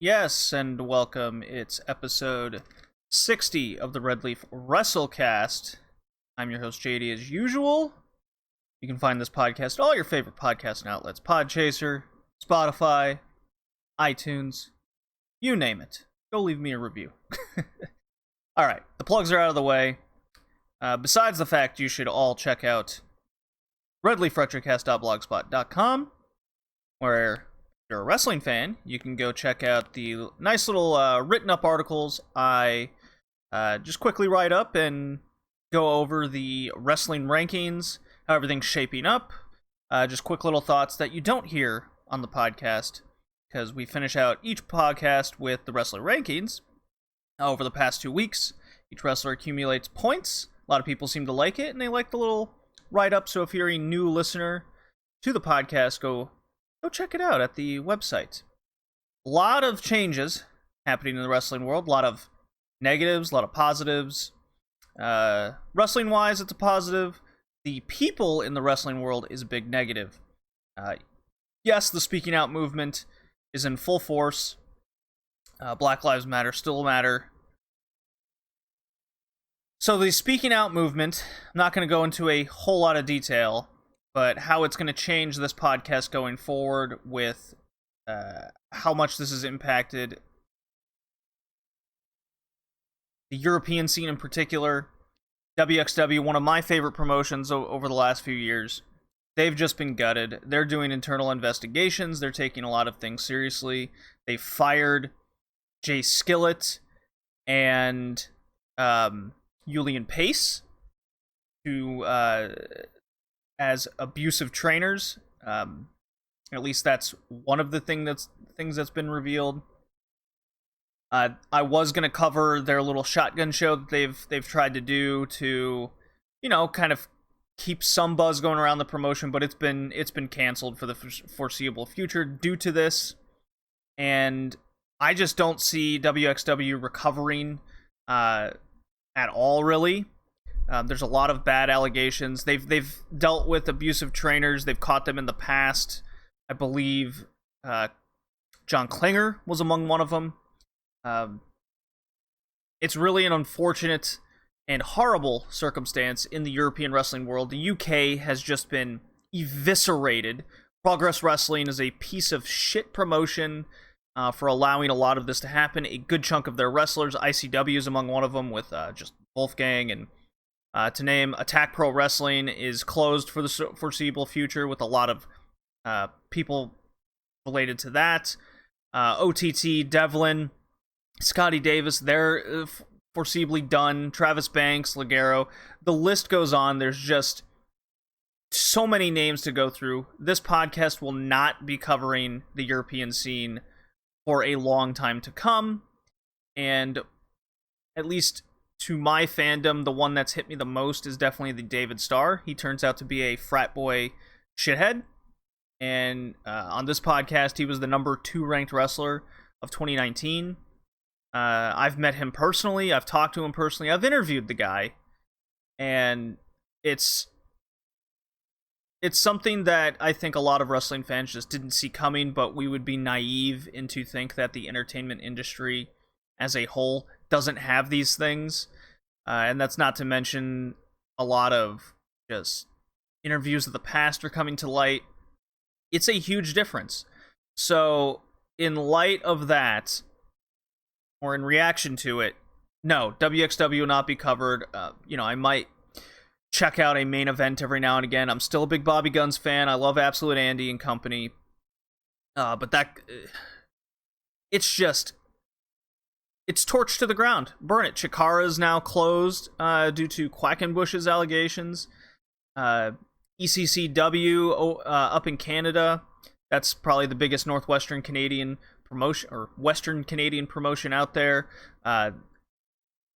Yes, and welcome. It's episode 60 of the Red Leaf Retrocast. I'm your host, JD, as usual. You can find this podcast at all your favorite podcasting outlets. Podchaser, Spotify, iTunes, you name it. Go leave me a review. Alright, the plugs are out of the way. Besides the fact you should all check out redleafretrocast.blogspot.com, where if you're a wrestling fan, you can go check out the nice little written up articles I just quickly write up and go over the wrestling rankings, how everything's shaping up, just quick little thoughts that you don't hear on the podcast, because we finish out each podcast with the wrestler rankings over the past 2 weeks. Each wrestler accumulates points. A lot of people seem to like it, and they like the little write-up, so if you're a new listener to the podcast, go check it out at the website. A lot of changes happening in the wrestling world. A lot of negatives, a lot of positives. Wrestling-wise, it's a positive. The people in the wrestling world is a big negative. Yes, the speaking out movement is in full force. Black Lives Matter still matter. So the speaking out movement, I'm not going to go into a whole lot of detail, but how it's going to change this podcast going forward with how much this has impacted the European scene in particular. WXW, one of my favorite promotions over the last few years, they've just been gutted. They're doing internal investigations. They're taking a lot of things seriously. They fired Jay Skillett and Julian Pace to as abusive trainers. At least that's one of the things that's been revealed. I was gonna cover their little shotgun show that they've tried to do to, kind of keep some buzz going around the promotion, but it's been canceled for the foreseeable future due to this. And I just don't see WXW recovering at all, really. There's a lot of bad allegations. They've dealt with abusive trainers. They've caught them in the past. I believe John Klinger was among one of them. It's really an unfortunate and horrible circumstance in the European wrestling world. The UK has just been eviscerated. Progress Wrestling is a piece of shit promotion for allowing a lot of this to happen. A good chunk of their wrestlers, ICW is among one of them, with just Wolfgang, and to name, Attack Pro Wrestling is closed for the foreseeable future, with a lot of people related to that. OTT, Devlin, Scotty Davis, they're foreseeably done. Travis Banks, Ligero, the list goes on. There's just so many names to go through. This podcast will not be covering the European scene for a long time to come, and at least to my fandom, the one that's hit me the most is definitely the David Starr. He turns out to be a frat boy shithead, and on this podcast, he was the number 2 ranked wrestler of 2019. I've met him personally. I've talked to him personally. I've interviewed the guy, and it's something that I think a lot of wrestling fans just didn't see coming, but we would be naive into think that the entertainment industry as a whole doesn't have these things. And that's not to mention a lot of just interviews of the past are coming to light. It's a huge difference. So in light of that, or in reaction to it, no, WXW will not be covered. I might check out a main event every now and again. I'm still a big Bobby Guns fan. I love Absolute Andy and company. But it's torched to the ground. Burn it. Chikara is now closed due to Quackenbush's allegations. ECCW up in Canada, that's probably the biggest Northwestern Canadian promotion, or Western Canadian promotion out there.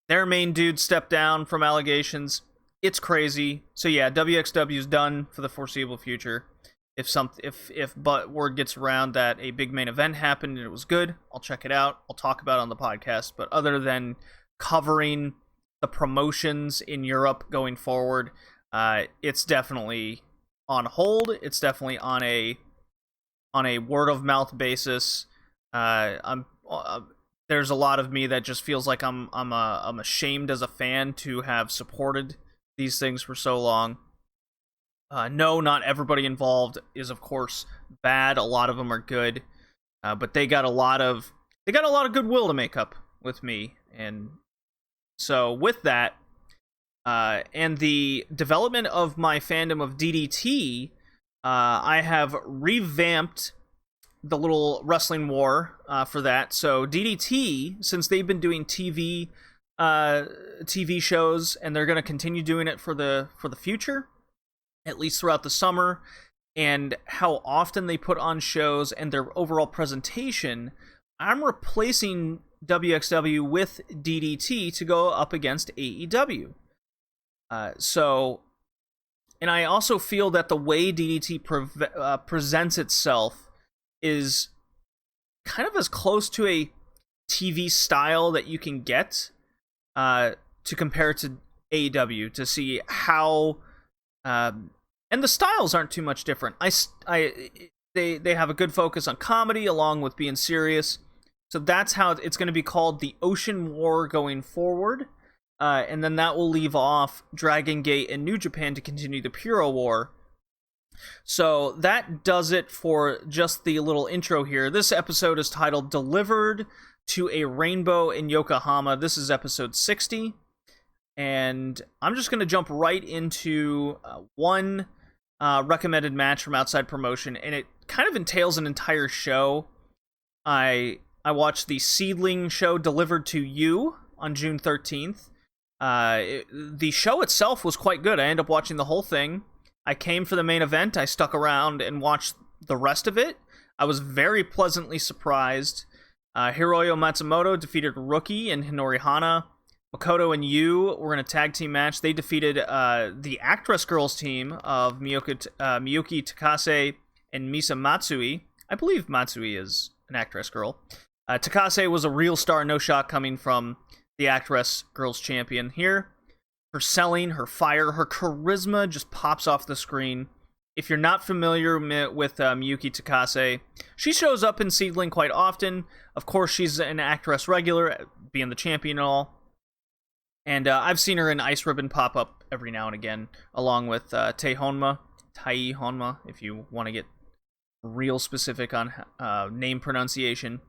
Their main dude stepped down from allegations. It's crazy. So yeah, WXW is done for the foreseeable future. But word gets around that a big main event happened and it was good, I'll check it out. I'll talk about it on the podcast. But other than covering the promotions in Europe going forward, it's definitely on hold. It's definitely on a word of mouth basis. There's a lot of me that just feels like I'm ashamed as a fan to have supported these things for so long. No, not everybody involved is of course bad. A lot of them are good, but they got a lot of goodwill to make up with me, and so with that, and the development of my fandom of DDT, I have revamped the little wrestling war for that. So DDT, since they've been doing TV shows, and they're going to continue doing it for the future, at least throughout the summer, and how often they put on shows and their overall presentation, I'm replacing WXW with DDT to go up against AEW. And I also feel that the way DDT presents itself is kind of as close to a TV style that you can get, to compare to AEW, to see how, and the styles aren't too much different. They have a good focus on comedy along with being serious, so that's how it's going to be called, the Ocean War going forward, and then that will leave off Dragon Gate and New Japan to continue the Puro War. So that does it for just the little intro here. This episode is titled Delivered to a Rainbow in Yokohama. This is episode 60. And I'm just going to jump right into one recommended match from Outside Promotion. And it kind of entails an entire show. I watched the SeaDlinnng show Delivered to You on June 13th. The show itself was quite good. I ended up watching the whole thing. I came for the main event. I stuck around and watched the rest of it. I was very pleasantly surprised. Hiroyo Matsumoto defeated Rookie and Hinori Hana. Makoto and Yu were in a tag team match. They defeated the Actress Girls team of Miyuki Takase and Misa Matsui. I believe Matsui is an Actress Girl. Takase was a real star, no shot coming from the Actress Girls champion here. Her selling, her fire, her charisma just pops off the screen. If you're not familiar with Miyuki Takase, she shows up in SeaDlinnng quite often. Of course, she's an Actress regular, being the champion and all. And I've seen her in Ice Ribbon pop up every now and again, along with Tai Honma, if you want to get real specific on name pronunciation.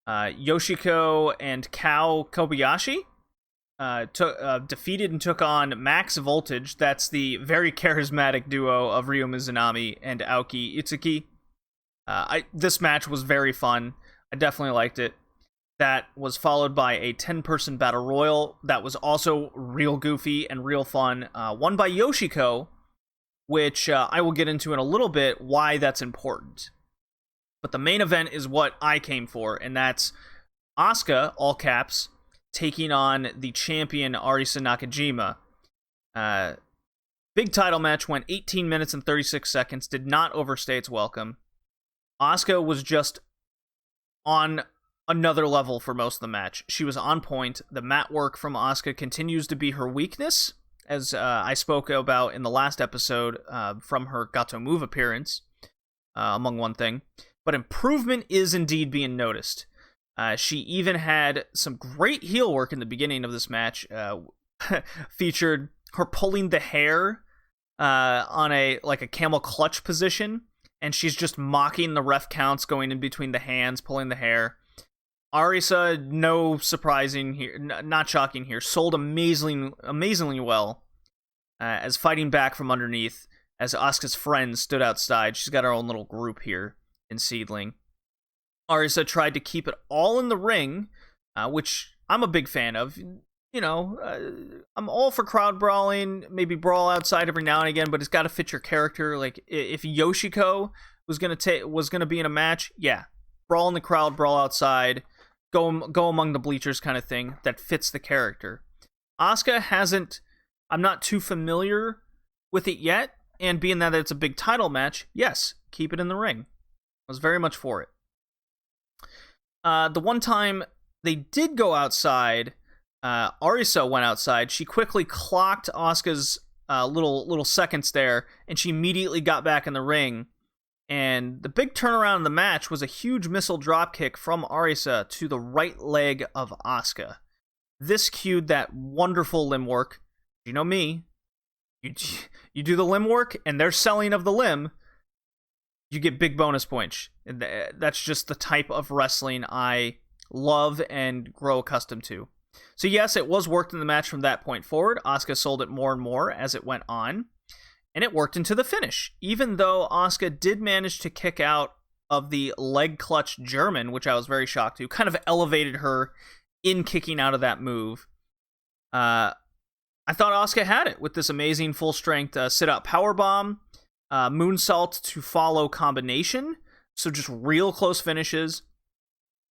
Yoshiko and Kao Kobayashi defeated and took on Max Voltage. That's the very charismatic duo of Ryo Mizunami and Aoki Itsuki. This match was very fun. I definitely liked it. That was followed by a 10-person battle royal that was also real goofy and real fun, won by Yoshiko, which I will get into in a little bit why that's important. But the main event is what I came for, and that's Asuka, all caps, taking on the champion Arisa Nakajima. Big title match went 18 minutes and 36 seconds, did not overstay its welcome. Asuka was just on another level for most of the match. She was on point. The mat work from Asuka continues to be her weakness, as I spoke about in the last episode from her Gato Move appearance, among one thing. But improvement is indeed being noticed. She even had some great heel work in the beginning of this match. Featured her pulling the hair on a camel clutch position, and she's just mocking the ref counts, going in between the hands, pulling the hair. Arisa, no surprising here, not shocking here, sold amazingly well, as fighting back from underneath as Asuka's friends stood outside. She's got her own little group here in SeaDlinnng. Arisa tried to keep it all in the ring, which I'm a big fan of. You know, I'm all for crowd brawling, maybe brawl outside every now and again, but it's got to fit your character. Like, if Yoshiko was gonna be in a match, yeah, brawl in the crowd, brawl outside, go among the bleachers kind of thing that fits the character. Asuka hasn't, I'm not too familiar with it yet, and being that it's a big title match, yes, keep it in the ring. I was very much for it. The one time they did go outside, Arisa went outside. She quickly clocked Asuka's little seconds there, and she immediately got back in the ring. And the big turnaround in the match was a huge missile dropkick from Arisa to the right leg of Asuka. This cued that wonderful limb work. You know me. You do the limb work, and their selling of the limb, you get big bonus points. And that's just the type of wrestling I love and grow accustomed to. So yes, it was worked in the match from that point forward. Asuka sold it more and more as it went on. And it worked into the finish, even though Asuka did manage to kick out of the leg clutch German, which I was very shocked to. Kind of elevated her in kicking out of that move. I thought Asuka had it with this amazing full-strength sit-out powerbomb, moonsault to follow combination, so just real close finishes.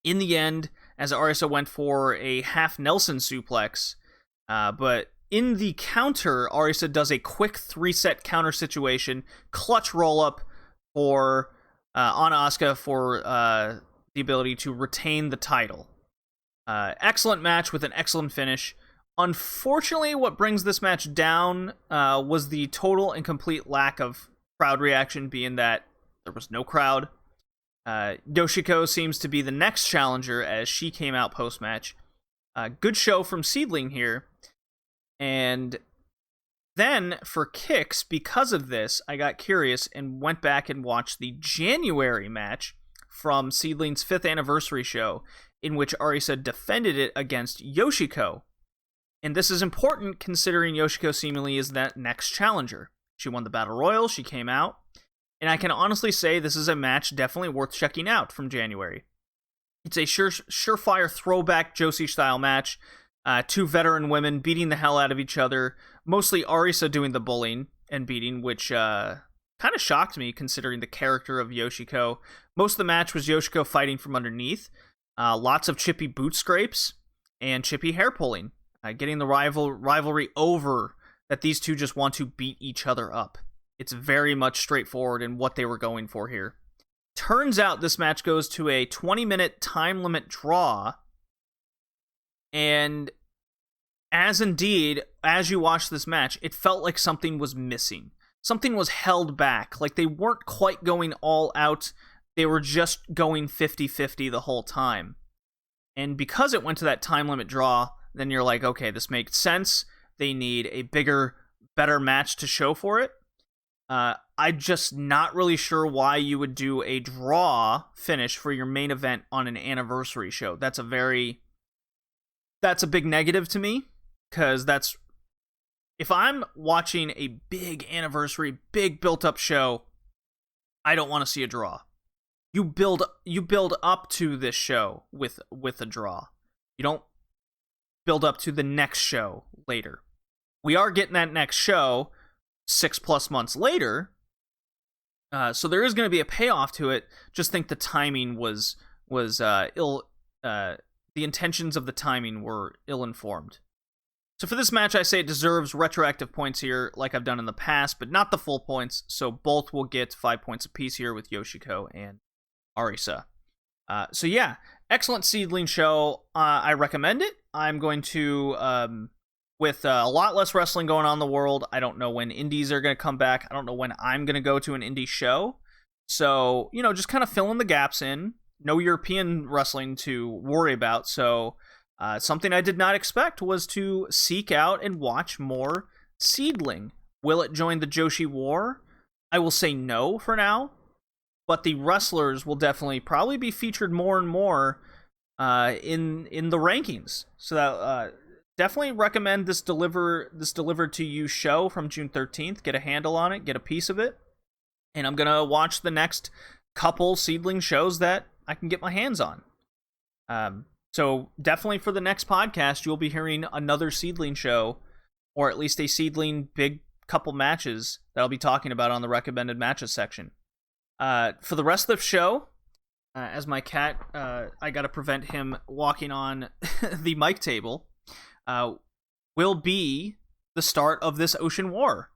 In the end, as Arisa went for a half Nelson suplex, but in the counter, Arisa does a quick 3-set counter situation, clutch roll-up for on Asuka for the ability to retain the title. Excellent match with an excellent finish. Unfortunately, what brings this match down was the total and complete lack of crowd reaction, being that there was no crowd. Yoshiko seems to be the next challenger as she came out post-match. Good show from SeaDlinnng here. And then for kicks, because of this, I got curious and went back and watched the January match from SeaDlinnng's 5th anniversary show, in which Arisa defended it against Yoshiko. And this is important considering Yoshiko seemingly is that next challenger. She won the Battle Royal, she came out, and I can honestly say this is a match definitely worth checking out from January. It's a surefire throwback Joshi-style match. 2 veteran women beating the hell out of each other, mostly Arisa doing the bullying and beating, which kind of shocked me considering the character of Yoshiko. Most of the match was Yoshiko fighting from underneath, lots of chippy boot scrapes, and chippy hair pulling, getting the rivalry over that these two just want to beat each other up. It's very much straightforward in what they were going for here. Turns out this match goes to a 20-minute time limit draw, and as you watch this match, it felt like something was missing. Something was held back, like they weren't quite going all out, they were just going 50-50 the whole time. And because it went to that time limit draw, then you're like, okay, this makes sense. They need a bigger, better match to show for it. I'm just not really sure why you would do a draw finish for your main event on an anniversary show. That's a big negative to me, because if I'm watching a big anniversary, big built-up show, I don't want to see a draw. You build up to this show with a draw. You don't build up to the next show later. We are getting that next show 6+ months later, so there is going to be a payoff to it. Just think the timing was ill. The intentions of the timing were ill-informed. So for this match, I say it deserves retroactive points here, like I've done in the past, but not the full points, so both will get 5 points apiece here with Yoshiko and Arisa. So yeah, excellent SeaDlinnng show. I recommend it. I'm going to, with a lot less wrestling going on in the world, I don't know when indies are going to come back. I don't know when I'm going to go to an indie show. So, just kind of filling the gaps in. No European wrestling to worry about, so something I did not expect was to seek out and watch more SeaDlinnng. Will it join the Joshi War? I will say no for now, but the wrestlers will definitely probably be featured more and more in the rankings. So that, definitely recommend this delivered to you show from June 13th. Get a handle on it, get a piece of it, and I'm gonna watch the next couple SeaDlinnng shows that I can get my hands on. So definitely for the next podcast, you'll be hearing another SeaDlinnng show, or at least a SeaDlinnng big couple matches that I'll be talking about on the recommended matches section. For the rest of the show, as my cat, I gotta prevent him walking on the mic table, will be the start of this Ocean War.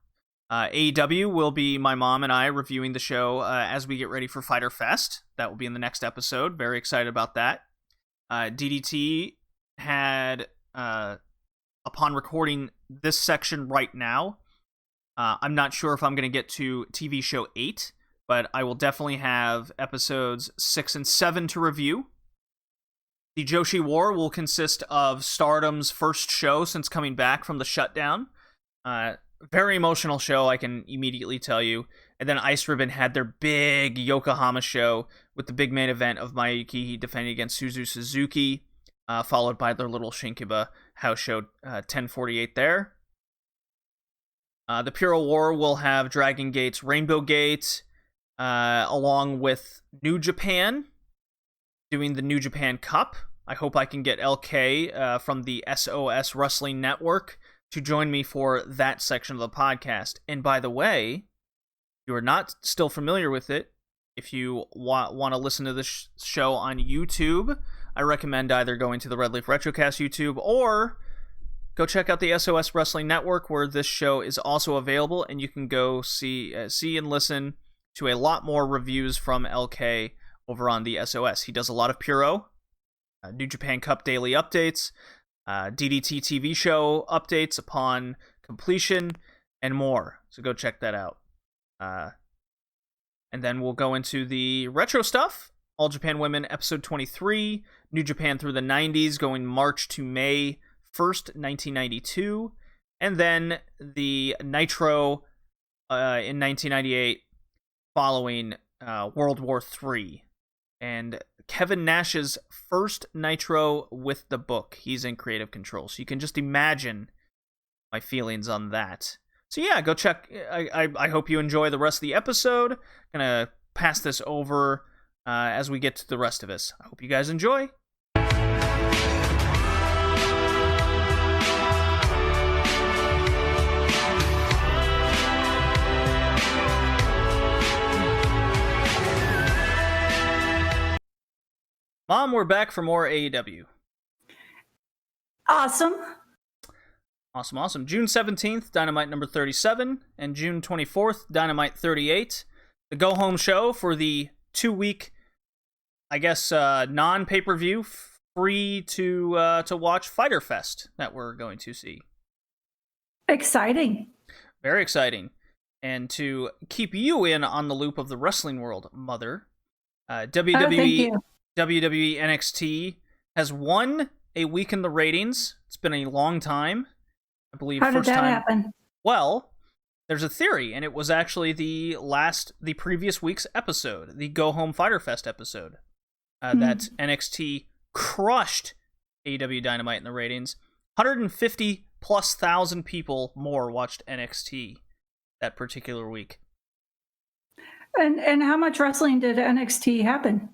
AEW will be my mom and I reviewing the show as we get ready for Fyter Fest. That will be in the next episode. Very excited about that. DDT had, upon recording this section right now, I'm not sure if I'm going to get to TV show 8, but I will definitely have episodes 6 and 7 to review. The Joshi War will consist of Stardom's first show since coming back from the shutdown. Very emotional show, I can immediately tell you. And then Ice Ribbon had their big Yokohama show with the big main event of Mayuki defending against Suzu Suzuki, followed by their little Shinkiba house show 1048 there. The Puro War will have Dragon Gate's Rainbow Gate, along with New Japan doing the New Japan Cup. I hope I can get LK from the SOS Wrestling Network to join me for that section of the podcast. And by the way, if you are not still familiar with it, if you want to listen to this show on YouTube, I recommend either going to the Red Leaf Retrocast YouTube or go check out the SOS Wrestling Network, where this show is also available, and you can go see and listen to a lot more reviews from LK over on the SOS. He does a lot of Puro, New Japan Cup daily updates, DDT TV show updates upon completion, and more. So go check that out. And then we'll go into the retro stuff. All Japan Women episode 23, New Japan through the 90s, going March to May 1st, 1992. And then the Nitro in 1998 following World War III. And Kevin Nash's first Nitro with the book. He's in creative control. So you can just imagine my feelings on that. So yeah, go check. I hope you enjoy the rest of the episode. Gonna pass this over as we get to the rest of us. I hope you guys enjoy. Mom, we're back for more AEW. Awesome. Awesome. June 17th, Dynamite number 37, and June 24th, Dynamite 38. The go-home show for the 2-week, I guess, non-pay-per-view, free to watch Fyter Fest that we're going to see. Exciting. Very exciting. And to keep you in on the loop of the wrestling world, Mother, WWE NXT has won a week in the ratings. It's been a long time. I believe How did that happen? Well, there's a theory, and it was actually the previous week's episode, the Go Home Fyter Fest episode, that NXT crushed AEW Dynamite in the ratings. 150,000+ people more watched NXT that particular week. And how much wrestling did NXT happen?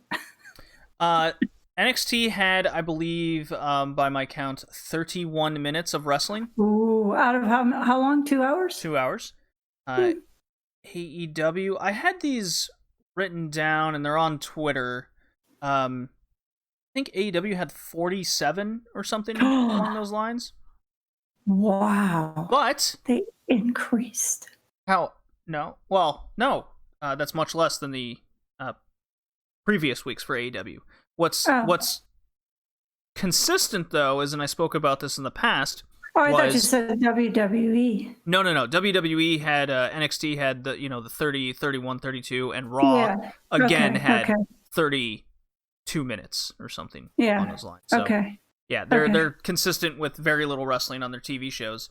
NXT had, I believe, by my count, 31 minutes of wrestling. Ooh, out of how long? 2 hours? 2 hours. AEW, I had these written down, and they're on Twitter. I think AEW had 47 or something along those lines. Wow. But they increased. How? No. Well, no. That's much less than the previous weeks for AEW. What's consistent, though, is, and I spoke about this in the past. Oh, I thought you said WWE. No. WWE had NXT had the 30, 31, 32, and Raw had 32 minutes or something along those lines. So, yeah, they're consistent with very little wrestling on their TV shows.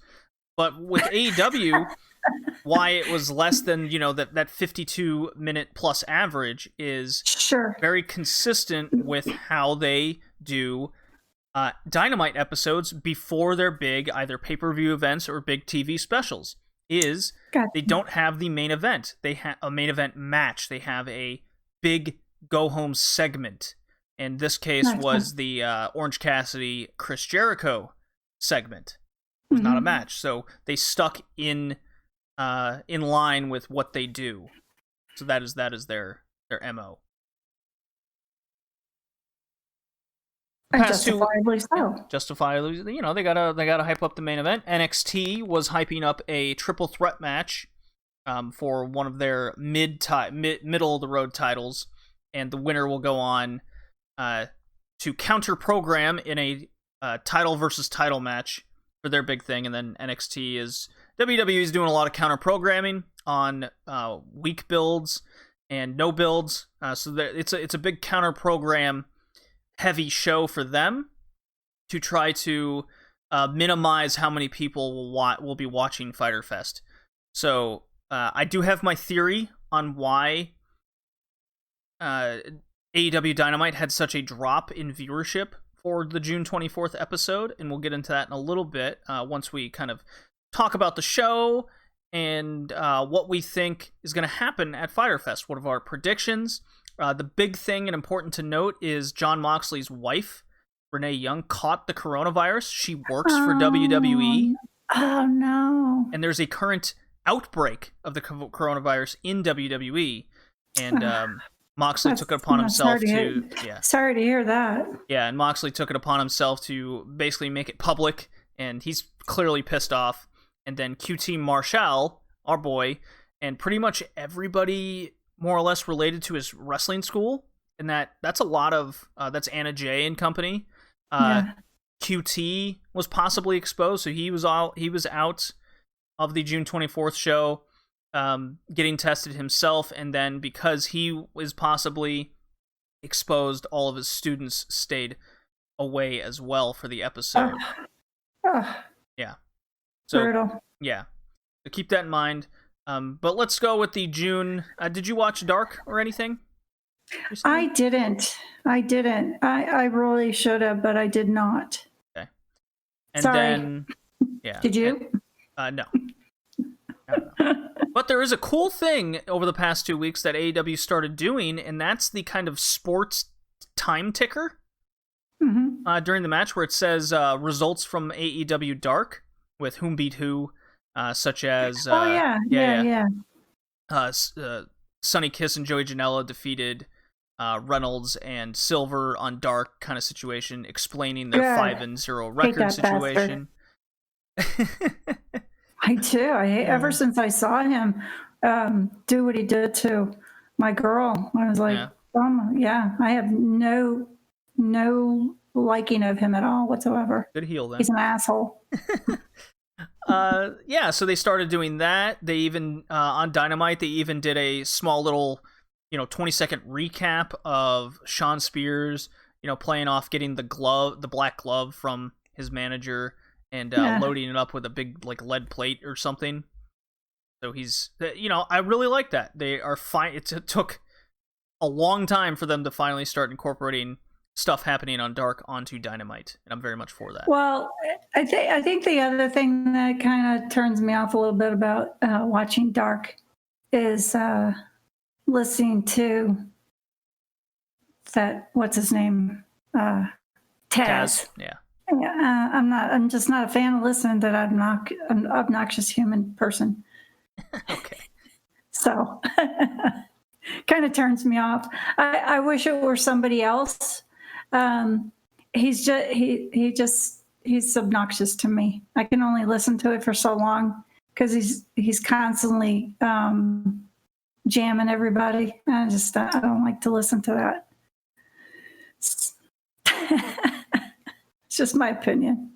But with AEW, why it was less than, that 52-minute plus average is very consistent with how they do Dynamite episodes before their big either pay-per-view events or big TV specials. They don't have the main event. They have a main event match. They have a big go-home segment. In this case was the Orange Cassidy Chris Jericho segment. It was not a match, so they stuck in line with what they do. So that is their MO. And justifiably so. Justifiably, they gotta hype up the main event. NXT was hyping up a triple threat match for one of their middle of the road titles, and the winner will go on to counter program in a title versus title match for their big thing. And then WWE is doing a lot of counter programming on weak builds and no builds, so it's a big counter program heavy show for them to try to minimize how many people will be watching Fyter Fest. So I do have my theory on why AEW Dynamite had such a drop in viewership for the June 24th episode, and we'll get into that in a little bit once we kind of talk about the show and what we think is going to happen at Fyter Fest. What are our predictions? The big thing and important to note is Jon Moxley's wife, Renee Young, caught the coronavirus. She works for WWE. Oh, no. And there's a current outbreak of the coronavirus in WWE. And Moxley took it upon himself to... Sorry to hear that. Yeah, and Moxley took it upon himself to basically make it public, and he's clearly pissed off. And then QT Marshall, our boy, and pretty much everybody more or less related to his wrestling school, and that's a lot of that's Anna Jay and company. QT was possibly exposed, so he was out of the June 24th show, getting tested himself, and then because he was possibly exposed, all of his students stayed away as well for the episode. Yeah. So, brutal. Yeah. So keep that in mind. But let's go with the June. Did you watch Dark or anything recently? I didn't. I really should have, but I did not. Okay. And Sorry. then, yeah. Did you? No. But there is a cool thing over the past 2 weeks that AEW started doing, and that's the kind of sports time ticker during the match where it says results from AEW Dark with whom beat who. Such as Sonny Kiss and Joey Janela defeated Reynolds and Silver on Dark kind of situation, explaining their 5-0 record situation. I do. Ever since I saw him do what he did to my girl, I was like, I have no liking of him at all whatsoever. Good heel then. He's an asshole. So they started doing that. They even on Dynamite, they even did a small little 20-second recap of Shawn Spears playing off getting the black glove from his manager and loading it up with a big lead plate or something. So he's I really like that. They are fine. It took a long time for them to finally start incorporating stuff happening on Dark onto Dynamite, and I'm very much for that. Well, I think the other thing that kind of turns me off a little bit about watching Dark is listening to what's his name, Taz. Yeah. I'm just not a fan of listening to that an obnoxious human person. Okay. So kind of turns me off. I wish it were somebody else. He's obnoxious to me. I can only listen to it for so long because he's constantly jamming everybody. I don't like to listen to that. It's just my opinion.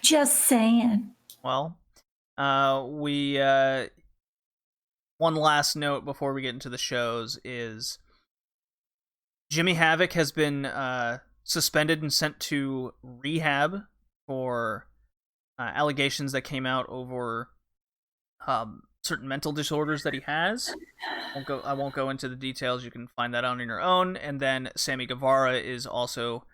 Just saying. Well, we one last note before we get into the shows is Jimmy Havoc has been suspended and sent to rehab for allegations that came out over certain mental disorders that he has. I won't go into the details. You can find that out on your own. And then Sammy Guevara is also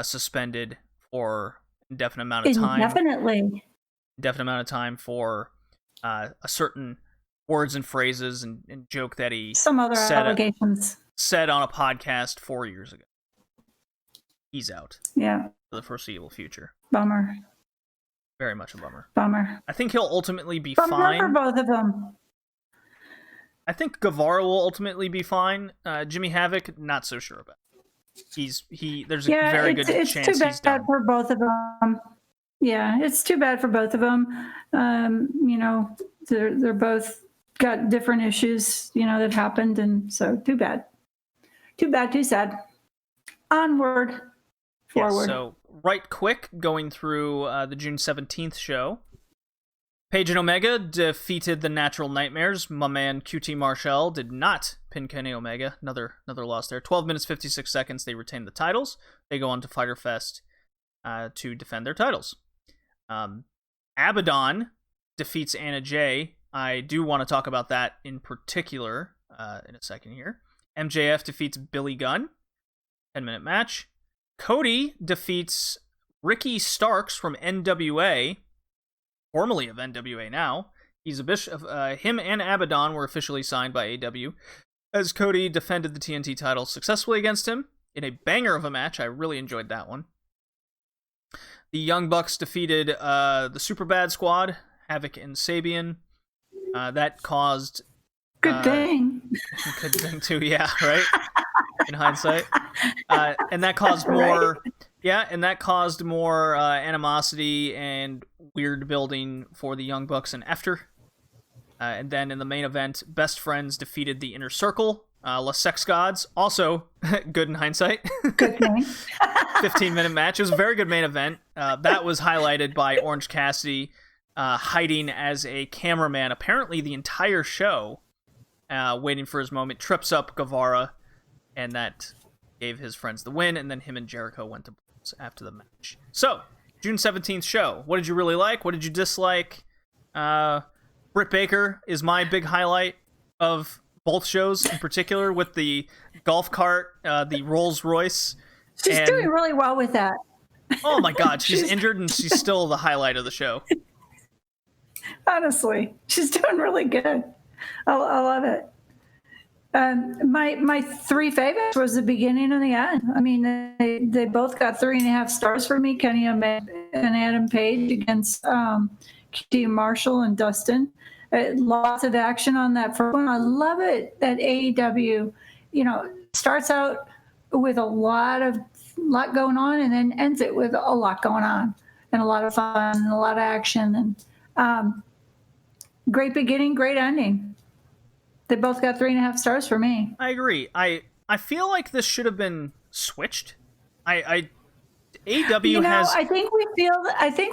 suspended for indefinite amount of time. Indefinite amount of time for a certain words and phrases and joke that he some other allegations said on a podcast 4 years ago. He's out. Yeah. For the foreseeable future. Bummer. Very much a bummer. Bummer. I think he'll ultimately be bummer fine. For both of them. I think Guevara will ultimately be fine. Jimmy Havoc, not so sure about. There's a very good chance he's done. It's too bad for both of them. Yeah, it's too bad for both of them. They're both got different issues, that happened, and so too bad, too sad. Onward, forward. Yeah, so right quick, going through the June 17th show. Page and Omega defeated the Natural Nightmares. My man QT Marshall did not pin Kenny Omega. Another loss there. 12 minutes, 56 seconds. They retain the titles. They go on to Fyter Fest to defend their titles. Abaddon defeats Anna Jay. I do want to talk about that in particular in a second here. MJF defeats Billy Gunn. 10-minute match. Cody defeats Ricky Starks from NWA. Formerly of NWA now. He's a bishop. Him and Abaddon were officially signed by AW, as Cody defended the TNT title successfully against him in a banger of a match. I really enjoyed that one. The Young Bucks defeated the Superbad Squad, Havoc and Sabian. That caused... Good thing. Good thing too, yeah, right? In hindsight. And that caused more... Right. Yeah, and that caused more animosity and weird building for the Young Bucks and Efter. And then in the main event, Best Friends defeated the Inner Circle, Les Sex Gods. Also, good in hindsight. Good thing. 15-minute match. It was a very good main event. That was highlighted by Orange Cassidy hiding as a cameraman, apparently the entire show, waiting for his moment. Trips up Guevara, and that gave his friends the win, and then him and Jericho went to blows after the match. So, June 17th show. What did you really like? What did you dislike? Britt Baker is my big highlight of both shows, in particular with the golf cart, the Rolls Royce. She's doing really well with that. Oh my God, she's injured and she's still the highlight of the show. Honestly, she's doing really good. I love it. My three favorites was the beginning and the end. I mean, they both got 3.5 stars for me. Kenny Omega and Adam Page against QT Marshall and Dustin. Lots of action on that first one. I love it that AEW, starts out with a lot going on and then ends it with a lot going on and a lot of fun and a lot of action and great beginning, great ending. They both got 3.5 stars for me. I agree. I feel like this should have been switched. AEW has. I think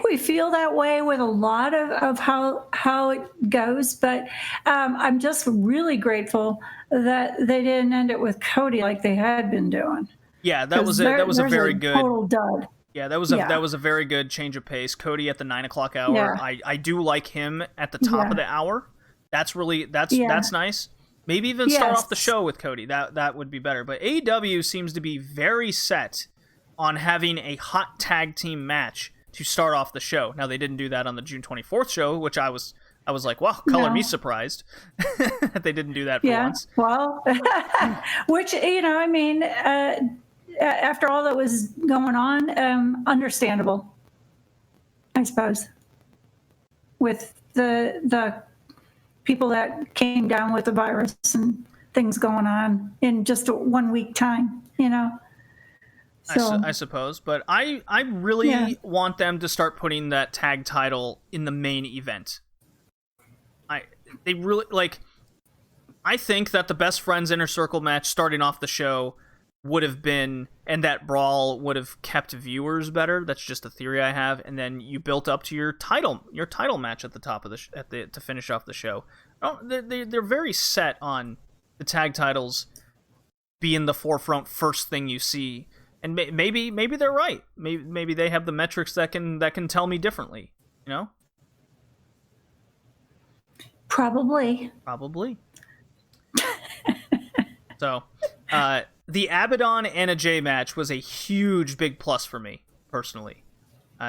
we feel that way with a lot of how it goes, but I'm just really grateful that they didn't end it with Cody like they had been doing. Yeah, that was a very good total dud. Yeah, that was a very good change of pace. Cody at the 9 o'clock hour. Yeah. I do like him at the top of the hour. That's nice. Maybe even start off the show with Cody. That would be better. But AEW seems to be very set on having a hot tag team match to start off the show. Now they didn't do that on the June 24th show, which I was like, wow, color me surprised that they didn't do that for once. Well, which after all that was going on, understandable, I suppose, with the people that came down with the virus and things going on in just a 1 week time, So, I suppose, but I really want them to start putting that tag title in the main event. They really I think that the Best Friends Inner Circle match starting off the show would have been, and that brawl would have kept viewers better. That's just a theory I have. And then you built up to your title match at the top of to finish off the show. They're very set on the tag titles being the forefront first thing you see. And maybe they're right. Maybe they have the metrics that can tell me differently. Probably. So, the Abaddon Anna Jay match was a huge big plus for me personally.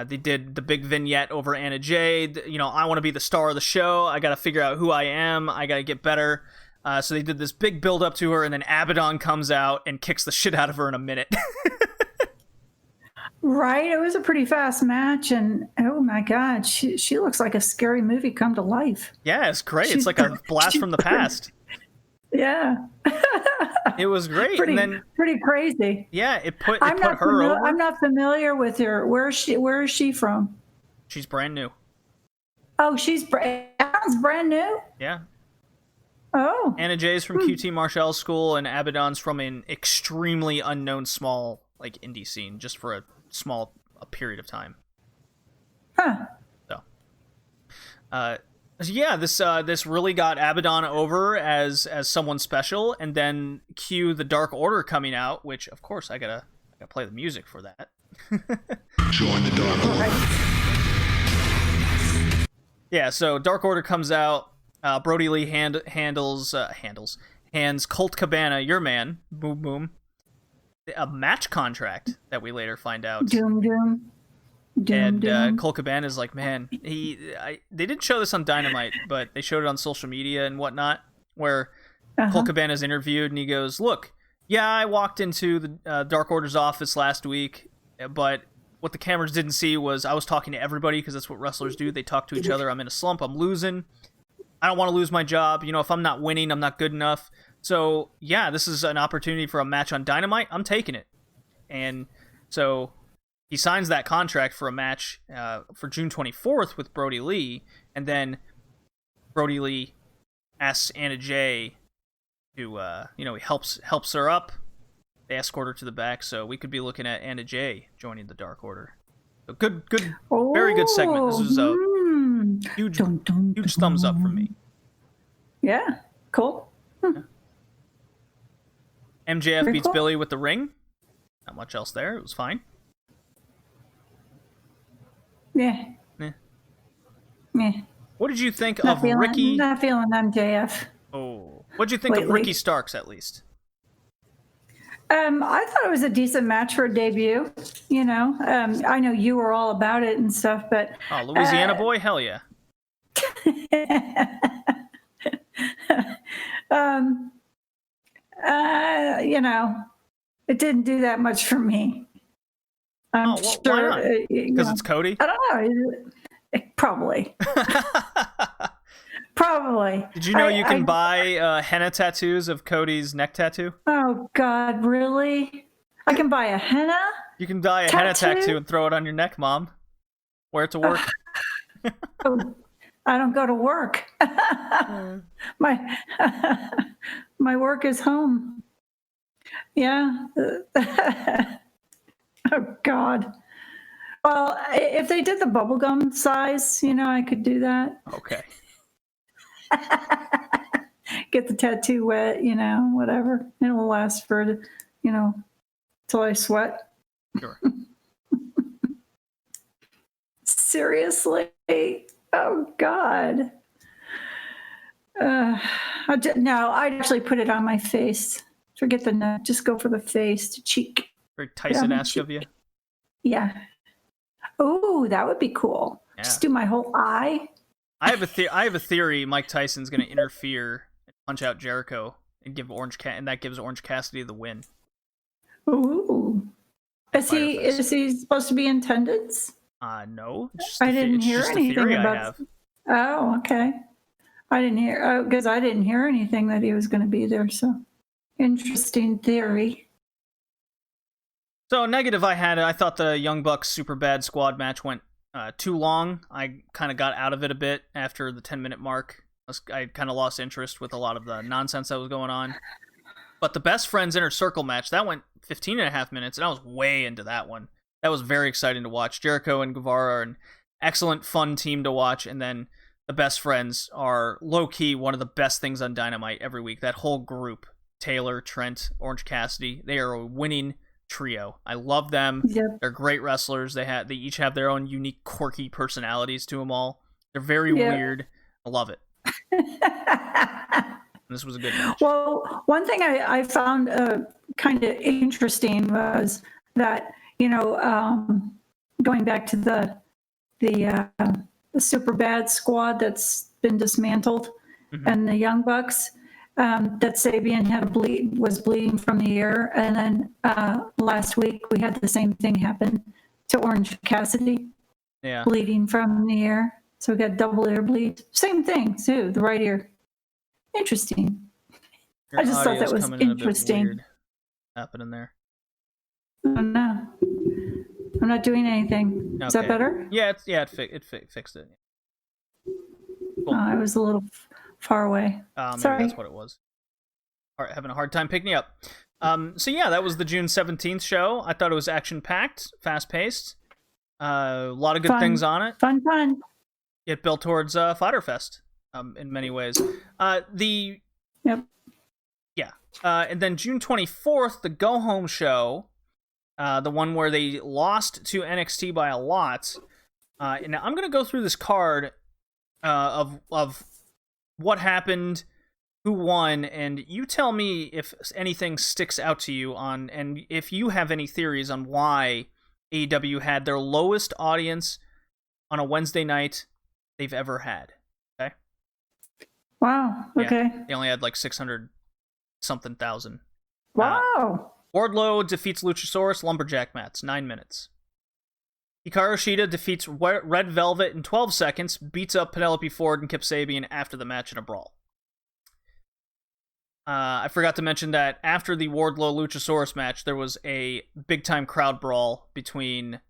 They did the big vignette over Anna Jay. I want to be the star of the show. I got to figure out who I am. I got to get better. So they did this big build up to her, and then Abaddon comes out and kicks the shit out of her in a minute. Right, it was a pretty fast match, and oh my God, she looks like a scary movie come to life. Yeah, it's great. It's like a blast from the past. Yeah, it was great. Pretty crazy. Yeah, it put her over. I'm not familiar with her. Where is she from? She's brand new. Oh, Alan's brand new. Yeah. Oh. Anna Jay's from QT Marshall School, and Abaddon's from an extremely unknown small indie scene, just for a small period of time. Huh. So yeah, this really got Abaddon over as someone special, and then cue the Dark Order coming out, which of course I gotta play the music for that. Join the Dark Order. Yeah, so Dark Order comes out. Brody Lee hands Colt Cabana, your man, boom boom, a match contract that we later find out. Doom doom. And Colt Cabana is like, man, they didn't show this on Dynamite, but they showed it on social media and whatnot, where Colt Cabana's interviewed, and he goes, look, yeah, I walked into the Dark Order's office last week, but what the cameras didn't see was I was talking to everybody, because that's what wrestlers do. They talk to each other. I'm in a slump. I'm losing. I don't want to lose my job. You know, if I'm not winning, I'm not good enough. So, yeah, this is an opportunity for a match on Dynamite. I'm taking it. And so he signs that contract for a match for June 24th with Brody Lee, and then Brody Lee asks Anna Jay to, he helps her up. They escort her to the back, so we could be looking at Anna Jay joining the Dark Order. So good, very good segment. This was a huge thumbs up from me. Yeah, cool. Yeah. MJF Very beats cool. Billy with the ring. Not much else there. It was fine. Yeah. Yeah. Yeah. What did you think Not of feeling, Ricky? Not feeling MJF. Oh, what did you think of Lately. Ricky Starks at least? I thought it was a decent match for a debut. You know, I know you were all about it and stuff, but Oh, Louisiana boy, hell yeah. You know, it didn't do that much for me. I'm Why sure not? you Because know, it's Cody. I don't know. Probably. Probably. Did you know you can buy henna tattoos of Cody's neck tattoo? Oh God, really? I can buy a henna? You can buy a henna tattoo and throw it on your neck, Mom. Wear it to work. Oh, I don't go to work. My my work is home. Yeah. Oh God. Well, if they did the bubblegum size, you know, I could do that. Okay. Get the tattoo wet, you know, whatever. It will last for, you know, till I sweat. Sure. Seriously? Oh God. No, I'd actually put it on my face. Forget the neck. Just go for the face, to cheek. Very Tyson-esque of you. Yeah. Oh, that would be cool. Yeah. Just do my whole eye. I have a theory. Mike Tyson's going to interfere and punch out Jericho and give and that gives Orange Cassidy the win. Ooh. Is he supposed to be in attendance? No. I didn't hear anything about. Oh, okay. I didn't hear because I didn't hear anything that he was going to be there. So, interesting theory. So negative I thought the Young Bucks Super Bad Squad match went too long. I kind of got out of it a bit after the 10-minute mark. I kind of lost interest with a lot of the nonsense that was going on. But the Best Friends Inner Circle match, that went 15 and a half minutes, and I was way into that one. That was very exciting to watch. Jericho and Guevara are an excellent, fun team to watch, and then the Best Friends are low-key one of the best things on Dynamite every week. That whole group, Taylor, Trent, Orange Cassidy, they are a winning trio. I love them. Yep. They're great wrestlers. They each have their own unique, quirky personalities to them all. They're very weird. I love it. This was a good match. Well, one thing I found kind of interesting was that, you know, going back to the Super Bad Squad that's been dismantled, and the Young Bucks, that Sabian was bleeding from the ear, and then last week we had the same thing happen to Orange Cassidy, bleeding from the ear. So we got double ear bleed. Same thing too, the right ear. Interesting. I just thought that was interesting. Happening there. Oh, no, I'm not doing anything. Okay. Is that better? Yeah, it fixed it. Cool. I was a little far away. Maybe Sorry. that's what it was. Having a hard time picking you up. So yeah, that was the June 17th show. I thought it was action-packed, fast-paced. A lot of good things on it. Fun. It built towards Fighter Fest in many ways. Yep. Yeah. And then June 24th, the Go Home show, the one where they lost to NXT by a lot. And I'm going to go through this card of what happened, who won, and you tell me if anything sticks out to you and if you have any theories on why AEW had their lowest audience on a Wednesday night they've ever had. Okay? Wow. Okay. Yeah, they only had like 600-something thousand. Wow. Wardlow defeats Luchasaurus, Lumberjack Mats, 9 minutes. Hikaru Shida defeats Red Velvet in 12 seconds, beats up Penelope Ford and Kip Sabian after the match in a brawl. I forgot to mention that after the Wardlow-Luchasaurus match, there was a big-time crowd brawl between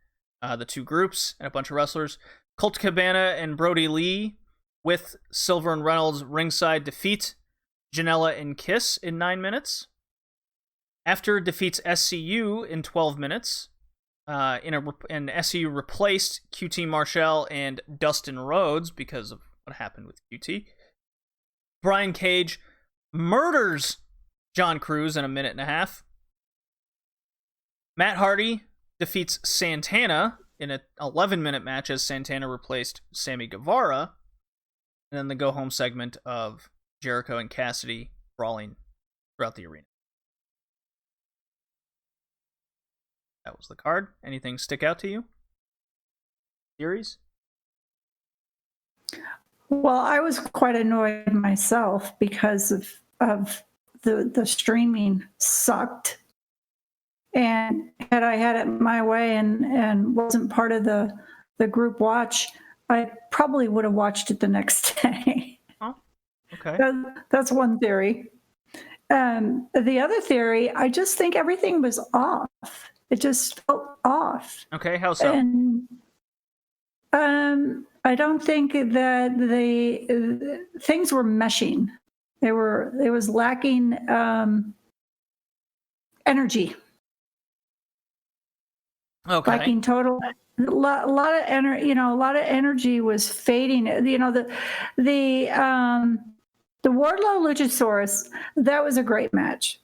the two groups and a bunch of wrestlers. Colt Cabana and Brody Lee, with Silver and Reynolds ringside, defeat Janela and Kiss in 9 minutes. After defeats SCU in 12 minutes. And SCU replaced QT Marshall and Dustin Rhodes because of what happened with QT. Brian Cage murders John Cruz in a minute and a half. Matt Hardy defeats Santana in an 11-minute match as Santana replaced Sammy Guevara. And then the go-home segment of Jericho and Cassidy brawling throughout the arena. That was the card. Anything stick out to you? Theories? Well, I was quite annoyed myself because of the streaming sucked. And had I had it my way and wasn't part of the group watch, I probably would have watched it the next day. Oh, okay. That's one theory. The other theory, I just think everything was off. It just felt off. Okay, how so? And I don't think that the things were meshing. It was lacking energy. Okay. Lacking total. A lot of energy. A lot of energy was fading. The Wardlow Luchasaurus, that was a great match.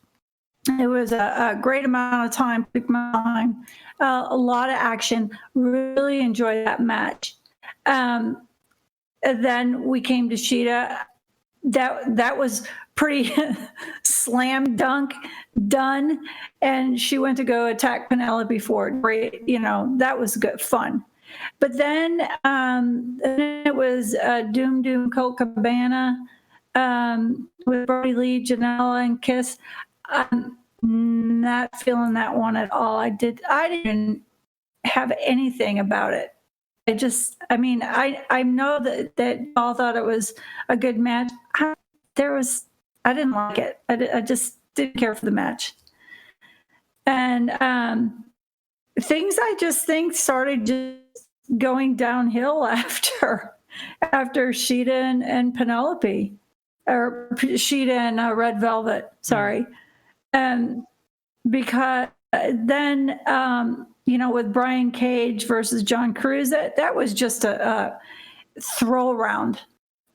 It was a great amount of time, a lot of action. Really enjoyed that match. And then we came to Shida. That was pretty slam dunk done. And she went to go attack Penelope Ford. Great, that was good fun. But then it was Doom Colt Cabana with Brody Lee, Janela, and Kiss. I'm not feeling that one at all. I didn't have anything about it. I know that all thought it was a good match. I didn't like it. I just didn't care for the match. And things I just think started just going downhill after Shida and Penelope, or Shida and Red Velvet. Sorry. Because then, with Brian Cage versus John Cruz, that was just a throw around.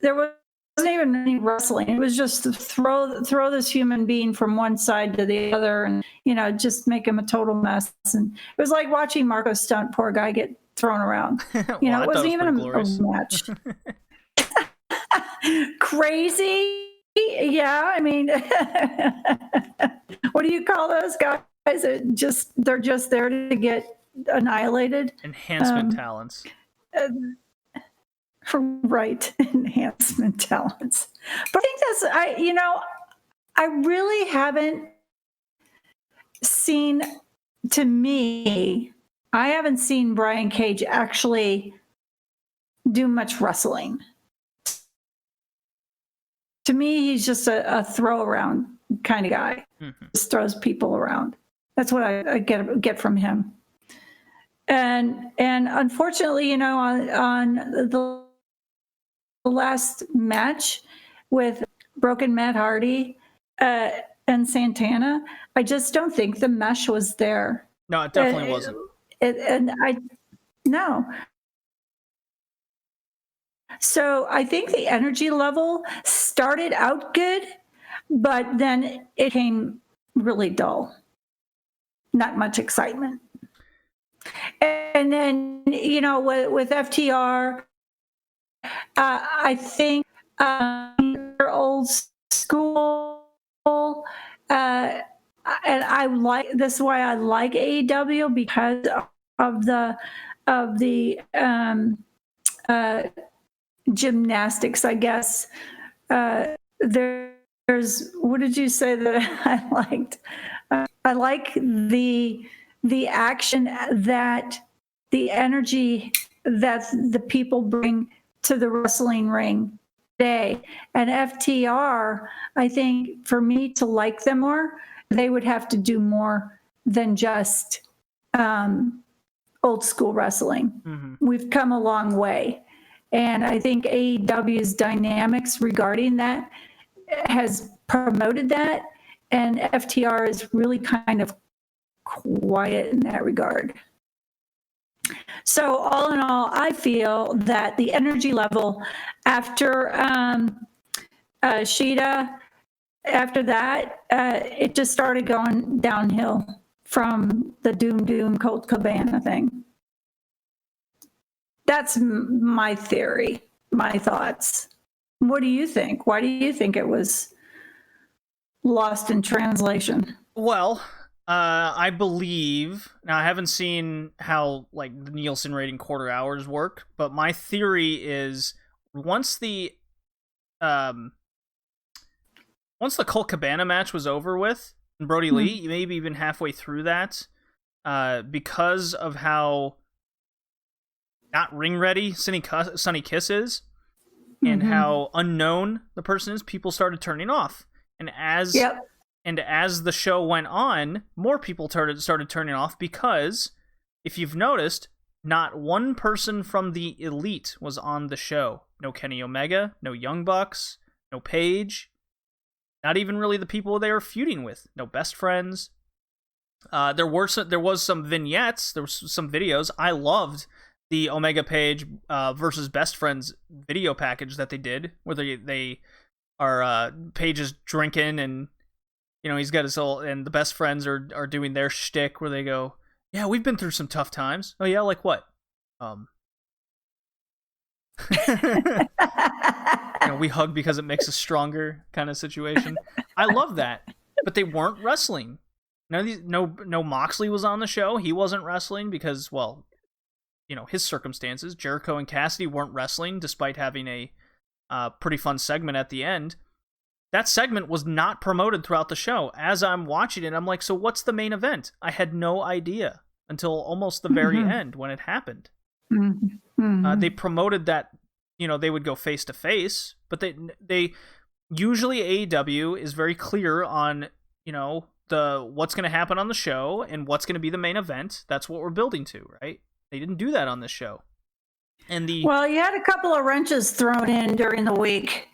There wasn't even any wrestling. It was just to throw this human being from one side to the other and, just make him a total mess. And it was like watching Marco Stunt, poor guy, get thrown around. Well, it wasn't even a match. Crazy. Yeah, what do you call those guys? They're just there to get annihilated. Enhancement talents. Right, enhancement talents. But I think I really haven't seen. To me, I haven't seen Brian Cage actually do much wrestling. To me, he's just a throw around kind of guy. Mm-hmm. Just throws people around. That's what I get from him. And unfortunately, on the last match, with Broken Matt Hardy and Santana, I just don't think the mesh was there. No, it definitely wasn't. No. So I think the energy level started out good, but then it came really dull. Not much excitement. And then, with FTR, I think old school, and I like this is why I like AEW, because of the gymnastics, I guess. There's what did you say that I liked? I like the action, that the energy that the people bring to the wrestling ring today. And FTR, I think for me to like them more, they would have to do more than just old school wrestling. Mm-hmm. We've come a long way. And I think AEW's dynamics regarding that has promoted that. And FTR is really kind of quiet in that regard. So all in all, I feel that the energy level after Shida, after that, it just started going downhill from the Doom Colt Cabana thing. That's my theory, my thoughts. What do you think? Why do you think it was lost in translation? Well, I believe, now I haven't seen how like the Nielsen rating quarter hours work, but my theory is once the Colt Cabana match was over with, and Brody Lee, maybe even halfway through that, because of how not ring ready Sonny Kiss is, and how unknown the person is, people started turning off. And as the show went on, more people started turning off, because if you've noticed, not one person from the Elite was on the show. No Kenny Omega, no Young Bucks, no Paige, not even really the people they were feuding with. No Best Friends. There was some vignettes, there was some videos. I loved the Omega Page versus Best Friends video package that they did, where they are Page is drinking, and he's got his whole, and the Best Friends are doing their shtick where they go, yeah, we've been through some tough times. Oh yeah, like what? We hug because it makes us stronger, kind of situation. I love that, but they weren't wrestling. No Moxley was on the show. He wasn't wrestling because, well, his circumstances. Jericho and Cassidy weren't wrestling, despite having a pretty fun segment at the end. That segment was not promoted throughout the show. As I'm watching it, I'm like, so what's the main event? I had no idea until almost the very end when it happened. They promoted that, they would go face to face, but they usually AEW is very clear on, what's going to happen on the show and what's going to be the main event. That's what we're building to, right? They didn't do that on this show. Well, you had a couple of wrenches thrown in during the week,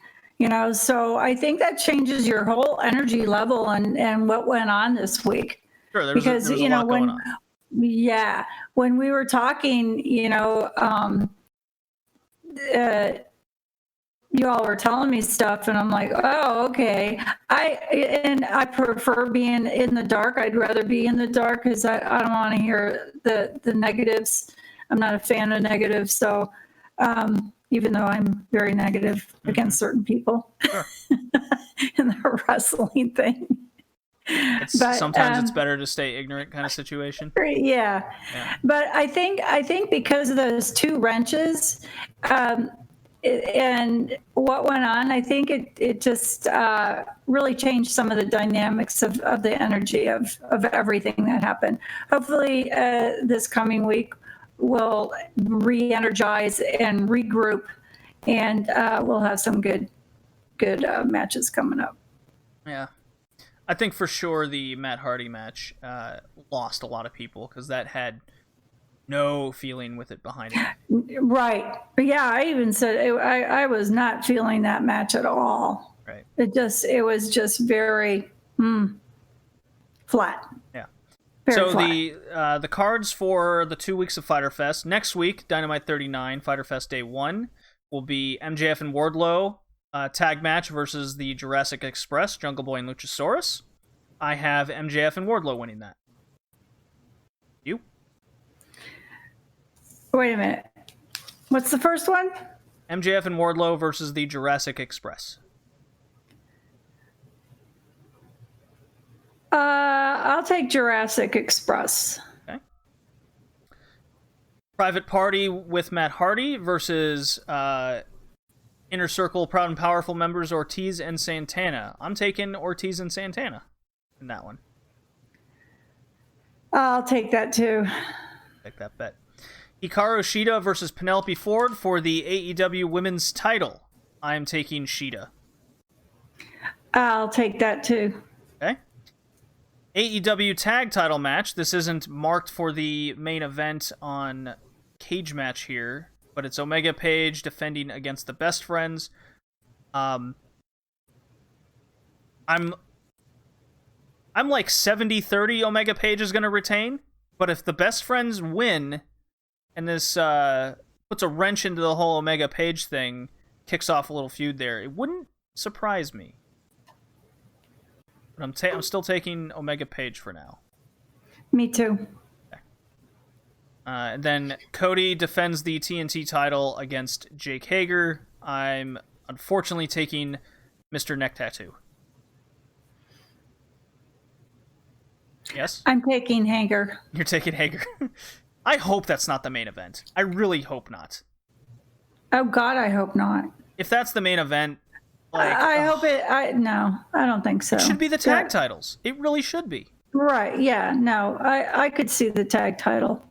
so I think that changes your whole energy level and what went on this week. Sure, there was a lot going on. Yeah, when we were talking, you all were telling me stuff, and I'm like, oh, okay. I prefer being in the dark. I'd rather be in the dark because I don't want to hear the negatives. I'm not a fan of negatives, so even though I'm very negative against certain people in the wrestling thing. Sometimes it's better to stay ignorant, kind of situation. Yeah. But I think because of those two wrenches and what went on, I think it just really changed some of the dynamics of the energy of everything that happened. Hopefully this coming week we'll re-energize and regroup, and we'll have some good matches coming up. Yeah. I think for sure the Matt Hardy match lost a lot of people, because that had No feeling with it behind it. Right. Yeah, I even said I was not feeling that match at all. Right. It was just very flat. Yeah. Very flat. The cards for the 2 weeks of Fyter Fest next week, Dynamite 39, Fyter Fest Day 1, will be MJF and Wardlow tag match versus the Jurassic Express, Jungle Boy and Luchasaurus. I have MJF and Wardlow winning that. You? Wait a minute. What's the first one? MJF and Wardlow versus the Jurassic Express. I'll take Jurassic Express. Okay. Private Party with Matt Hardy versus Inner Circle Proud and Powerful members Ortiz and Santana. I'm taking Ortiz and Santana in that one. I'll take that too. Take that bet. Hikaru Shida versus Penelope Ford for the AEW Women's title. I'm taking Shida. I'll take that too. Okay. AEW tag title match. This isn't marked for the main event on Cage Match here, but it's Omega Page defending against the Best Friends. I'm like 70-30 Omega Page is going to retain, but if the Best Friends win, and this puts a wrench into the whole Omega Page thing, kicks off a little feud there, it wouldn't surprise me. But I'm still taking Omega Page for now. Me too. Okay. And then Cody defends the TNT title against Jake Hager. I'm unfortunately taking Mr. Neck Tattoo. Yes? I'm taking Hager. You're taking Hager. I hope that's not the main event. I really hope not. Oh God, I hope not. If that's the main event, like I hope it. No, I don't think so. It should be the tag titles. It really should be. Right? Yeah. No, I could see the tag title.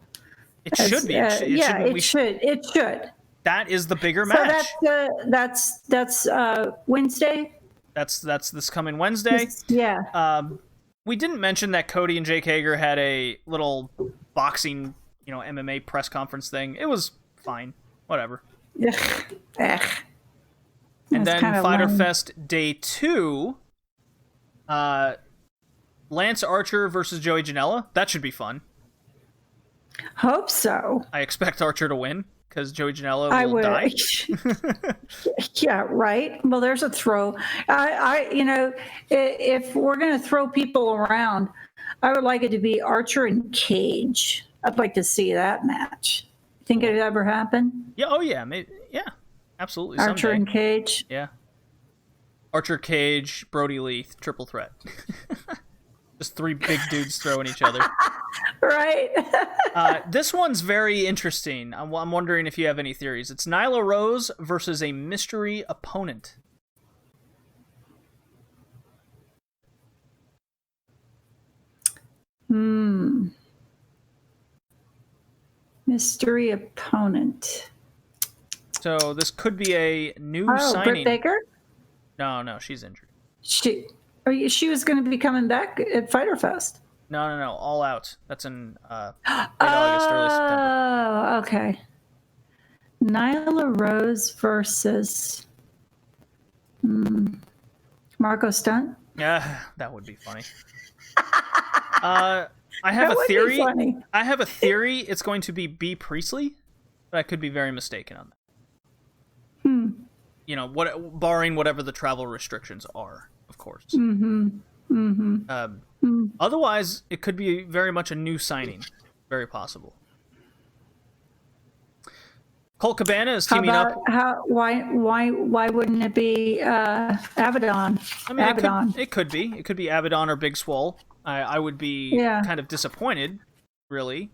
It should be. It should. It should. That is the bigger match. So that's Wednesday. That's this coming Wednesday. Yeah. We didn't mention that Cody and Jake Hager had a little boxing, MMA press conference thing. It was fine. Whatever. And then Fyter Fest Day 2, Lance Archer versus Joey Janela. That should be fun. Hope so. I expect Archer to win because Joey Janela will die. Yeah, right. Well, there's a throw. If we're going to throw people around, I would like it to be Archer and Cage. I'd like to see that match. Think it'd ever happen? Yeah. Oh, yeah. Maybe. Yeah. Absolutely. Archer someday. and Cage. Yeah. Archer, Cage, Brody Lee, triple threat. Just three big dudes throwing each other. Right. This one's very interesting. I'm wondering if you have any theories. It's Nyla Rose versus a mystery opponent. Mystery opponent. So this could be a new signing. Britt Baker? No, she's injured. She was going to be coming back at Fyter Fest. No. All Out. That's in late August, early September. Oh, okay. Nyla Rose versus Marco Stunt? Yeah, that would be funny. I have a theory. I have a theory it's going to be B. Priestley, but I could be very mistaken on that. Barring whatever the travel restrictions are, of course. Otherwise, it could be very much a new signing. Very possible. Colt Cabana is teaming up. Why wouldn't it be Abaddon? I mean, Abaddon. It could be. It could be Abaddon or Big Swole. I would be kind of disappointed, really.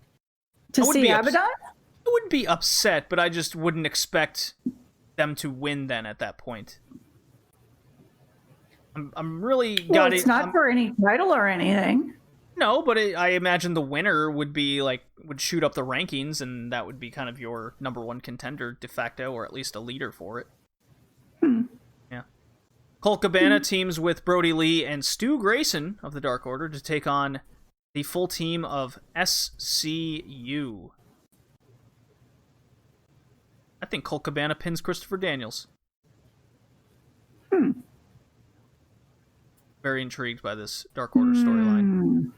To see Abaddon? I wouldn't be upset, but I just wouldn't expect them to win then at that point. I'm really it's not for any title or anything. No, but I imagine the winner would shoot up the rankings, and that would be kind of your number one contender de facto, or at least a leader for it. Yeah. Colt Cabana teams with Brody Lee and Stu Grayson of the Dark Order to take on the full team of SCU. I think Colt Cabana pins Christopher Daniels. Very intrigued by this Dark Order storyline.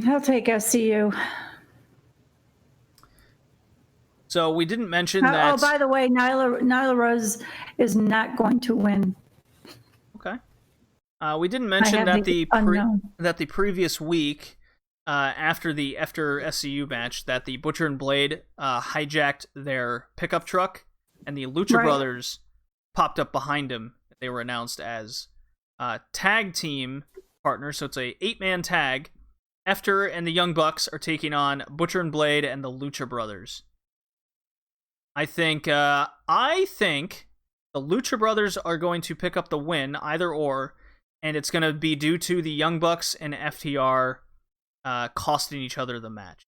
I'll take SCU. So we didn't mention that. Oh, by the way, Nyla Rose is not going to win. Okay. We didn't mention that the previous week, after SCU match, that the Butcher and Blade hijacked their pickup truck, and the Lucha Brothers popped up behind him. They were announced as tag team partners, so it's a 8-man tag. Efter and the Young Bucks are taking on Butcher and Blade and the Lucha Brothers. I think the Lucha Brothers are going to pick up the win, either or, and it's going to be due to the Young Bucks and FTR costing each other the match.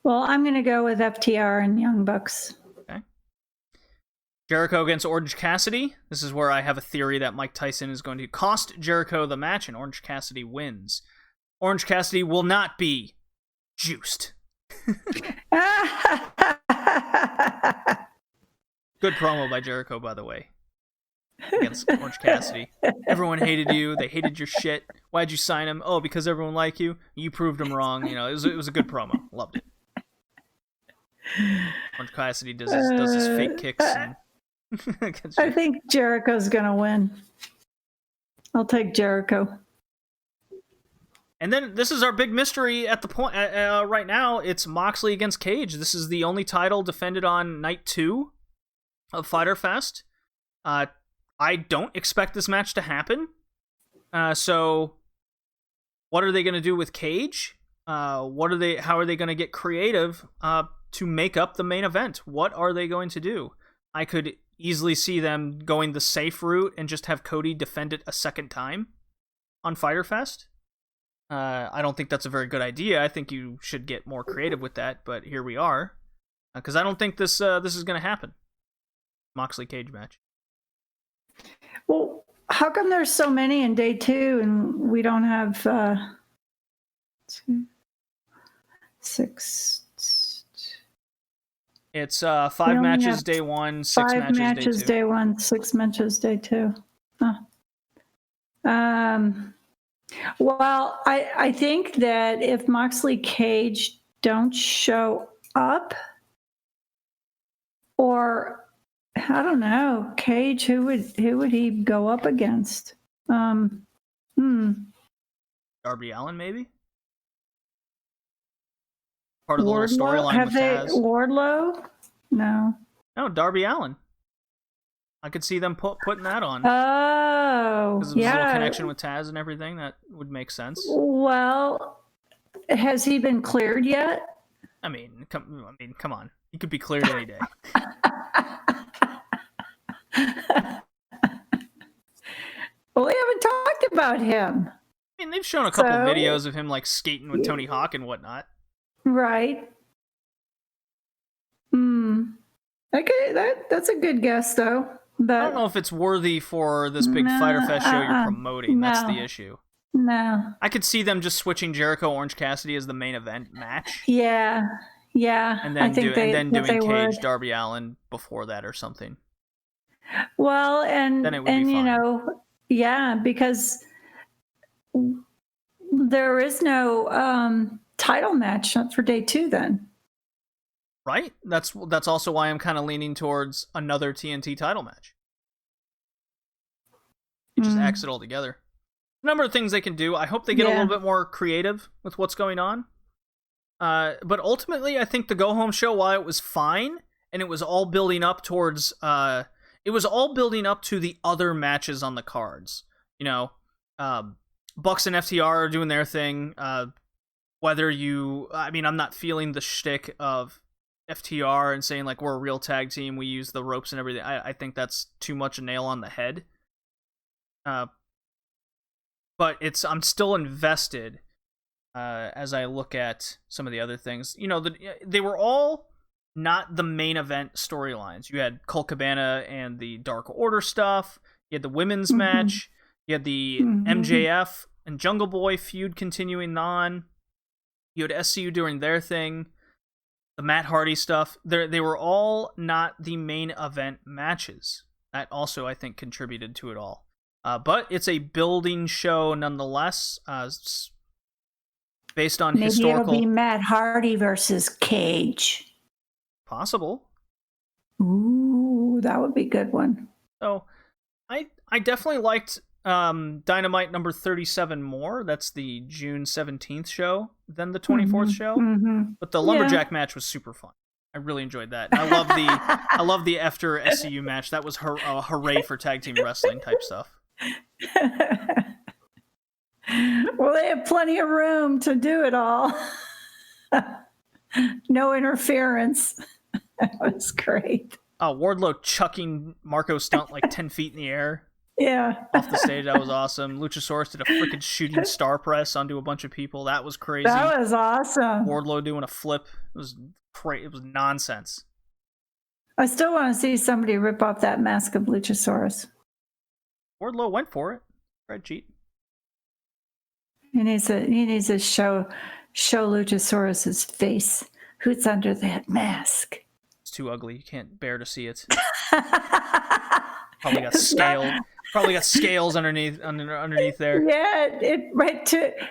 Well, I'm going to go with FTR and Young Bucks. Okay. Jericho against Orange Cassidy. This is where I have a theory that Mike Tyson is going to cost Jericho the match, and Orange Cassidy wins. Orange Cassidy will not be juiced. Good promo by Jericho, by the way, against Orange Cassidy. Everyone hated you. They hated your shit. Why'd you sign him? Oh, because everyone liked you. You proved them wrong. You know, it was a good promo. Loved it. Orange Cassidy does his fake kicks. I think Jericho's gonna win. I'll take Jericho. And then this is our big mystery at the point right now. It's Moxley against Cage. This is the only title defended on night 2 of Fyter Fest. I don't expect this match to happen. So what are they going to do with Cage? How are they going to get creative to make up the main event? What are they going to do? I could easily see them going the safe route and just have Cody defend it a second time on Fyter Fest. I don't think that's a very good idea. I think you should get more creative with that, but here we are. Because I don't think this is going to happen. Moxley Cage match. Well, how come there's so many in day 2 and we don't have 2, 6? It's 5 matches day 1, 6 matches day 2. Day 1, 6 matches day 2. Well, I think that if Moxley Cage don't show up, or I don't know, Cage, who would he go up against? Darby Allin, maybe? Part of the little storyline with Taz. Wardlow? No, Darby Allin. I could see them putting that on. Oh, because of his little connection with Taz and everything. That would make sense. Well, has he been cleared yet? I mean, come on. He could be cleared any day. Well, we haven't talked about him. I mean, they've shown a couple videos of him like skating with Tony Hawk and whatnot. Right. Okay, that's a good guess, though. But I don't know if it's worthy for this big Fyter Fest show you're promoting. That's the issue. No. I could see them just switching Jericho Orange Cassidy as the main event match. Yeah. And then doing Cage Darby Allin before that or something. Well, and then it would be fine. Because there is no title match for day 2 then. Right? That's also why I'm kind of leaning towards another TNT title match. You just axe it all together. A number of things they can do. I hope they get a little bit more creative with what's going on. But ultimately, I think the go-home show, while it was fine, and it was all building up towards... it was all building up to the other matches on the cards. You know, Bucks and FTR are doing their thing. I'm not feeling the shtick of FTR and saying, like, we're a real tag team, we use the ropes and everything. I think that's too much a nail on the head. But I'm still invested as I look at some of the other things. You know, they were all not the main event storylines. You had Colt Cabana and the Dark Order stuff. You had the women's match. You had the MJF and Jungle Boy feud continuing on. You had SCU doing their thing. The Matt Hardy stuff. They were all not the main event matches. That also, I think, contributed to it all. But it's a building show nonetheless. Based on historical... Maybe it'll be Matt Hardy versus Cage. Possible. Ooh, that would be a good one. So, I definitely liked Dynamite number 37 more. That's the June 17th show than the 24th show. But the Lumberjack match was super fun. I really enjoyed that. And I love the after SCU match. That was hooray for tag team wrestling type stuff. Well, they have plenty of room to do it all. No interference. That was great. Wardlow chucking Marco Stunt like 10 feet in the air. Yeah. Off the stage. That was awesome. Luchasaurus did a freaking shooting star press onto a bunch of people. That was crazy. That was awesome. Wardlow doing a flip. It was crazy. It was nonsense. I still want to see somebody rip off that mask of Luchasaurus. Wardlow went for it. Red cheat. He needs to show Luchasaurus's face. Who's under that mask? It's too ugly. You can't bear to see it. Probably got scaled. Probably got scales underneath there. Yeah,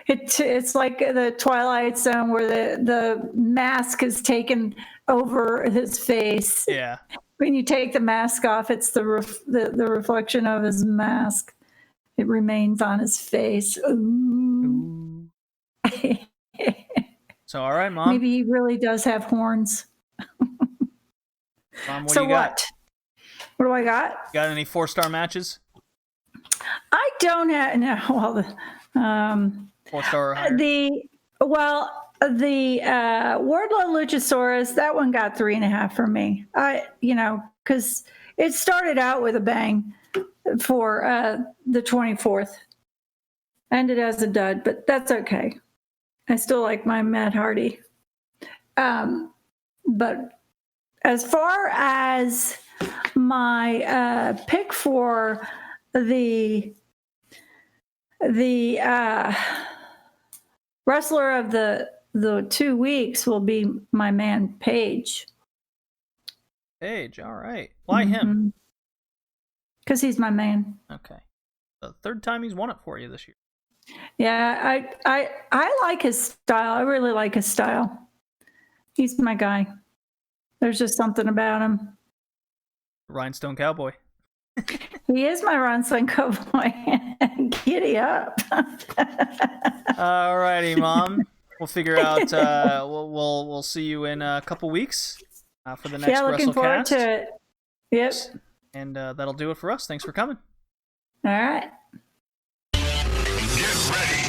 it's like the Twilight Zone where the mask is taken over his face. Yeah. When you take the mask off, it's the reflection of his mask. It remains on his face. Ooh. So, all right, Mom. Maybe he really does have horns. Mom, what so do you got? What do I got? Got any 4-star matches? I don't have no. Well, 4-star or higher? The Wardlow Luchasaurus, that one got 3.5 for me. Because it started out with a bang for the 24th. Ended as a dud, but that's okay. I still like my Matt Hardy. But as far as my pick for the wrestler of the 2 weeks will be my man Paige. Paige, all right. Why him? Because he's my man. Okay. The third time he's won it for you this year. Yeah, I like his style. I really like his style. He's my guy. There's just something about him. Rhinestone Cowboy. He is my Rhinestone Cowboy. Giddy up. All righty, Mom. We'll figure out. We'll see you in a couple weeks for the next Yeah, looking WrestleCast. forward to it. Yep. And that'll do it for us. Thanks for coming. All right. Get ready.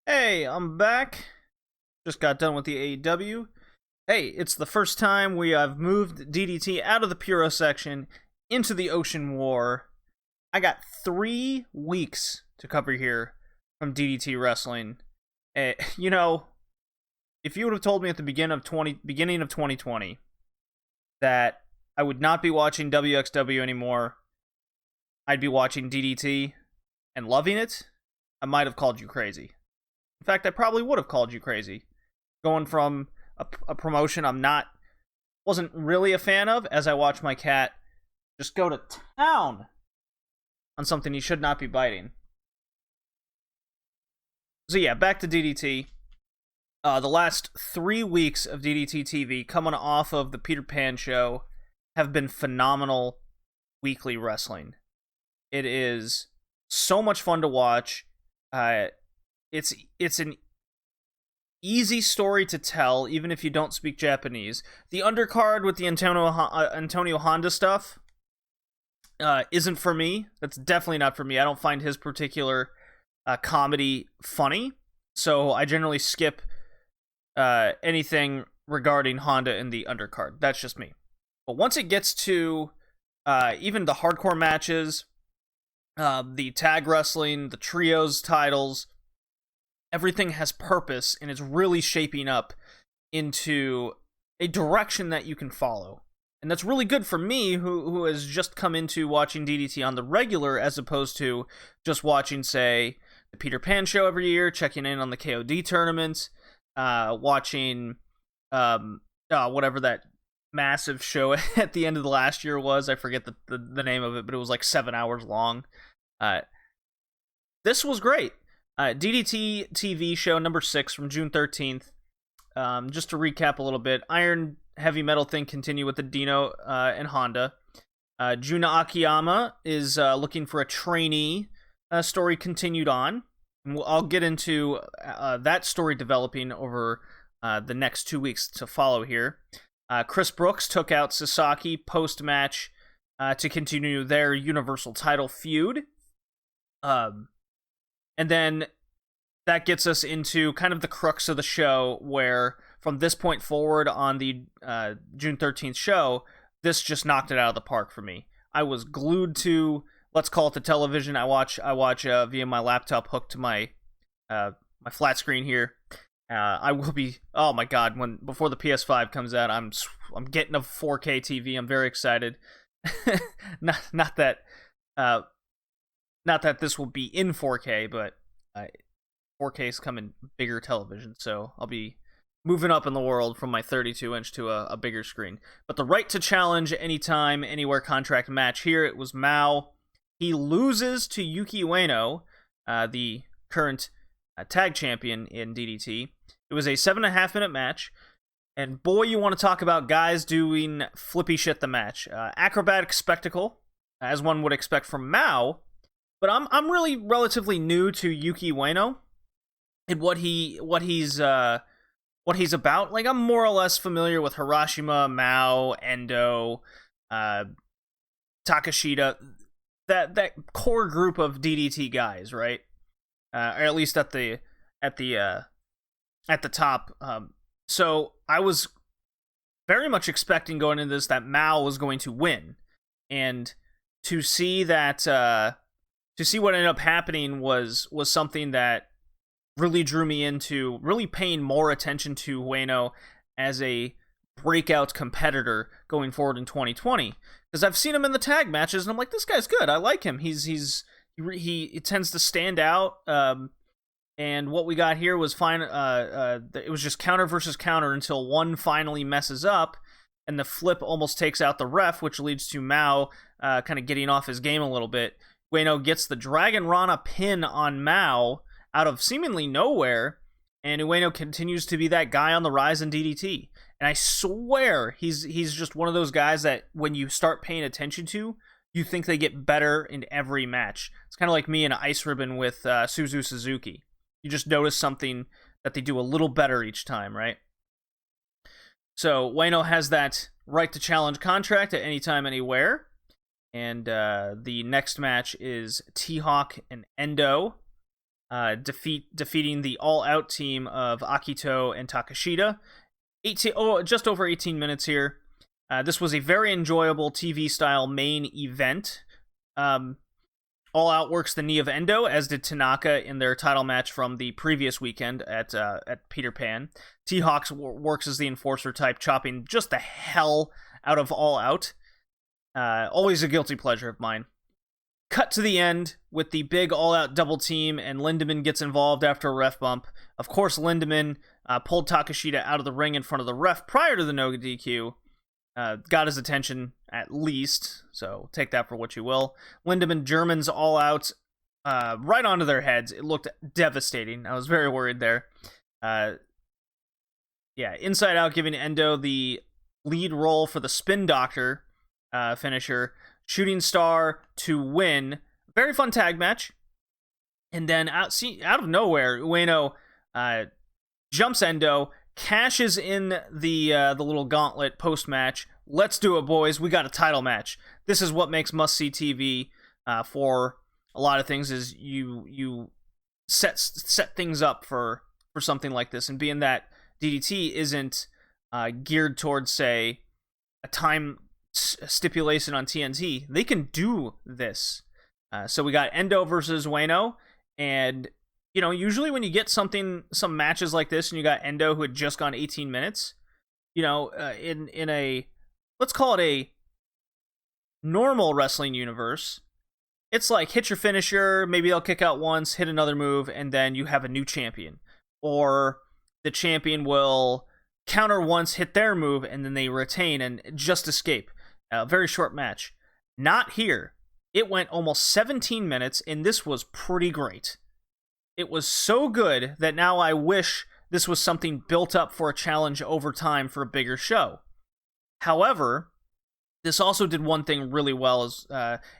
Hey, I'm back. Just got done with the AEW. Hey, it's the first time we have moved DDT out of the Puro section into the Ocean War. I got 3 weeks to cover here from DDT Wrestling. If you would have told me at the beginning of 2020 that I would not be watching WXW anymore, I'd be watching DDT and loving it, I might have called you crazy. In fact, I probably would have called you crazy. Going from a promotion wasn't really a fan of, as I watch my cat just go to town on something he should not be biting. So yeah, back to DDT. The last 3 weeks of DDT TV, coming off of the Peter Pan show, have been phenomenal weekly wrestling. It is so much fun to watch. It's an easy story to tell, even if you don't speak Japanese. The undercard with the Antonio Honda stuff isn't for me. That's definitely not for me. I don't find his particular comedy funny, so I generally skip anything regarding Honda in the undercard. That's just me. But once it gets to even the hardcore matches, the tag wrestling, the trios titles, everything has purpose, and it's really shaping up into a direction that you can follow. And that's really good for me, who has just come into watching DDT on the regular, as opposed to just watching, say, the Peter Pan show every year, checking in on the KOD tournaments, watching whatever that massive show at the end of the last year was. I forget the name of it, but it was like 7 hours long. This was great. DDT TV show number 6 from June 13th. Just to recap a little bit, Iron Heavy Metal thing continue with the Dino and Honda. Juna Akiyama is looking for a trainee. Story continued on. I'll get into that story developing over the next 2 weeks to follow here. Chris Brooks took out Sasaki post-match to continue their Universal title feud. And then that gets us into kind of the crux of the show, where from this point forward on the June 13th show, this just knocked it out of the park for me. I was glued to, let's call it the television. I watch via my laptop hooked to my my flat screen here. I will be, oh my god, before the PS5 comes out, I'm getting a 4K TV. I'm very excited. not that this will be in 4K, but 4K's come in bigger television, so I'll be moving up in the world from my 32-inch to a bigger screen. But the right to challenge anytime, anywhere contract match here, it was Mao. He loses to Yuki Ueno, the current tag champion in DDT. It was a 7.5 minute match, and boy, you want to talk about guys doing flippy shit the match. Acrobatic spectacle, as one would expect from Mao, but I'm really relatively new to Yuki Ueno and what he's about. Like, I'm more or less familiar with Hiroshima, Mao, Endo, Takashita, that core group of DDT guys, right? Or at least at the top. So I was very much expecting going into this that Mao was going to win, and to see that what ended up happening was something that really drew me into really paying more attention to Ueno as a breakout competitor going forward in 2020, because I've seen him in the tag matches and I'm like, this guy's good. I like him. He tends to stand out. And what we got here was fine. It was just counter versus counter until one finally messes up, and the flip almost takes out the ref, which leads to Mao kind of getting off his game a little bit. Ueno gets the Dragon Rana pin on Mao out of seemingly nowhere, and Ueno continues to be that guy on the rise in DDT. And I swear he's just one of those guys that when you start paying attention to, you think they get better in every match. It's kind of like me in Ice Ribbon with Suzu Suzuki. You just notice something that they do a little better each time, right? So Ueno has that right to challenge contract at any time, anywhere. And the next match is T-Hawk and Endo defeating the all-out team of Akito and Takashita. Just over 18 minutes here. This was a very enjoyable TV-style main event. All Out works the knee of Endo, as did Tanaka in their title match from the previous weekend at Peter Pan. T-Hawk works as the enforcer type, chopping just the hell out of All Out. Always a guilty pleasure of mine. Cut to the end with the big All Out double team, and Lindemann gets involved after a ref bump. Of course, Lindemann pulled Takashita out of the ring in front of the ref prior to the no DQ. Got his attention at least, so take that for what you will. Lindemann Germans All Out right onto their heads. It looked devastating. I was very worried there. Inside Out giving Endo the lead role for the Spin Doctor finisher. Shooting Star to win. Very fun tag match. And then out of nowhere, Ueno jumps Endo, cashes in the little gauntlet post-match. Let's do it, boys. We got a title match. This is what makes must-see TV for a lot of things, is you set things up for something like this. And being that DDT isn't geared towards, say, a time stipulation on TNT, they can do this. So we got Endo versus Ueno, and usually when you get some matches like this, and you got Endo who had just gone 18 minutes, in a, let's call it a normal wrestling universe, it's like hit your finisher, maybe they'll kick out once, hit another move, and then you have a new champion. Or the champion will counter once, hit their move, and then they retain and just escape. A very short match. Not here. It went almost 17 minutes, and this was pretty great. It was so good that now I wish this was something built up for a challenge over time for a bigger show. However, this also did one thing really well, is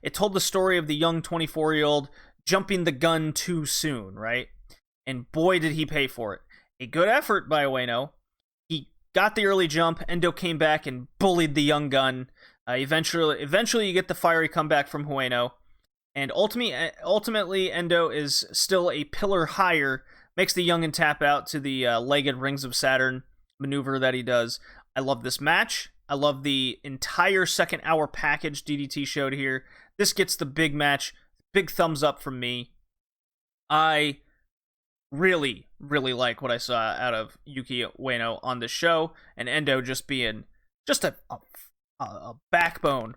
it told the story of the young 24-year-old jumping the gun too soon, right? And boy, did he pay for it. A good effort by Ueno. He got the early jump, Endo came back and bullied the young gun. Eventually you get the fiery comeback from Ueno, and ultimately Endo is still a pillar higher, makes the youngin tap out to the legged Rings of Saturn maneuver that he does. I love this match. I love the entire second hour package DDT showed here. This gets the big match. Big thumbs up from me. I really, really like what I saw out of Yuki Ueno on this show, and Endo just being just a backbone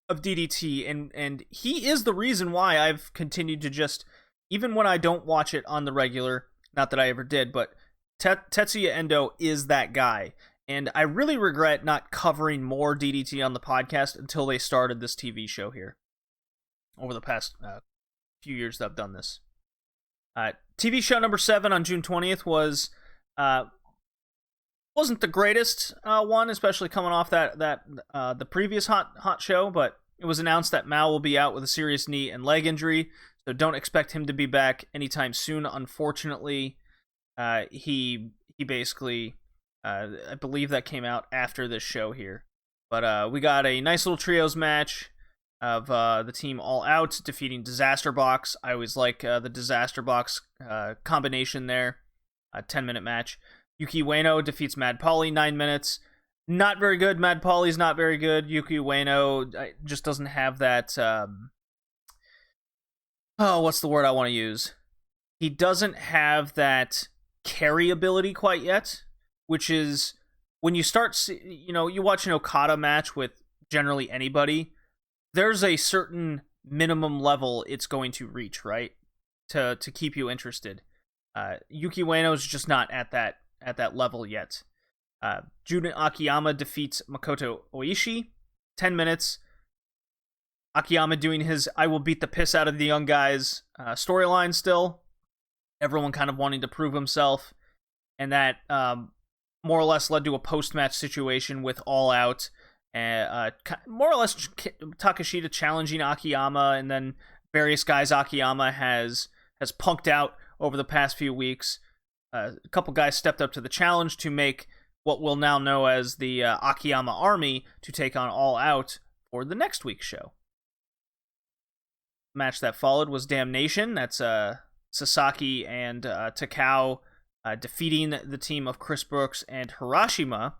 of DDT, and he is the reason why I've continued to just, even when I don't watch it on the regular, not that I ever did, but Tetsuya Endo is that guy. And I really regret not covering more DDT on the podcast until they started this TV show here. Over the past few years that I've done this. TV show number 7 on June 20th was... wasn't the greatest one, especially coming off the previous hot show, but it was announced that Mao will be out with a serious knee and leg injury, so don't expect him to be back anytime soon, unfortunately. He basically... I believe that came out after this show here. But we got a nice little trios match of the team All Out defeating Disaster Box. I always like the Disaster Box combination there. A 10-minute match. Yuki Ueno defeats Mad Polly, 9 minutes. Not very good. Mad Polly's not very good. Yuki Ueno just doesn't have that... what's the word I want to use? He doesn't have that carry ability quite yet. Which is, when you start, you watch an Okada match with generally anybody, there's a certain minimum level it's going to reach, right? To keep you interested. Yuki Ueno is just not at that level yet. Jun Akiyama defeats Makoto Oishi, 10 minutes. Akiyama doing his I will beat the piss out of the young guys storyline still. Everyone kind of wanting to prove himself. And that... more or less led to a post-match situation with All Out, more or less Takeshita challenging Akiyama, and then various guys Akiyama has punked out over the past few weeks. A couple guys stepped up to the challenge to make what we'll now know as the Akiyama Army to take on All Out for the next week's show. The match that followed was Damnation. That's Sasaki and Takao defeating the team of Chris Brooks and Hiroshima,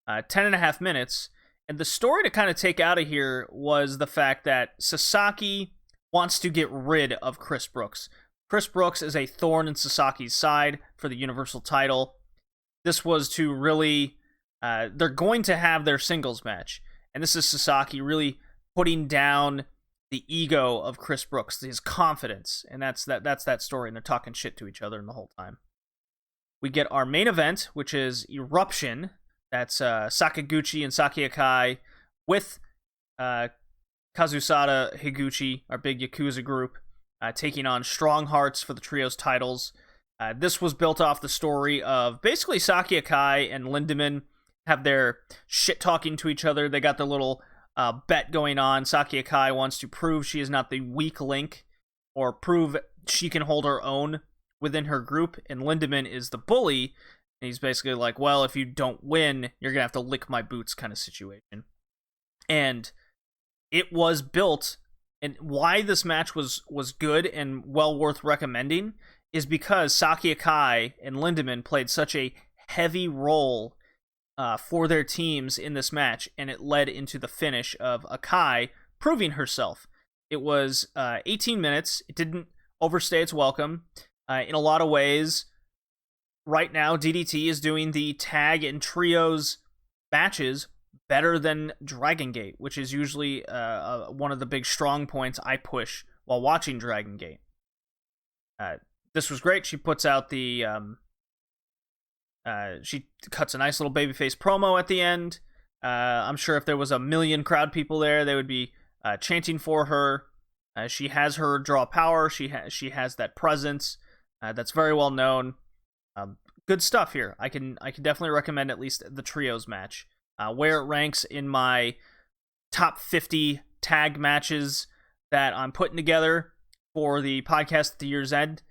10.5 minutes. And the story to kind of take out of here was the fact that Sasaki wants to get rid of Chris Brooks. Chris Brooks is a thorn in Sasaki's side for the Universal title. This was to really... they're going to have their singles match. And this is Sasaki really putting down the ego of Chris Brooks, his confidence. And that's that story, and they're talking shit to each other the whole time. We get our main event, which is Eruption. That's Sakaguchi and Saki Akai with Kazusada Higuchi, our big Yakuza group, taking on Strong Hearts for the trios titles. This was built off the story of basically Saki Akai and Lindemann have their shit talking to each other. They got their little bet going on. Saki Akai wants to prove she is not the weak link, or prove she can hold her own within her group, and Lindemann is the bully, and he's basically like, well, if you don't win, you're gonna have to lick my boots kind of situation. And it was built, and why this match was good and well worth recommending is because Saki Akai and Lindemann played such a heavy role for their teams in this match, and it led into the finish of Akai proving herself. It was 18 minutes. It didn't overstay its welcome. In a lot of ways, right now, DDT is doing the tag and trios matches better than Dragon Gate, which is usually one of the big strong points I push while watching Dragon Gate. This was great. She puts out the... she cuts a nice little babyface promo at the end. I'm sure if there was 1 million crowd people there, they would be chanting for her. She has her draw power. She has that presence that's very well known. Good stuff here. I can definitely recommend at least the trios match. Where it ranks in my top 50 tag matches that I'm putting together for the podcast at the year's end.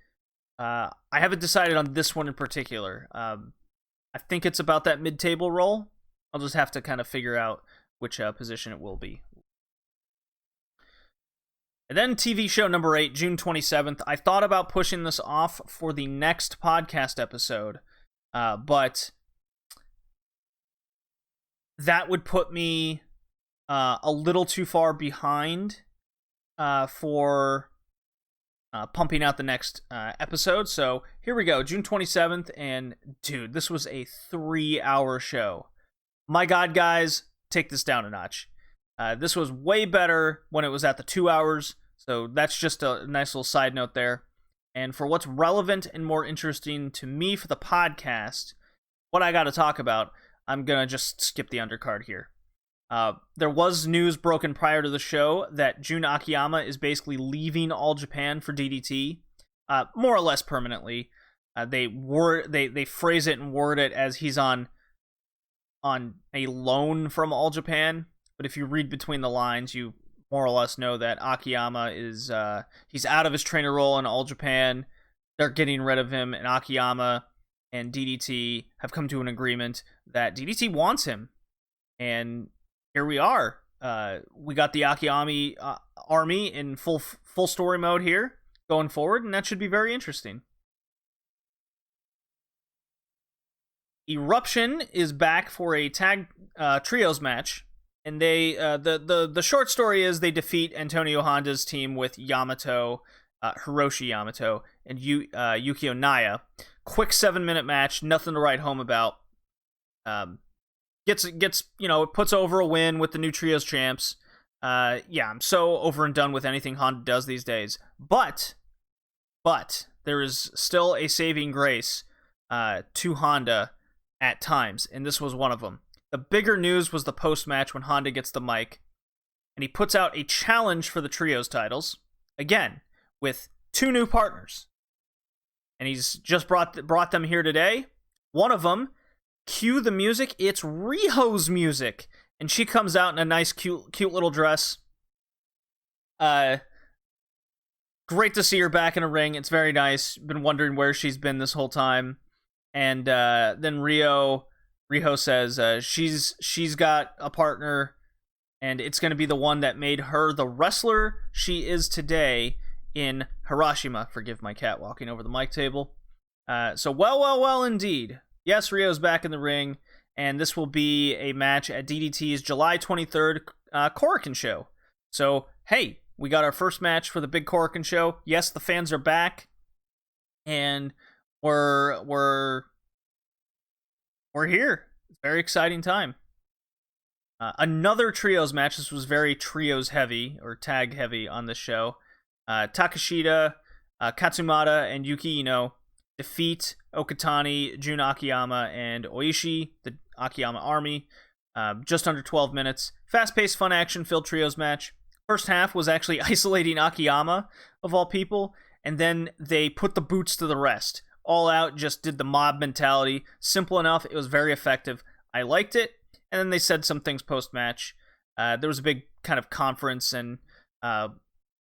I haven't decided on this one in particular. I think it's about that mid-table role. I'll just have to kind of figure out which position it will be. And then TV show number 8, June 27th. I thought about pushing this off for the next podcast episode, but that would put me a little too far behind for pumping out the next episode. So here we go, June 27th, and dude, this was a 3-hour show. My God, guys, take this down a notch. This was way better when it was at the 2 hours, so that's just a nice little side note there. And for what's relevant and more interesting to me for the podcast, what I got to talk about, I'm going to just skip the undercard here. There was news broken prior to the show that Jun Akiyama is basically leaving All Japan for DDT, more or less permanently. They phrase it and word it as he's on a loan from All Japan, but if you read between the lines, you more or less know that Akiyama is he's out of his trainer role in All Japan. They're getting rid of him, and Akiyama and DDT have come to an agreement that DDT wants him, and here we are. We got the Akiyama army in full story mode here going forward, and that should be very interesting. Eruption is back for a tag trios match, and they the short story is they defeat Antonio Honda's team with Yamato, Hiroshi Yamato, and Yukio Naya. Quick 7-minute match, nothing to write home about. Gets it puts over a win with the new trios champs. I'm so over and done with anything Honda does these days. But there is still a saving grace to Honda at times, and this was one of them. The bigger news was the post-match when Honda gets the mic, and he puts out a challenge for the trios titles, again, with 2 new partners. And he's just brought them here today. One of them, cue the music, it's Riho's music, and she comes out in a nice, cute little dress. Great to see her back in a ring. It's very nice. Been wondering where she's been this whole time. And then Riho says she's got a partner, and it's going to be the one that made her the wrestler she is today in Hiroshima. Forgive my cat walking over the mic table. So well indeed. Yes, Rio's back in the ring, and this will be a match at DDT's July 23rd Korakuen show. So, hey, we got our first match for the big Korakuen show. Yes, the fans are back, and we're here. It's a very exciting time. Another trios match. This was very trios heavy, or tag heavy on this show. Takeshita, Katsumata, and Yuki Ino defeat Okatani, Jun Akiyama, and Oishi, the Akiyama army. Just under 12 minutes. Fast-paced, fun action-filled trios match. First half was actually isolating Akiyama, of all people, and then they put the boots to the rest. All out, just did the mob mentality. Simple enough, it was very effective. I liked it, and then they said some things post-match. There was a big kind of conference, and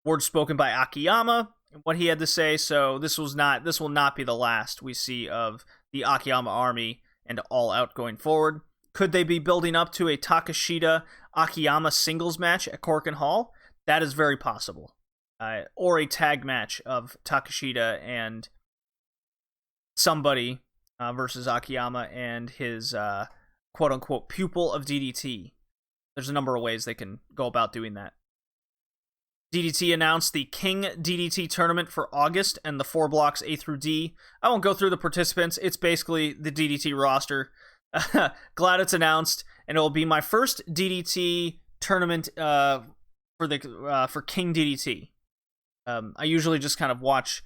words spoken by Akiyama, what he had to say, so this will not be the last we see of the Akiyama army and All Out going forward. Could they be building up to a Takeshita Akiyama singles match at Korakuen Hall? That is very possible. Or a tag match of Takeshita and somebody versus Akiyama and his quote-unquote pupil of DDT. There's a number of ways they can go about doing that. DDT announced the King DDT tournament for August and the 4 blocks A through D. I won't go through the participants. It's basically the DDT roster. Glad it's announced, and it will be my first DDT tournament for King DDT. I usually just kind of watch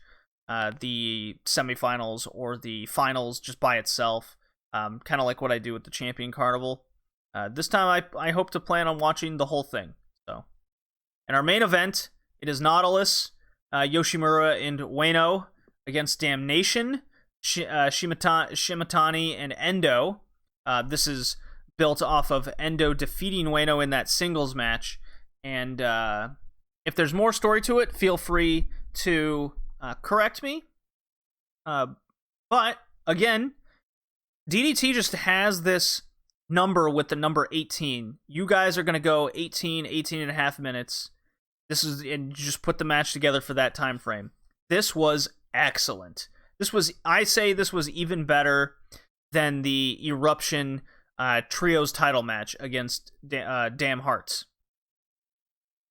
the semifinals or the finals just by itself, kind of like what I do with the Champion Carnival. This time I hope to plan on watching the whole thing. So, in our main event, it is Nautilus, Yoshimura and Ueno against Damnation, Shimatani, and Endo. This is built off of Endo defeating Ueno in that singles match. And if there's more story to it, feel free to correct me. But, again, DDT just has this number with the number 18. You guys are going to go 18 and a half minutes. And you just put the match together for that time frame. This was excellent. I say this was even better than the Eruption Trios title match against Damn Hearts.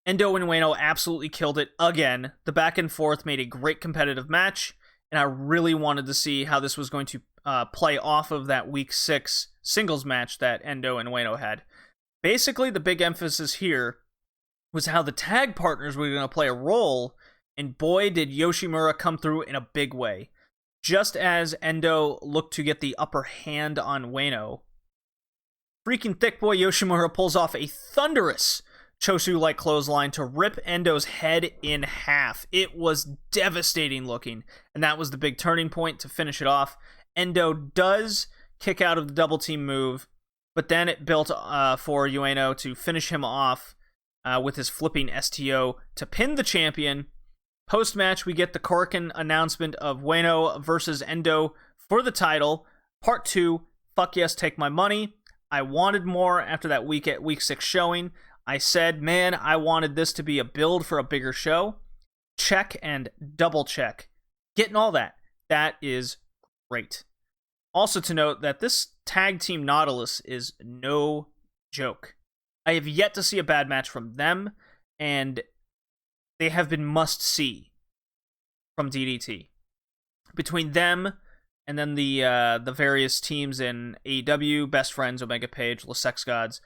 Endo and Ueno absolutely killed it again. The back and forth made a great competitive match, and I really wanted to see how this was going to play off of that Week 6 singles match that Endo and Ueno had. Basically, the big emphasis here was how the tag partners were going to play a role, and boy, did Yoshimura come through in a big way. Just as Endo looked to get the upper hand on Ueno, freaking thick boy Yoshimura pulls off a thunderous Chosu-like clothesline to rip Endo's head in half. It was devastating looking, and that was the big turning point to finish it off. Endo does kick out of the double team move, but then it built for Ueno to finish him off with his flipping STO to pin the champion. Post-match, we get the Korakuen announcement of Ueno versus Endo for the title. Part 2, fuck yes, take my money. I wanted more after that Week 6 showing. I said, man, I wanted this to be a build for a bigger show. Check and double check. Getting all that. That is great. Also to note that this tag team Nautilus is no joke. I have yet to see a bad match from them, and they have been must-see from DDT. Between them and then the various teams in AEW, Best Friends, Omega Page, Le Sex Gods,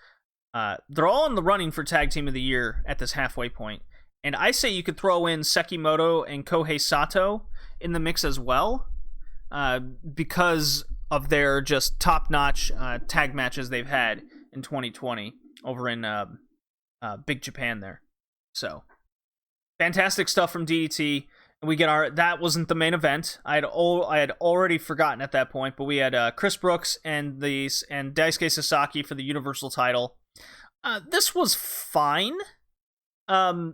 they're all in the running for Tag Team of the Year at this halfway point. And I say you could throw in Sekimoto and Kohei Sato in the mix as well, because of their just top-notch tag matches they've had in 2020 over in Big Japan there. So, fantastic stuff from DDT. And we get that wasn't the main event. I had already forgotten at that point, but we had Chris Brooks and Daisuke Sasaki for the Universal title. This was fine. I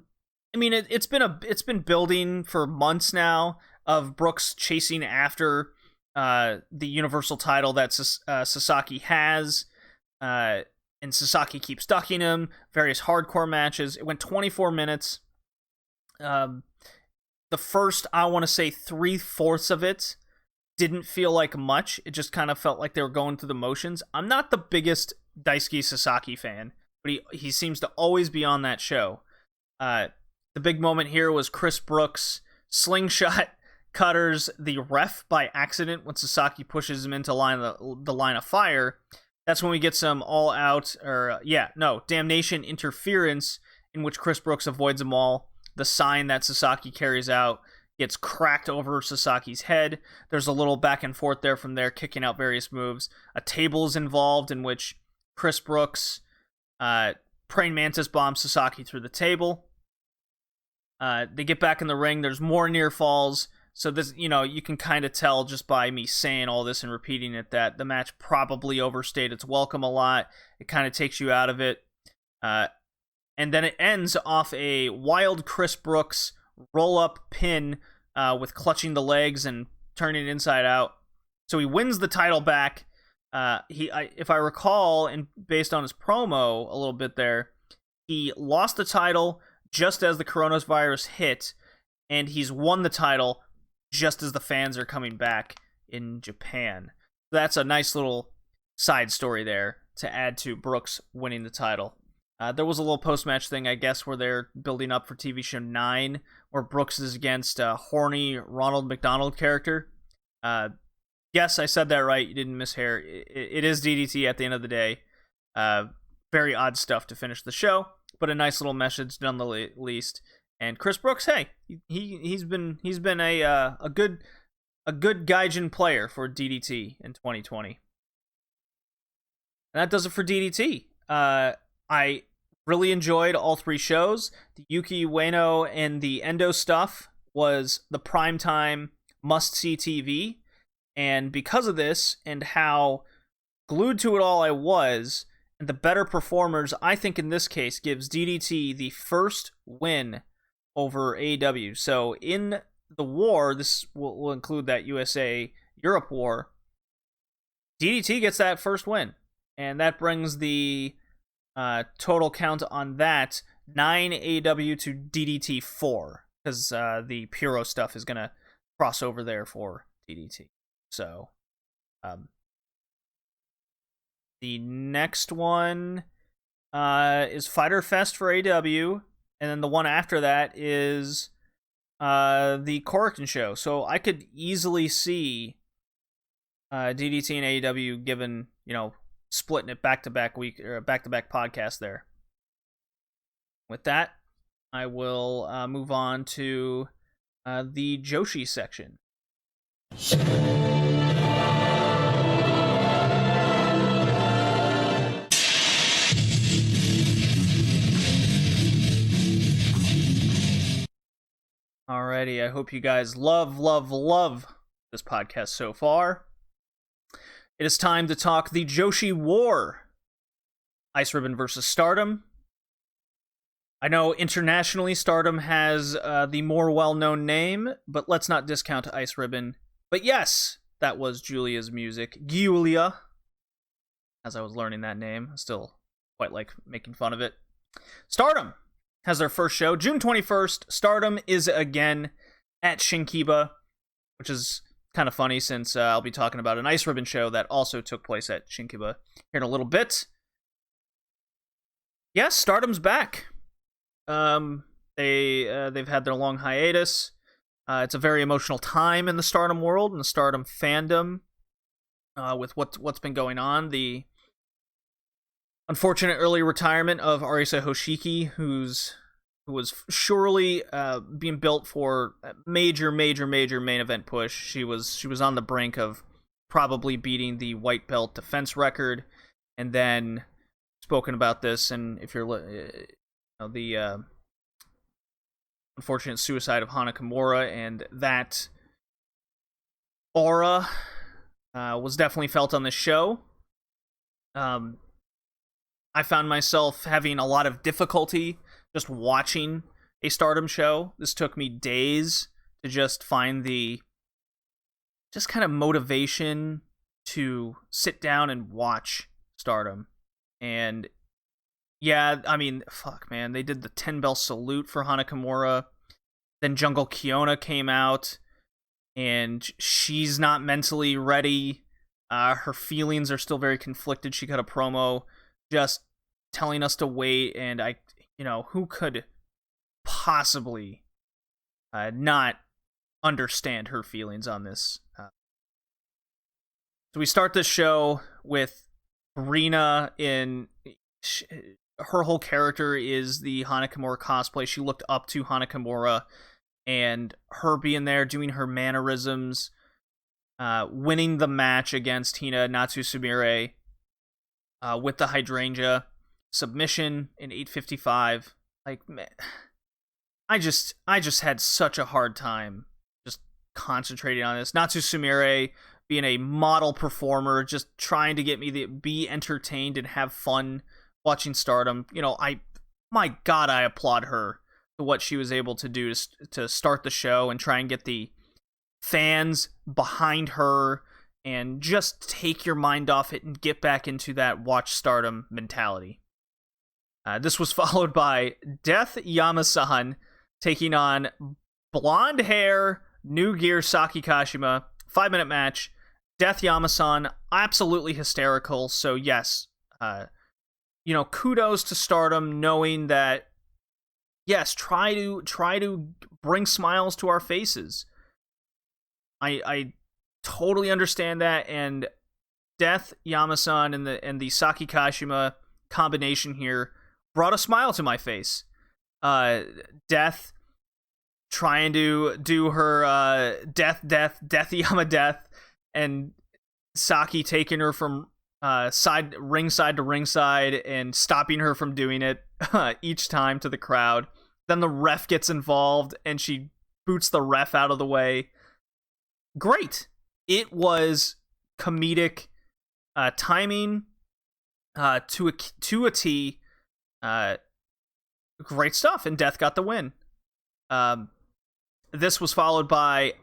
mean, it's been building for months now of Brooks chasing after the Universal title that Sasaki has, and Sasaki keeps ducking him. Various hardcore matches. It went 24 minutes. The first, I want to say 3/4 of it didn't feel like much. It just kind of felt like they were going through the motions. I'm not the biggest Daisuke Sasaki fan, but he seems to always be on that show. The big moment here was Chris Brooks slingshot cutters the ref by accident when Sasaki pushes him into the line of fire. That's when we get some damnation interference in which Chris Brooks avoids them all. The sign that Sasaki carries out gets cracked over Sasaki's head. There's a little back and forth there from there, kicking out various moves. A table is involved in which Chris Brooks praying mantis bombs Sasaki through the table. They get back in the ring. There's more near falls. So this, you can kind of tell just by me saying all this and repeating it that the match probably overstayed its welcome a lot. It kind of takes you out of it. And then it ends off a wild Chris Brooks roll-up pin with clutching the legs and turning it inside out. So he wins the title back. If I recall, and based on his promo a little bit there, he lost the title just as the coronavirus hit, and he's won the title just as the fans are coming back in Japan. That's a nice little side story there to add to Brooks winning the title. There was a little post-match thing, I guess, where they're building up for TV show 9, where Brooks is against a horny Ronald McDonald character. Yes, I said that right. You didn't mishear. It is DDT at the end of the day. Very odd stuff to finish the show, but a nice little message nonetheless. And Chris Brooks, hey, he's been a good Gaijin player for DDT in 2020. And that does it for DDT. I really enjoyed all 3 shows. The Yuki Ueno and the Endo stuff was the primetime must-see TV. And because of this, and how glued to it all I was, and the better performers, I think in this case, gives DDT the first win over AEW. So in the war, this will include that USA-Europe war, DDT gets that first win. And that brings the total count on that 9 AEW to DDT 4, because the Puro stuff is going to cross over there for DDT. So, the next one is Fyter Fest for AEW, and then the one after that is the Korakuen show. So I could easily see DDT and AEW given, splitting it back-to-back week or back-to-back podcast there. With that, I will move on to the Joshi section. Alrighty, I hope you guys love this podcast so far. It is time to talk the Joshi War. Ice Ribbon versus Stardom. I know internationally Stardom has the more well-known name, but let's not discount Ice Ribbon. But yes, that was Julia's music. Giulia. As I was learning that name, I still quite like making fun of it. Stardom has their first show, June 21st. Stardom is again at Shinkiba, which is kind of funny since I'll be talking about an Ice Ribbon show that also took place at Shinkiba here in a little bit. Yes, Stardom's back. They've had their long hiatus. It's a very emotional time in the Stardom world and the Stardom fandom with what's been going on. The unfortunate early retirement of Arisa Hoshiki, who was surely being built for a major main event push. She was on the brink of probably beating the white belt defense record, and then spoken about this. And if you're the unfortunate suicide of Hana Kimura, and that aura was definitely felt on this show. I found myself having a lot of difficulty just watching a Stardom show. This took me days to just find the kind of motivation to sit down and watch Stardom. And yeah, I mean, fuck, man. They did the 10-bell salute for Hana Kimura. Then Jungle Kiona came out, and she's not mentally ready. Her feelings are still very conflicted. She cut a promo just telling us to wait, and who could possibly not understand her feelings on this? So we start this show with Rina her whole character is the Hana Kimura cosplay. She looked up to Hana Kimura, and her being there, doing her mannerisms, winning the match against Hina Natsusumire with the hydrangea submission in 8:55. Like, man, I just had such a hard time just concentrating on this. Natsusumire being a model performer, just trying to get me to be entertained and have fun watching Stardom. My God, I applaud her for what she was able to do to start the show and try and get the fans behind her and just take your mind off it and get back into that watch Stardom mentality. This was followed by Death Yama-san taking on blonde hair, New Gear Saki Kashima. 5-minute match. Death Yama-san, absolutely hysterical. So yes, kudos to Stardom knowing that, yes, try to bring smiles to our faces. I totally understand that, and Death, Yamasan, and the Saki Kashima combination here brought a smile to my face. Death trying to do her death Yama death, and Saki taking her from ringside to ringside and stopping her from doing it each time to the crowd. Then the ref gets involved and she boots the ref out of the way. Great. It was comedic timing to a T. Great stuff, and Death got the win. This was followed by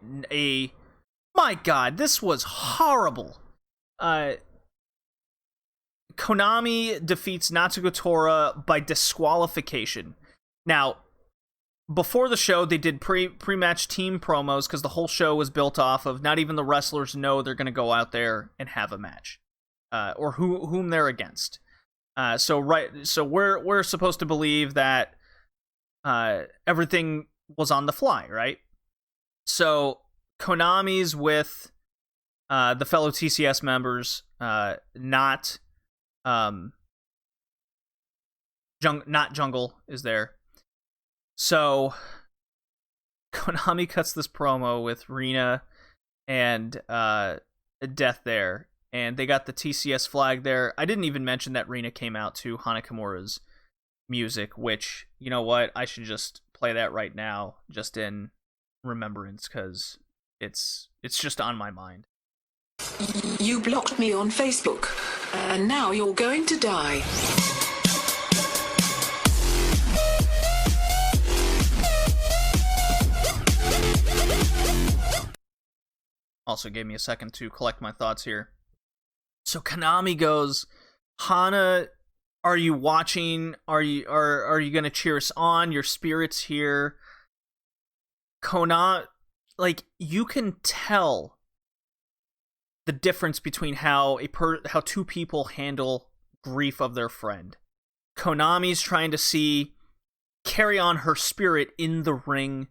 my God, this was horrible. Konami defeats Natsuko Tora by disqualification. Now, before the show, they did pre-match team promos because the whole show was built off of not even the wrestlers know they're going to go out there and have a match, or whom they're against. So we're supposed to believe that everything was on the fly, right? So Konami's with the fellow TCS members, not Jungle is there. So Konami cuts this promo with Rina and Death there, and they got the TCS flag there. I didn't even mention that Rina came out to Hanakamura's music, which, you know what, I should just play that right now, just in remembrance, because it's just on my mind. You blocked me on Facebook, and now you're going to die. Also gave me a second to collect my thoughts here. So Konami goes, Hana, are you watching? Are you gonna cheer us on? Your spirit's here. Konami, like, you can tell the difference between how two people handle grief of their friend. Konami's trying to carry on her spirit in the ring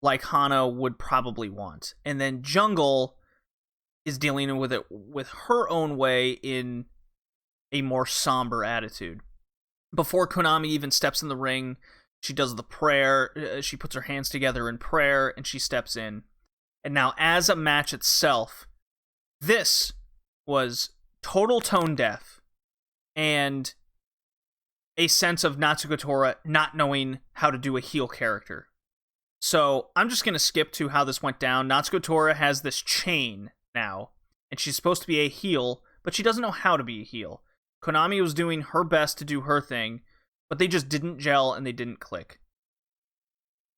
like Hana would probably want. And then Jungle is dealing with it with her own way in a more somber attitude. Before Konami even steps in the ring, she does the prayer, she puts her hands together in prayer, and she steps in. And now, as a match itself, this was total tone deaf and a sense of Natsuko Tora not knowing how to do a heel character. So I'm just going to skip to how this went down. Natsuko Tora has this chain now, and she's supposed to be a heel, but she doesn't know how to be a heel. Konami was doing her best to do her thing, but they just didn't gel and they didn't click.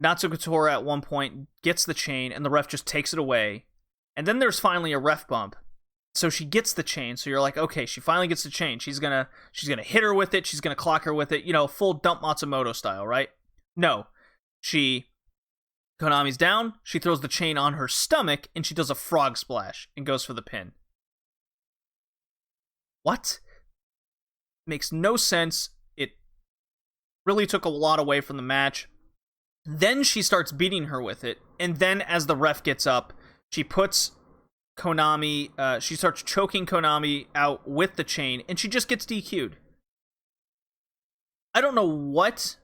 Natsuko Tora at one point gets the chain, and the ref just takes it away. And then there's finally a ref bump. So she gets the chain, so you're like, okay, she finally gets the chain. She's gonna hit her with it, she's gonna clock her with it, full Dump Matsumoto style, right? No. Konami's down, she throws the chain on her stomach, and she does a frog splash and goes for the pin. What? Makes no sense. It really took a lot away from the match. Then she starts beating her with it, and then as the ref gets up, she puts Konami, she starts choking Konami out with the chain, and she just gets DQ'd. I don't know what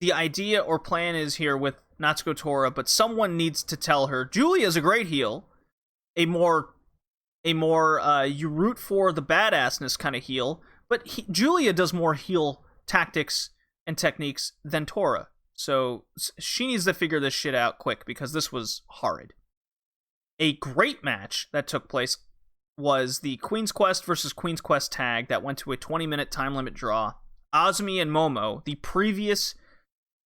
the idea or plan is here with Natsuko Tora, but someone needs to tell her, Julia's a great heel, a more you root for the badassness kind of heel, but Julia does more heel tactics and techniques than Tora. So she needs to figure this shit out quick, because this was horrid. A great match that took place was the Queen's Quest versus Queen's Quest tag that went to a 20-minute time limit draw. Azumi and Momo, the previous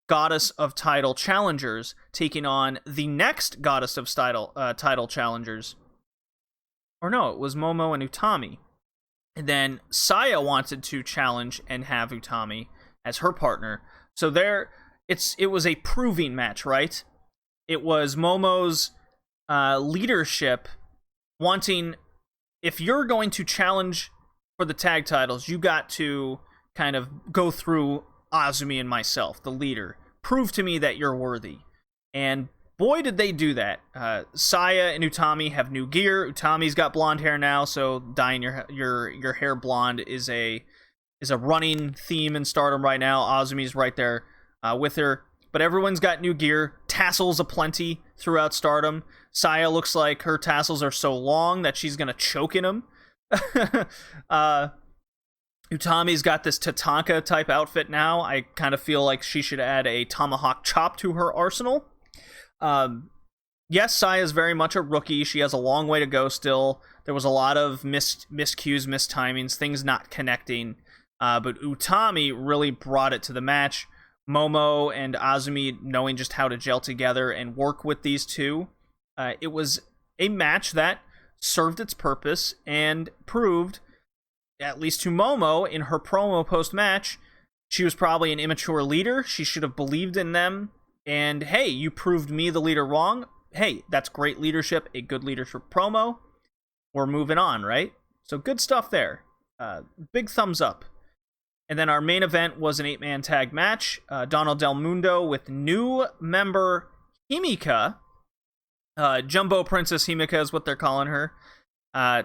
Goddess of Title challengers, taking on the next Goddess of Title challengers. Or no, it was Momo and Utami. And then Saya wanted to challenge and have Utami as her partner. So it was a proving match, right? It was Momo's leadership wanting, if you're going to challenge for the tag titles, you got to kind of go through Azumi and myself, the leader. Prove to me that you're worthy. And boy, did they do that. Saya and Utami have new gear. Utami's got blonde hair now, so dyeing your hair blonde is a running theme in Stardom right now. Azumi's right there with her. But everyone's got new gear. Tassels aplenty throughout Stardom. Saya looks like her tassels are so long that she's going to choke in them. Utami's got this Tatanka type outfit now. I kind of feel like she should add a tomahawk chop to her arsenal. Yes, Saya's very much a rookie. She has a long way to go still. There was a lot of miscues, mistimings, things not connecting. But Utami really brought it to the match. Momo and Azumi knowing just how to gel together and work with these two. It was a match that served its purpose and proved, at least to Momo in her promo post-match, she was probably an immature leader. She should have believed in them. And hey, you proved me, the leader, wrong. Hey, that's great leadership, a good leadership promo. We're moving on, right? So good stuff there. Big thumbs up. And then our main event was an 8-man tag match. Donald Del Mundo with new member Himika. Jumbo Princess Himika is what they're calling her.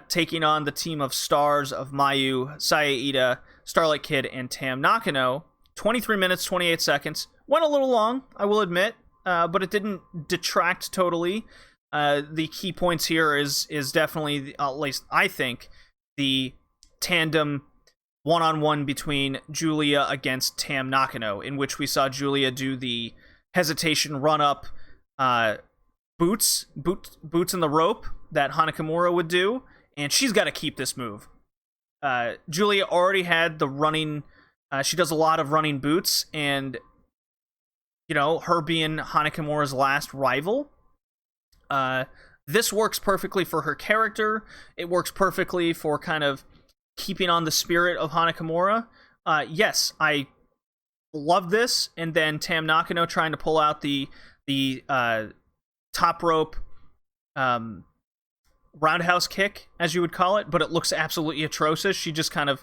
Taking on the team of stars of Mayu, Saya Ida, Starlight Kid, and Tam Nakano. 23 minutes, 28 seconds. Went a little long, I will admit, but it didn't detract totally. The key points here is definitely, at least I think, the tandem one-on-one between Julia against Tam Nakano, in which we saw Julia do the hesitation run-up boots in the rope that Hanakamura would do, and she's got to keep this move. Julia already had the running, she does a lot of running boots, and, you know, her being Hanakamura's last rival, this works perfectly for her character. It works perfectly for kind of keeping on the spirit of Hanakamura. Yes, I love this, and then Tam Nakano trying to pull out the top rope roundhouse kick, as you would call it, but it looks absolutely atrocious. She just kind of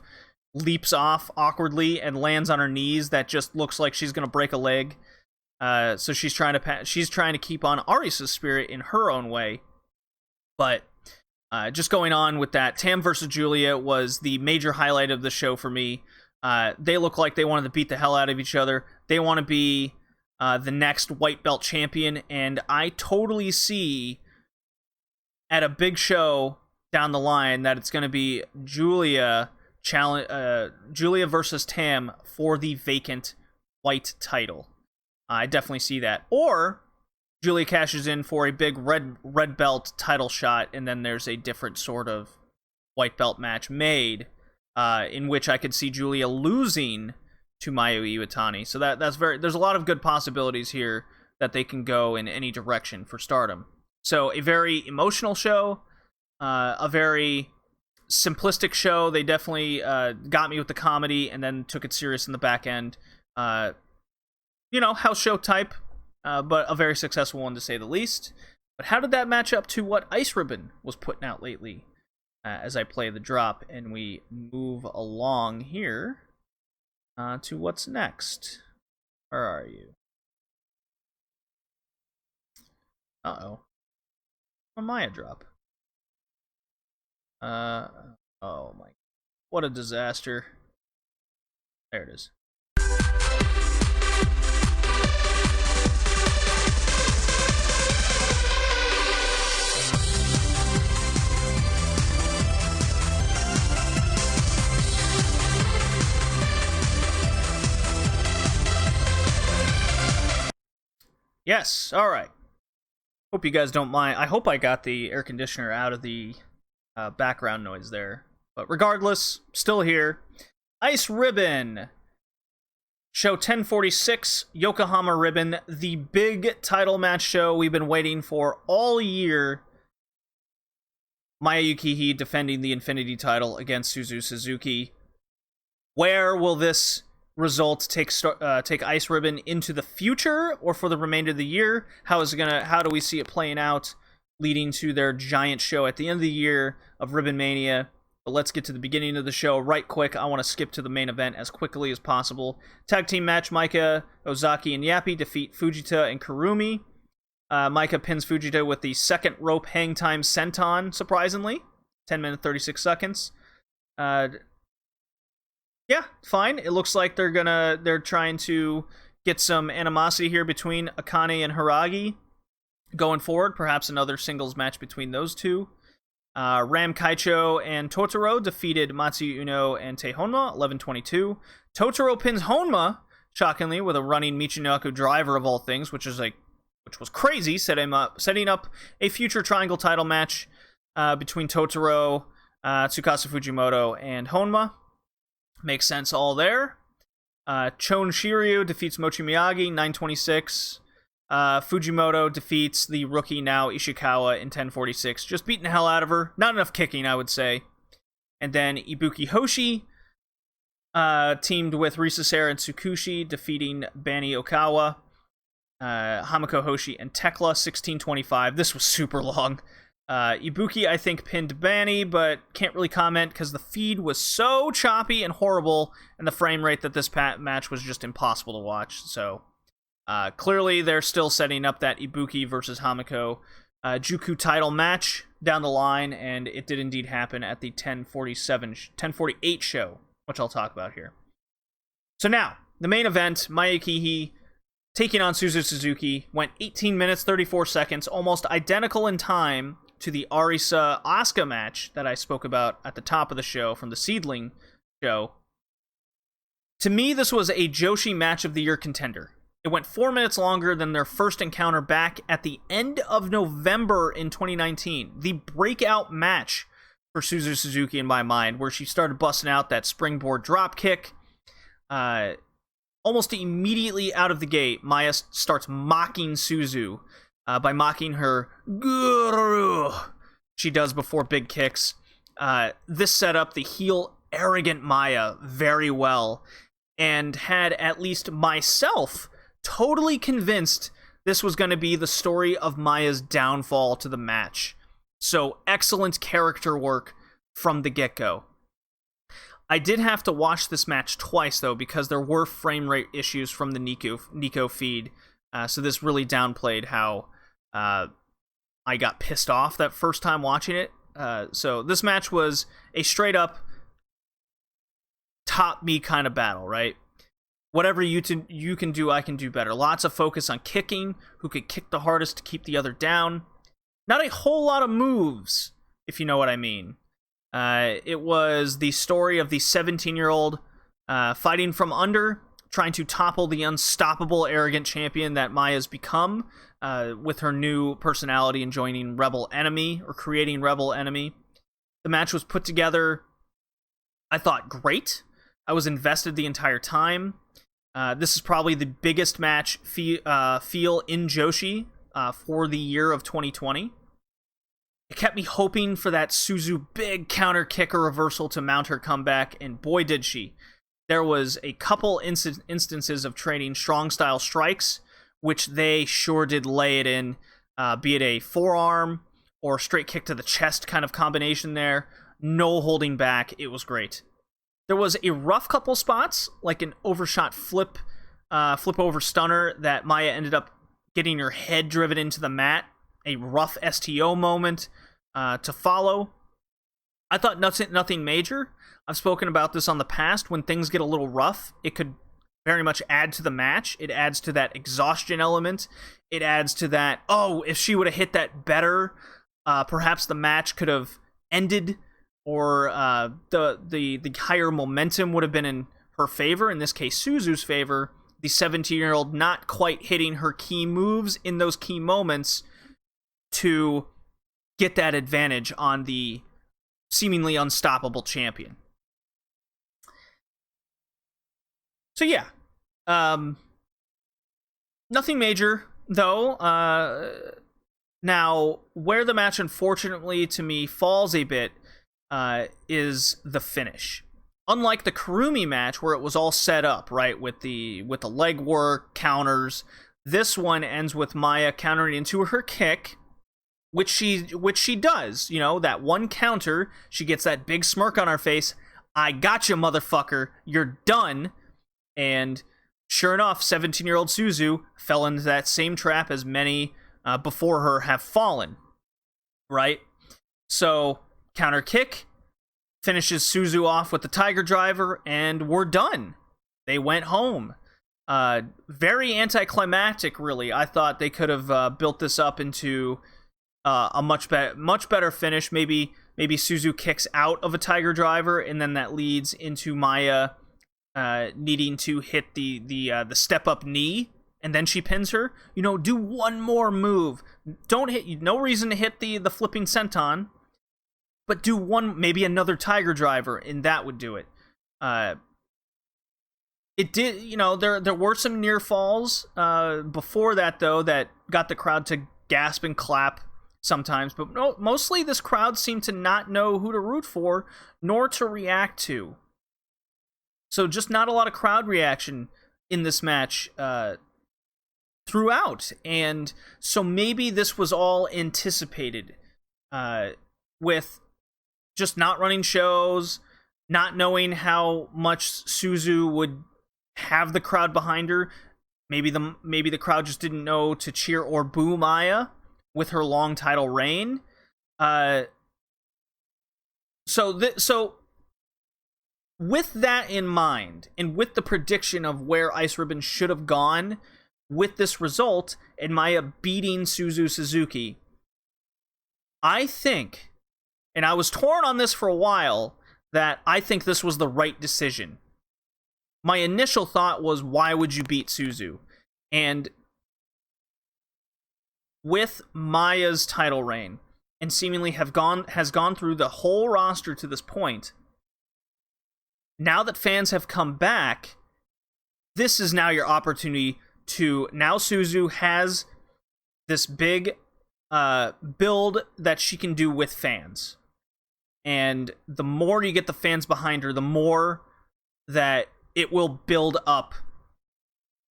leaps off awkwardly and lands on her knees. That just looks like she's gonna break a leg. So she's trying to keep on Arisa's spirit in her own way. But just going on with that, Tam versus Julia was the major highlight of the show for me. They look like they wanted to beat the hell out of each other. They want to be the next white belt champion, and I totally see at a big show down the line that it's going to be Julia versus Tam for the vacant white title. I definitely see that. Or Julia cashes in for a big red belt title shot, and then there's a different sort of white belt match made, in which I could see Julia losing to Mayu Iwatani. So there's a lot of good possibilities here that they can go in any direction for Stardom. So a very emotional show, a very simplistic show. They definitely got me with the comedy and then took it serious in the back end. House show type, but a very successful one to say the least. But how did that match up to what Ice Ribbon was putting out lately? As I play the drop and we move along here to what's next. Where are you? Uh-oh. Where am I a drop? Oh my. What a disaster. There it is. Yes, alright. Hope you guys don't mind. I hope I got the air conditioner out of the background noise there. But regardless, still here. Ice Ribbon. Show 1046, Yokohama Ribbon. The big title match show we've been waiting for all year. Maya Yukihide defending the Infinity title against Suzu Suzuki. Where will this result take Ice Ribbon into the future or for the remainder of the year? How do we see it playing out leading to their giant show at the end of the year of Ribbon Mania? But let's get to the beginning of the show right quick. I want to skip to the main event as quickly as possible. Tag team match, Maika, Ozaki, and Yappy defeat Fujita and Kurumi. Maika pins Fujita with the second rope hang time senton, surprisingly. 10 minutes, 36 seconds. Yeah, fine. It looks like they're trying to get some animosity here between Akane and Haragi going forward. Perhaps another singles match between those two. Ram Kaicho and Totoro defeated Matsuya Uno and Tei Honma, 11-22. Totoro pins Honma, shockingly, with a running Michinoku driver of all things, which was crazy, setting up a future triangle title match between Totoro, Tsukasa Fujimoto, and Honma. Makes sense all there. Chon Shiryu defeats Mochi Miyagi, 9-26. Fujimoto defeats the rookie now Ishikawa in 10-46. Just beating the hell out of her. Not enough kicking, I would say. And then Ibuki Hoshi teamed with Risa Sera and Tsukushi, defeating Bani Okawa, Hamako Hoshi, and Tekla, 16-25. This was super long. Ibuki, I think, pinned Bani, but can't really comment because the feed was so choppy and horrible, and the frame rate that this match was just impossible to watch. So, clearly they're still setting up that Ibuki versus Hamako Juku title match down the line, and it did indeed happen at the 10:48 show, which I'll talk about here. So now, the main event, Maya Kihi taking on Suzu Suzuki, went 18 minutes, 34 seconds, almost identical in time to the Arisa Asuka match that I spoke about at the top of the show from the SeaDlinnng show. To me, this was a Joshi Match of the Year contender. It went 4 minutes longer than their first encounter back at the end of November in 2019. The breakout match for Suzu Suzuki in my mind, where she started busting out that springboard drop kick. Almost immediately out of the gate, Maya starts mocking Suzu by mocking her guru. She does before big kicks. This set up the heel arrogant Maya very well, and had at least myself totally convinced this was going to be the story of Maya's downfall to the match. So excellent character work from the get-go. I did have to watch this match twice, though, because there were frame rate issues from the Nico feed. So this really downplayed how I got pissed off that first time watching it. So this match was a straight-up top me kind of battle, right? Whatever you can do, I can do better. Lots of focus on kicking, who could kick the hardest to keep the other down. Not a whole lot of moves, if you know what I mean. It was the story of the 17-year-old fighting from under, trying to topple the unstoppable, arrogant champion that Maya's become with her new personality and joining Rebel Enemy, or creating Rebel Enemy. The match was put together, I thought, great. I was invested the entire time. This is probably the biggest match feel in Joshi for the year of 2020. It kept me hoping for that Suzu big counter kick or reversal to mount her comeback, and boy did she. There was a couple instances of trading strong style strikes, which they sure did lay it in, be it a forearm or straight kick to the chest kind of combination there. No holding back. It was great. There was a rough couple spots, like an overshot flip over stunner that Maya ended up getting her head driven into the mat. A rough STO moment to follow. I thought nothing major. I've spoken about this on the past. When things get a little rough, it could very much add to the match. It adds to that exhaustion element. It adds to that, if she would have hit that better, perhaps the match could have ended, or the higher momentum would have been in her favor. In this case, Suzu's favor. The 17-year-old not quite hitting her key moves in those key moments to get that advantage on the seemingly unstoppable champion. So yeah, nothing major though. Now, where the match unfortunately to me falls a bit is the finish. Unlike the Kurumi match where it was all set up, right, with the leg work, counters, this one ends with Maya countering into her kick, which she does. You know, that one counter, she gets that big smirk on her face. I got you, motherfucker. You're done. And sure enough, 17-year-old Suzu fell into that same trap as many before her have fallen. Right? So, counter kick finishes Suzu off with the Tiger Driver, and we're done. They went home. Very anticlimactic, really. I thought they could have built this up into a much better finish. Maybe Suzu kicks out of a Tiger Driver, and then that leads into Maya needing to hit the step up knee, and then she pins her. You know, do one more move. Don't hit. No reason to hit the flipping senton, but do maybe another Tiger Driver, and that would do it. It did, you know, there were some near falls before that, though, that got the crowd to gasp and clap sometimes. But mostly this crowd seemed to not know who to root for, nor to react to. So just not a lot of crowd reaction in this match throughout. And so maybe this was all anticipated with just not running shows, not knowing how much Suzu would have the crowd behind her. Maybe the crowd just didn't know to cheer or boo Maya with her long title reign. So with that in mind, and with the prediction of where Ice Ribbon should have gone with this result, and Maya beating Suzu Suzuki, I think, and I was torn on this for a while, that I think this was the right decision. My initial thought was, why would you beat Suzu? And with Maya's title reign, and seemingly has gone through the whole roster to this point, now that fans have come back, this is now your opportunity to, now Suzu has this big build that she can do with fans. And the more you get the fans behind her, the more that it will build up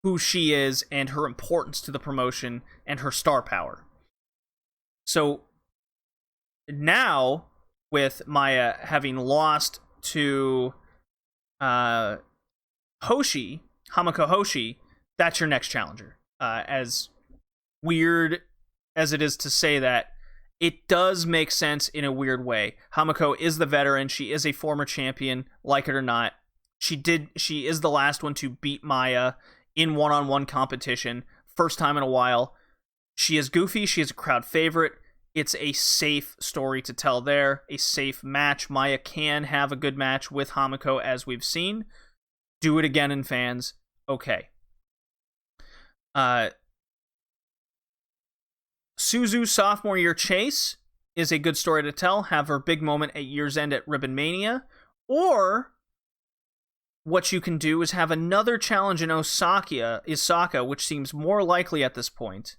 who she is and her importance to the promotion and her star power. So now, with Maya having lost to Hamako Hoshi, that's your next challenger. As weird as it is to say that, it does make sense in a weird way. Hamako is the veteran. She is a former champion, like it or not. She is the last one to beat Maya in one-on-one competition. First time in a while. She is goofy. She is a crowd favorite. It's a safe story to tell there. A safe match. Maya can have a good match with Hamako, as we've seen. Do it again in fans. Okay. Suzu sophomore year chase is a good story to tell. Have her big moment at year's end at Ribbon Mania. Or what you can do is have another challenge in Osaka, which seems more likely at this point.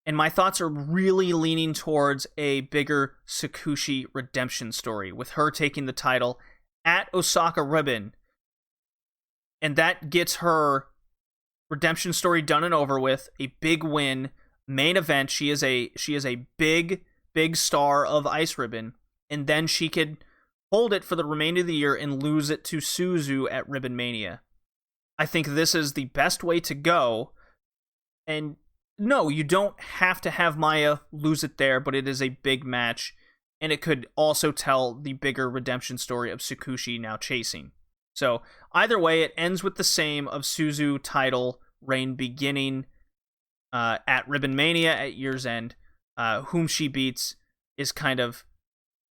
And my thoughts are really leaning towards a bigger Sakushi redemption story, with her taking the title at Osaka Ribbon. And that gets her redemption story done and over with. A big win, main event. She is a big star of Ice Ribbon. And then she could hold it for the remainder of the year and lose it to Suzu at Ribbon Mania. I think this is the best way to go. And no, you don't have to have Maya lose it there, but it is a big match, and it could also tell the bigger redemption story of Sakushi now chasing. So either way, it ends with the same of Suzu title reign beginning at Ribbon Mania at year's end. Whom she beats is kind of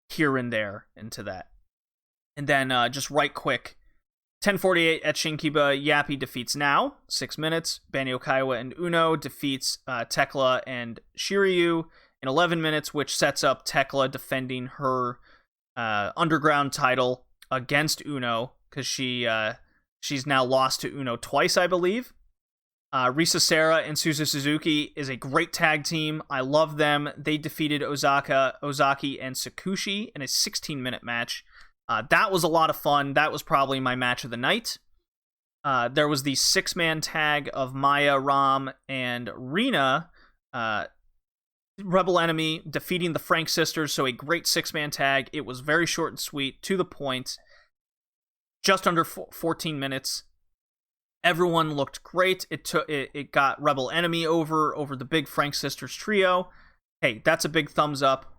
here and there into that. And then just right quick, 10:48 at Shinkiba, Yappy defeats Now, 6 minutes. Banyo Kaiwa and Uno defeats Tekla and Shiryu in 11 minutes, which sets up Tekla defending her underground title against Uno, because she's now lost to Uno twice, I believe. Risa Sera and Suzu Suzuki is a great tag team. I love them. They defeated Ozaki, and Sakushi in a 16-minute match. That was a lot of fun. That was probably my match of the night. There was the 6-man tag of Maya, Ram, and Rina Rebel Enemy defeating the Frank sisters, so a great 6-man tag. It was very short and sweet, to the point. Just under 14 minutes. Everyone looked great. It got Rebel Enemy over the big Frank sisters trio. Hey, that's a big thumbs up.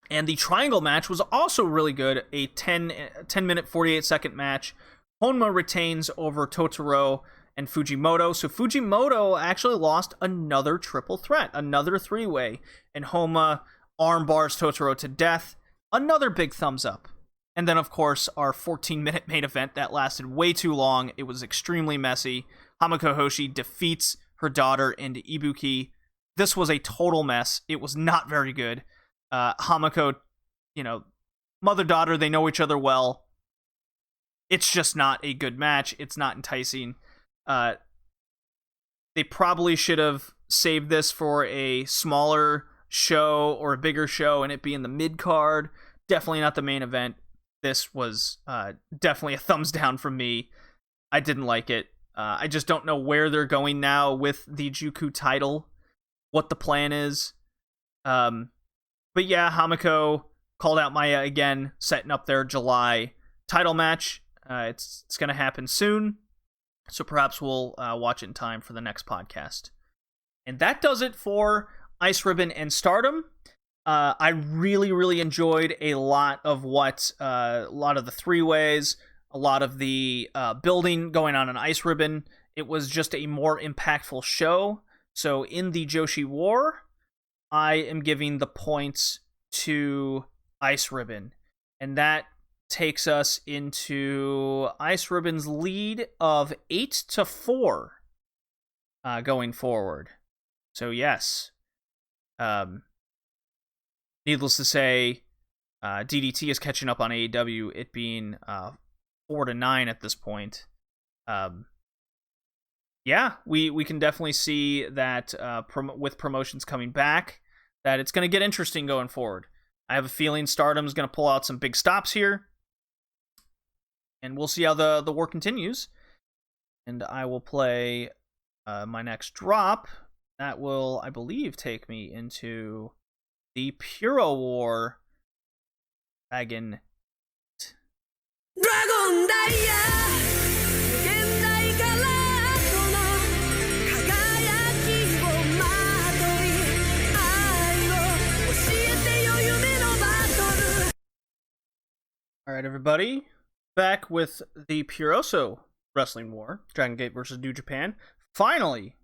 And the triangle match was also really good. A 10-minute, 48-second match. Honma retains over Totoro and Fujimoto. So Fujimoto actually lost another triple threat, another 3-way. And Honma armbars Totoro to death. Another big thumbs up. And then, of course, our 14-minute main event that lasted way too long. It was extremely messy. Hamako Hoshi defeats her daughter into Ibuki. This was a total mess. It was not very good. Hamako, mother-daughter, they know each other well. It's just not a good match. It's not enticing. They probably should have saved this for a smaller show or a bigger show and it be in the mid-card. Definitely not the main event. This was definitely a thumbs down from me. I didn't like it. I just don't know where they're going now with the Juku title, what the plan is. But yeah, Hamako called out Maya again, setting up their July title match. It's going to happen soon, so perhaps we'll watch it in time for the next podcast. And that does it for Ice Ribbon and Stardom. I really, really enjoyed a lot of the 3-ways, a lot of the building going on in Ice Ribbon. It was just a more impactful show. So in the Joshi War, I am giving the points to Ice Ribbon. And that takes us into Ice Ribbon's lead of 8-4 going forward. So yes. Needless to say, DDT is catching up on AEW, it being 4-9 at this point. Yeah, we can definitely see that with promotions coming back, that it's going to get interesting going forward. I have a feeling Stardom's going to pull out some big stops here, and we'll see how the war continues. And I will play my next drop. That will, I believe, take me into the Puro War Dragon. Alright, everybody. Back with the Puroresu Wrestling War, Dragon Gate versus New Japan. Finally,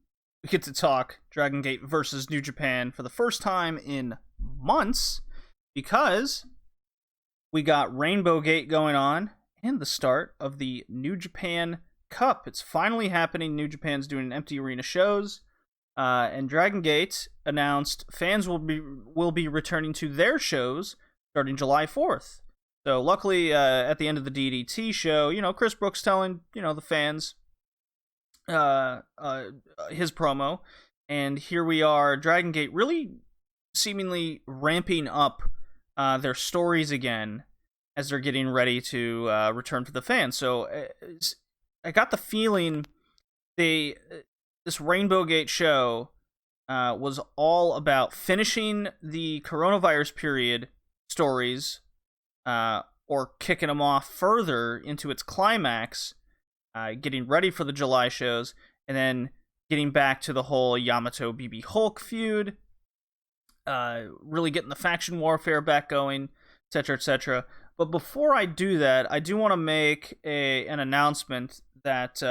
we get to talk Dragon Gate versus New Japan for the first time in months, because we got Rainbow Gate going on and the start of the New Japan Cup. It's finally happening. New Japan's doing empty arena shows, and Dragon Gate announced fans will be returning to their shows starting July 4th. So luckily, at the end of the DDT show, Chris Brooks telling the fans his promo, and here we are, Dragon Gate really seemingly ramping up their stories again as they're getting ready to return for the fans. So I got the feeling this Rainbow Gate show was all about finishing the coronavirus period stories, or kicking them off further into its climax, getting ready for the July shows, and then getting back to the whole Yamato BB Hulk feud, really getting the faction warfare back going, etc., etc. But before I do that, I do want to make an announcement that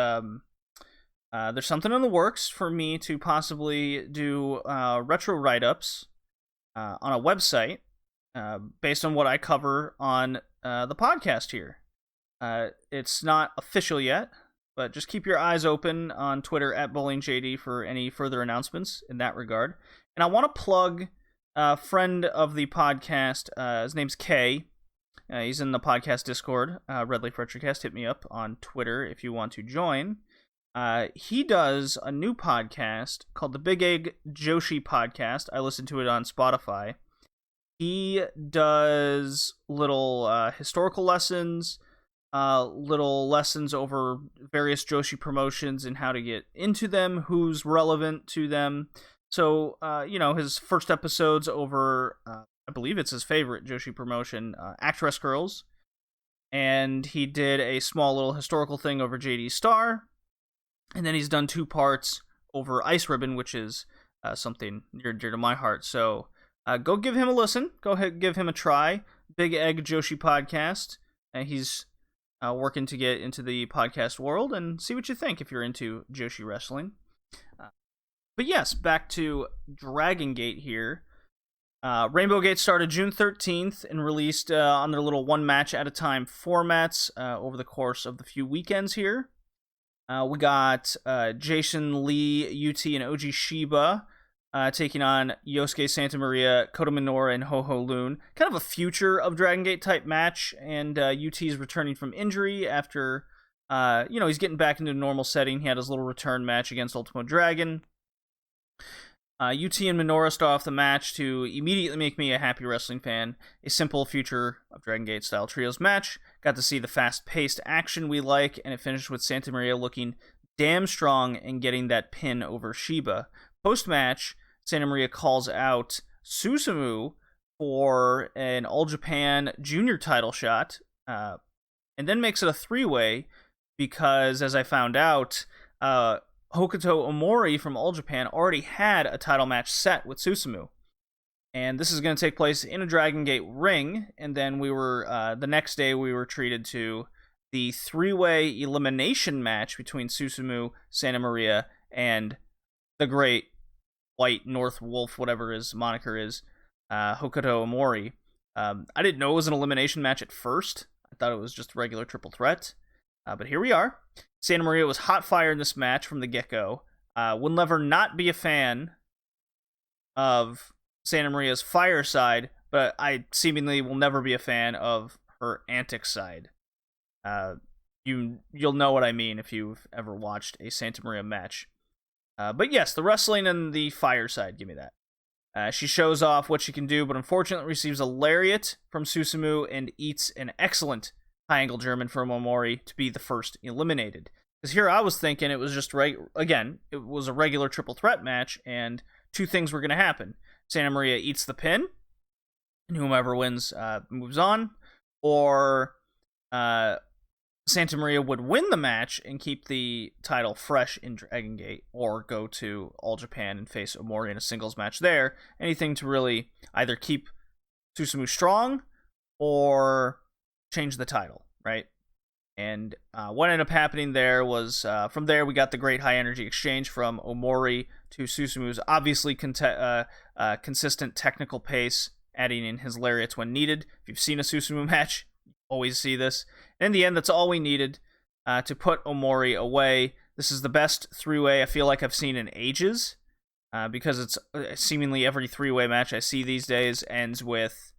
there's something in the works for me to possibly do retro write-ups on a website based on what I cover on the podcast here. It's not official yet, but just keep your eyes open on Twitter @BowlingJD for any further announcements in that regard. And I want to plug a friend of the podcast. His name's Kay. He's in the podcast Discord, Red Leaf Retrocast. Hit me up on Twitter if you want to join. He does a new podcast called the Big Egg Joshi Podcast. I listen to it on Spotify. He does little historical lessons, little lessons over various Joshi promotions and how to get into them, who's relevant to them, So, his first episodes over, I believe it's his favorite Joshi promotion, Actress Girls. And he did a small little historical thing over JD Star. And then he's done 2 parts over Ice Ribbon, which is something near and dear to my heart. So go give him a listen. Go ahead, give him a try. Big Egg Joshi Podcast. He's working to get into the podcast world, and see what you think if you're into Joshi wrestling. But yes, back to Dragon Gate here. Rainbow Gate started June 13th and released on their little 1 match at a time formats over the course of the few weekends here. We got Jason Lee, UT, and OG Shiba taking on Yosuke Santa Maria, Kota Minoura, and Ho Ho Loon. Kind of a future of Dragon Gate type match, and UT is returning from injury after, he's getting back into a normal setting. He had his little return match against Ultimo Dragon. UT and Minoura start off the match to immediately make me a happy wrestling fan. A simple future of Dragon Gate style trios match. Got to see the fast-paced action we like, and it finished with Santa Maria looking damn strong and getting that pin over Shiba. Post-match, Santa Maria calls out Susumu for an All Japan Junior title shot, and then makes it a 3-way because, as I found out, Hokuto Omori from All Japan already had a title match set with Susumu. And this is going to take place in a Dragon Gate ring, and then the next day we were treated to the 3-way elimination match between Susumu, Santa Maria, and the great White North Wolf, whatever his moniker is, Hokuto Omori. I didn't know it was an elimination match at first. I thought it was just a regular triple threat. But here we are. Santa Maria was hot fire in this match from the get-go. Will never not be a fan of Santa Maria's fire side, but I seemingly will never be a fan of her antic side. You'll know what I mean if you've ever watched a Santa Maria match. But yes, the wrestling and the fire side, give me that. She shows off what she can do, but unfortunately receives a lariat from Susumu and eats an excellent high-angle German from Omori to be the first eliminated. Because here I was thinking it was just, it was a regular triple threat match, and 2 things were going to happen. Santa Maria eats the pin, and whomever wins moves on, or Santa Maria would win the match and keep the title fresh in Dragon Gate, or go to All Japan and face Omori in a singles match there. Anything to really either keep Susumu strong, or change the title, right? And what ended up happening there was, from there we got the great high energy exchange from Omori to Susumu's obviously consistent technical pace, adding in his lariats when needed. If you've seen a Susumu match, you always see this. And in the end, that's all we needed to put Omori away. This is the best 3-way I feel like I've seen in ages, because it's seemingly every 3-way match I see these days ends with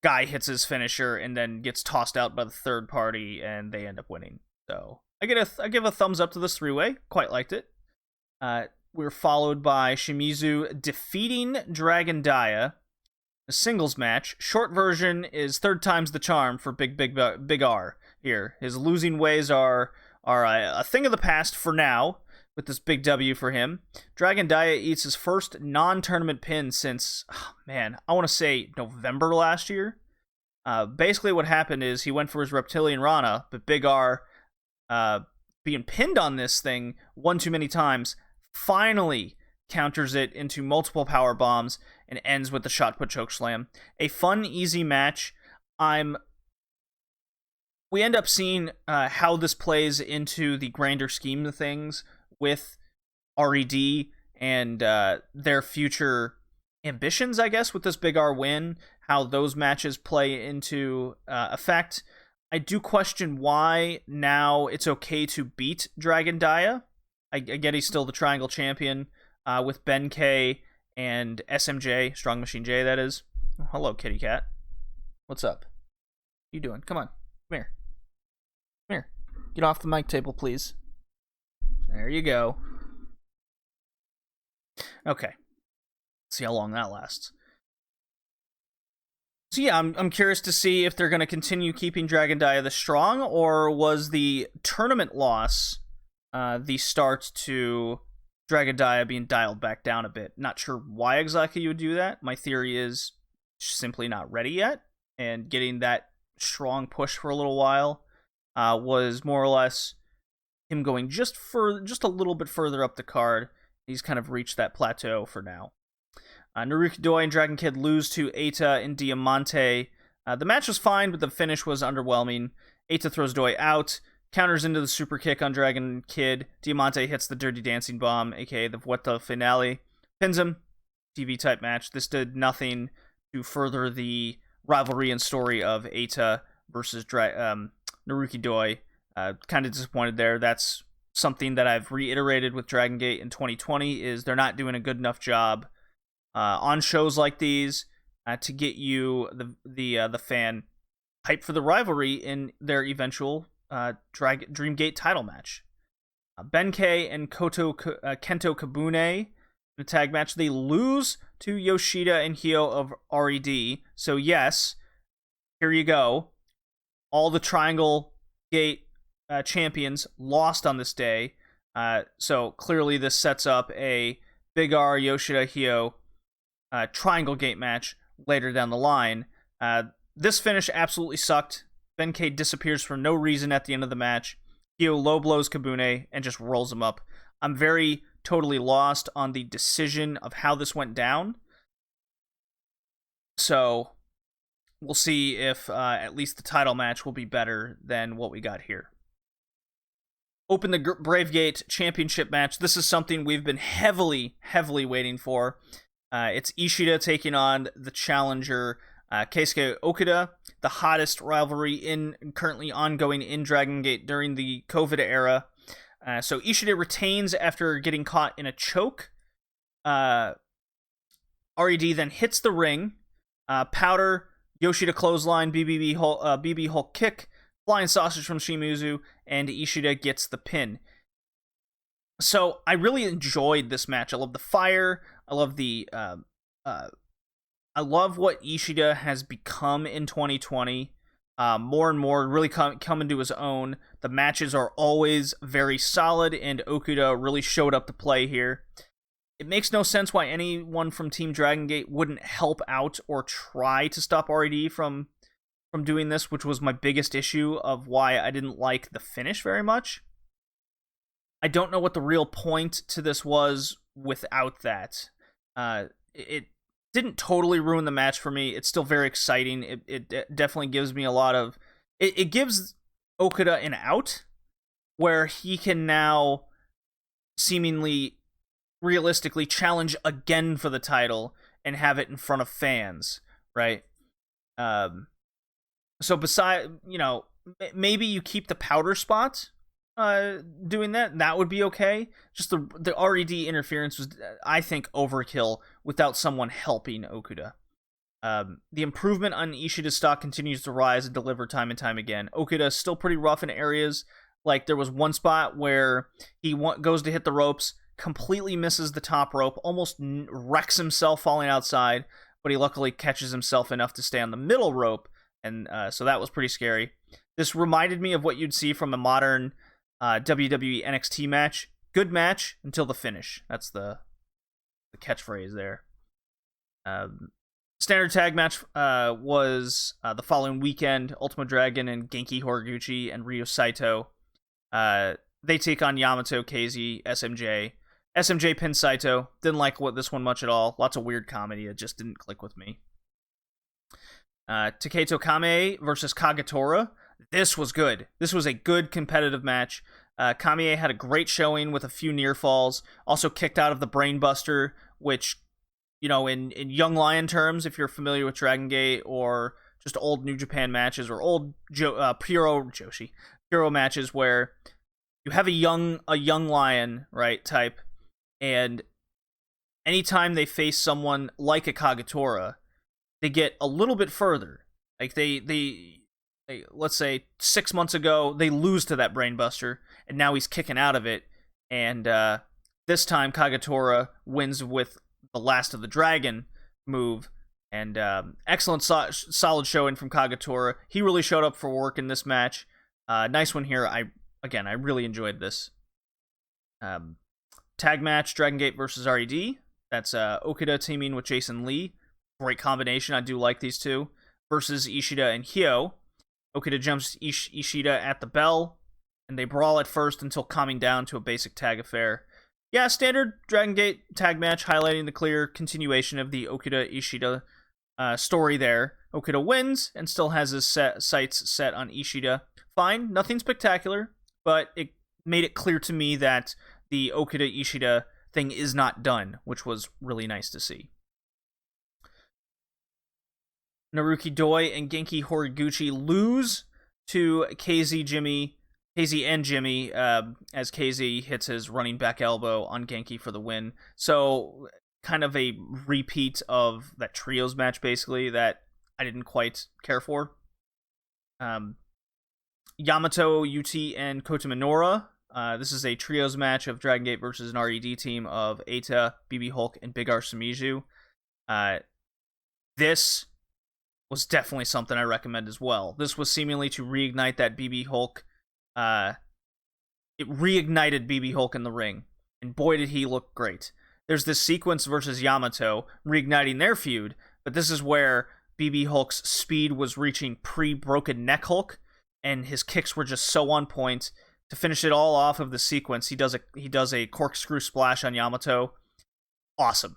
guy hits his finisher and then gets tossed out by the third party and they end up winning. So I give a thumbs up to this 3-way. Quite liked it. We were followed by Shimizu defeating Dragon Dia. A singles match. Short version is 3rd time's the charm for Big R here. His losing ways are a thing of the past for now, with this big W for him. Dragon Dia eats his first non-tournament pin since, I want to say November last year. Basically what happened is he went for his Reptilian Rana, but Big R, being pinned on this thing one too many times, finally counters it into multiple power bombs and ends with the shot put choke slam. A fun, easy match. We end up seeing how this plays into the grander scheme of things with RED and their future ambitions, I guess, with this Big R win, how those matches play into effect. I do question why now it's okay to beat Dragon Dia. I get he's still the Triangle Champion with Ben K and SMJ, Strong Machine J, that is. Oh, hello, kitty cat. What's up? What you doing? Come on. Come here. Come here. Get off the mic table, please. There you go. Okay. Let's see how long that lasts. So yeah, I'm curious to see if they're going to continue keeping Dragon Dia this strong, or was the tournament loss the start to Dragon Dia being dialed back down a bit. Not sure why exactly you would do that. My theory is simply not ready yet, and getting that strong push for a little while was more or less him going just a little bit further up the card. He's kind of reached that plateau for now. Naruki Doi and Dragon Kid lose to Eita and Diamante. The match was fine, but the finish was underwhelming. Eita throws Doi out, counters into the super kick on Dragon Kid. Diamante hits the Dirty Dancing Bomb, aka the Vuelta Finale. Pins him. TV type match. This did nothing to further the rivalry and story of Eita versus Naruki Doi. Kind of disappointed there. That's something that I've reiterated with Dragon Gate in 2020, is they're not doing a good enough job on shows like these to get you, the fan, hyped for the rivalry in their eventual Dreamgate title match. Benkei and Kento Kabune in a tag match. They lose to Yoshida and Hyo of RED. So yes, here you go. All the Triangle Gate champions lost on this day. So clearly this sets up a Big R, Yoshida, Hyo Triangle Gate match later down the line. This finish absolutely sucked. Benkei disappears for no reason at the end of the match. Hyo low blows Kabune and just rolls him up. I'm very totally lost on the decision of how this went down. So we'll see if at least the title match will be better than what we got here. Open the Brave Gate Championship match. This is something we've been heavily waiting for. It's Ishida taking on the challenger Keisuke Okuda, the hottest rivalry currently ongoing in Dragon Gate during the COVID era. So Ishida retains after getting caught in a choke. RED then hits the ring. Powder, Yoshida clothesline, BB Hulk kick, flying sausage from Shimizu, and Ishida gets the pin. So I really enjoyed this match. I love the fire. I love I love what Ishida has become in 2020. More and more, really coming to his own. The matches are always very solid, and Okuda really showed up to play here. It makes no sense why anyone from Team Dragon Gate wouldn't help out or try to stop RED from doing this, which was my biggest issue of why I didn't like the finish very much. I don't know what the real point to this was without that. It didn't totally ruin the match for me. It's still very exciting. It definitely gives me a lot of... It gives Okuda an out where he can now seemingly realistically challenge again for the title and have it in front of fans, right? So beside, maybe you keep the powder spot doing that would be okay. Just the RED interference was, I think, overkill without someone helping Okuda. The improvement on Ishida's stock continues to rise and deliver time and time again. Okuda is still pretty rough in areas. Like, there was one spot where he goes to hit the ropes, completely misses the top rope, almost wrecks himself falling outside, but he luckily catches himself enough to stay on the middle rope, and so that was pretty scary. This reminded me of what you'd see from a modern WWE NXT match. Good match until the finish. That's the catchphrase there. Standard tag match was the following weekend. Ultimo Dragon and Genki Horiguchi and Ryo Saito. They take on Yamato, KZ, SMJ. SMJ pins Saito. Didn't like this one much at all. Lots of weird comedy. It just didn't click with me. Taketo Kamei versus Kagetora. This was good. This was a good competitive match. Kamei had a great showing with a few near falls. Also kicked out of the Brainbuster, which, in Young Lion terms, if you're familiar with Dragon Gate or just old New Japan matches or old Puro matches where you have a young lion, right, type, and anytime they face someone like a Kagetora, they get a little bit further. Like they let's say 6 months ago, they lose to that Brainbuster, and now he's kicking out of it, and this time Kagetora wins with the Last of the Dragon move, and excellent solid showing from Kagetora. He really showed up for work in this match. Nice one here. I really enjoyed this. tag match, Dragon Gate versus RED. That's Okada teaming with Jason Lee. Great combination. I do like these two. Versus Ishida and Hyo. Okada jumps Ishida at the bell, and they brawl at first until calming down to a basic tag affair. Yeah, standard Dragon Gate tag match, highlighting the clear continuation of the Okada-Ishida story there. Okada wins and still has his sights set on Ishida. Fine, nothing spectacular, but it made it clear to me that the Okada-Ishida thing is not done, which was really nice to see. Naruki Doi and Genki Horiguchi lose to KZ and Jimmy, as KZ hits his running back elbow on Genki for the win. So, kind of a repeat of that trios match, basically, that I didn't quite care for. Yamato, UT, and Kota Minoura. This is a trios match of Dragon Gate versus an RED team of Eita, BB Hulk, and Big R Shimizu. This was definitely something I recommend as well. This was seemingly to reignite that BB Hulk. It reignited BB Hulk in the ring, and boy did he look great. There's this sequence versus Yamato, reigniting their feud, but this is where BB Hulk's speed was reaching pre-broken neck Hulk, and his kicks were just so on point. To finish it all off of the sequence, he does a corkscrew splash on Yamato. Awesome.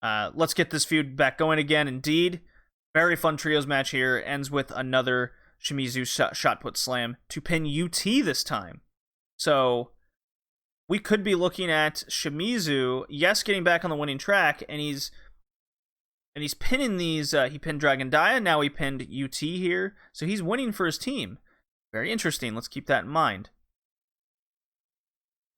Let's get this feud back going again. Indeed, very fun trios match here. Ends with another Shimizu shot put slam to pin UT this time. So we could be looking at Shimizu, yes, getting back on the winning track, and he's pinning these. He pinned Dragon Dia, now he pinned UT here, so he's winning for his team. Very interesting. Let's keep that in mind.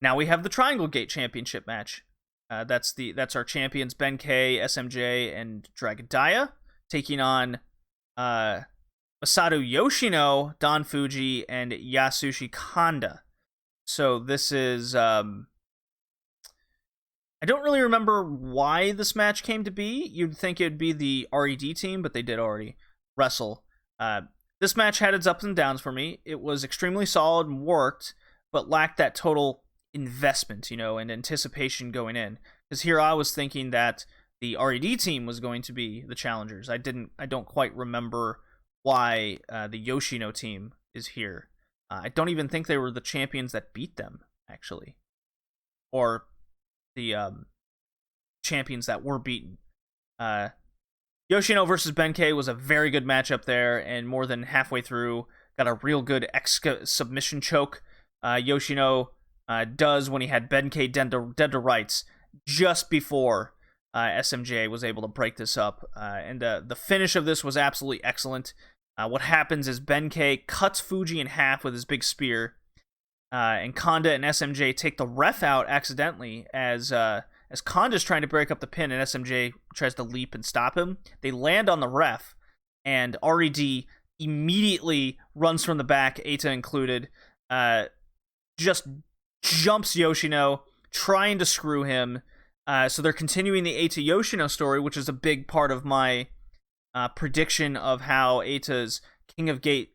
Now we have the Triangle Gate Championship match. That's our champions Ben-K, SMJ, and Dragon Dia taking on Masato Yoshino, Don Fuji, and Yasushi Kanda. So this is I don't really remember why this match came to be. You'd think it'd be the RED team, but they did already wrestle. This match had its ups and downs for me. It was extremely solid and worked, but lacked that total investment, and anticipation going in. Because here I was thinking that the RED team was going to be the challengers. I don't quite remember why the Yoshino team is here. I don't even think they were the champions that beat them, actually. Or the champions that were beaten. Yoshino versus Ben-K was a very good matchup there, and more than halfway through, got a real good submission choke. Yoshino does when he had Ben-K dead to rights just before SMJ was able to break this up. And the finish of this was absolutely excellent. What happens is Ben-K cuts Fuji in half with his big spear, and Kanda and SMJ take the ref out accidentally as Kanda's trying to break up the pin and SMJ tries to leap and stop him. They land on the ref, and RED immediately runs from the back, Eita included, just jumps Yoshino, trying to screw him. So they're continuing the Eita Yoshino story, which is a big part of my prediction of how Eita's King of Gate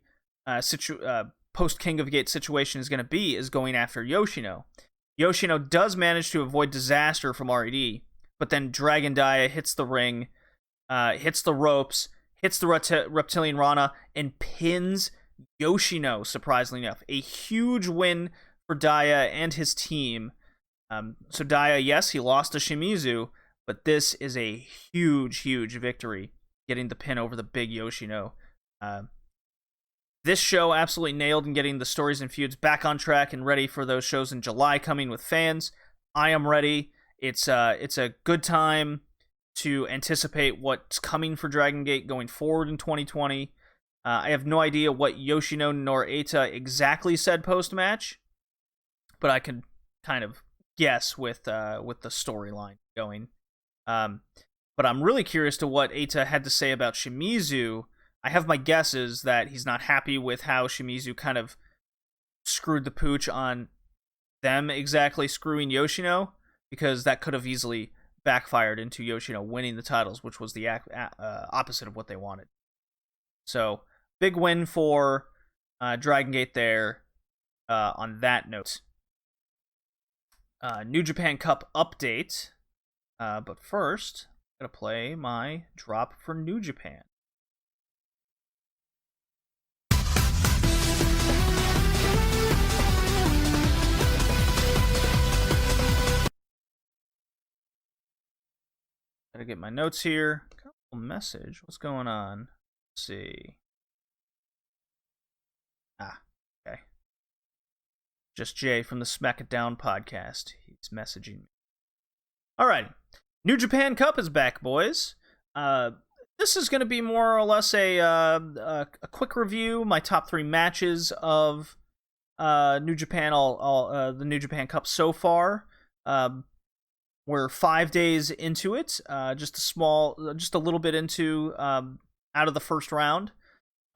post King of Gate situation is going to be, is going after Yoshino. Yoshino does manage to avoid disaster from RED, but then Dragon Dia hits the ring, hits the ropes, hits the Reptilian Rana, and pins Yoshino, surprisingly enough. A huge win for Dia and his team. So Dia, yes, he lost to Shimizu, but this is a huge, huge victory, getting the pin over the big Yoshino. This show absolutely nailed in getting the stories and feuds back on track and ready for those shows in July coming with fans. I am ready. It's a good time to anticipate what's coming for Dragon Gate going forward in 2020. I have no idea what Yoshino nor Eita exactly said post-match, but I can kind of guess with the storyline going. But I'm really curious to what Eita had to say about Shimizu. I have my guesses that he's not happy with how Shimizu kind of screwed the pooch on them exactly screwing Yoshino, because that could have easily backfired into Yoshino winning the titles, which was the opposite of what they wanted. So, big win for Dragon Gate there on that note. New Japan Cup update. But first, I'm going to play my drop for New Japan. Gotta get my notes here. Got a little message. What's going on? Let's see. Okay. Just Jay from the Smack It Down podcast. He's messaging me. Alright. New Japan Cup is back, boys. This is going to be more or less a quick review. My top 3 matches of New Japan, the New Japan Cup so far. We're 5 days into it. Just a little bit into out of the first round.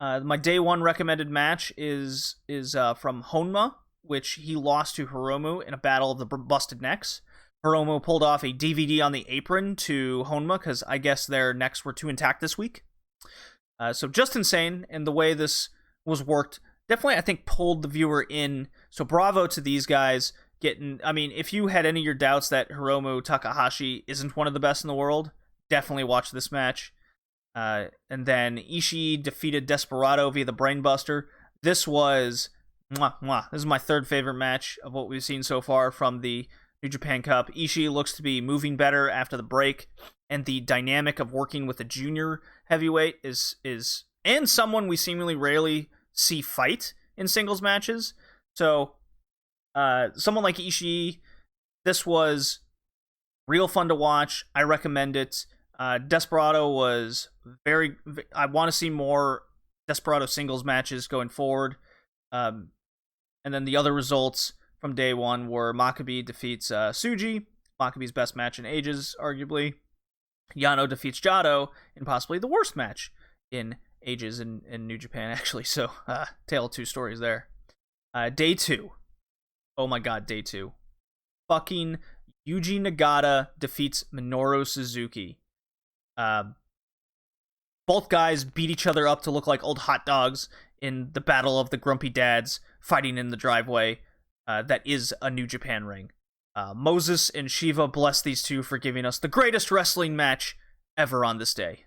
My day 1 recommended match is from Honma, which he lost to Hiromu in a battle of the busted necks. Hiromu pulled off a DVD on the apron to Honma because I guess their necks were too intact this week. So just insane, and the way this was worked definitely, I think, pulled the viewer in. So bravo to these guys. If you had any of your doubts that Hiromu Takahashi isn't one of the best in the world, definitely watch this match. And then Ishii defeated Desperado via the Brainbuster. This was This is my 3rd favorite match of what we've seen so far from the New Japan Cup. Ishii looks to be moving better after the break, and the dynamic of working with a junior heavyweight is and someone we seemingly rarely see fight in singles matches. So someone like Ishii, this was real fun to watch. I recommend it. Desperado was I want to see more Desperado singles matches going forward. And then the other results from day 1 were Maccabi defeats Tsuji, Maccabi's best match in ages, arguably. Yano defeats Jado in possibly the worst match in ages in New Japan, actually. So, tale of 2 stories there. Day 2. Oh my god, day 2. Fucking Yuji Nagata defeats Minoru Suzuki. Both guys beat each other up to look like old hot dogs in the battle of the grumpy dads fighting in the driveway that is a New Japan ring. Moses and Shiva bless these two for giving us the greatest wrestling match ever on this day.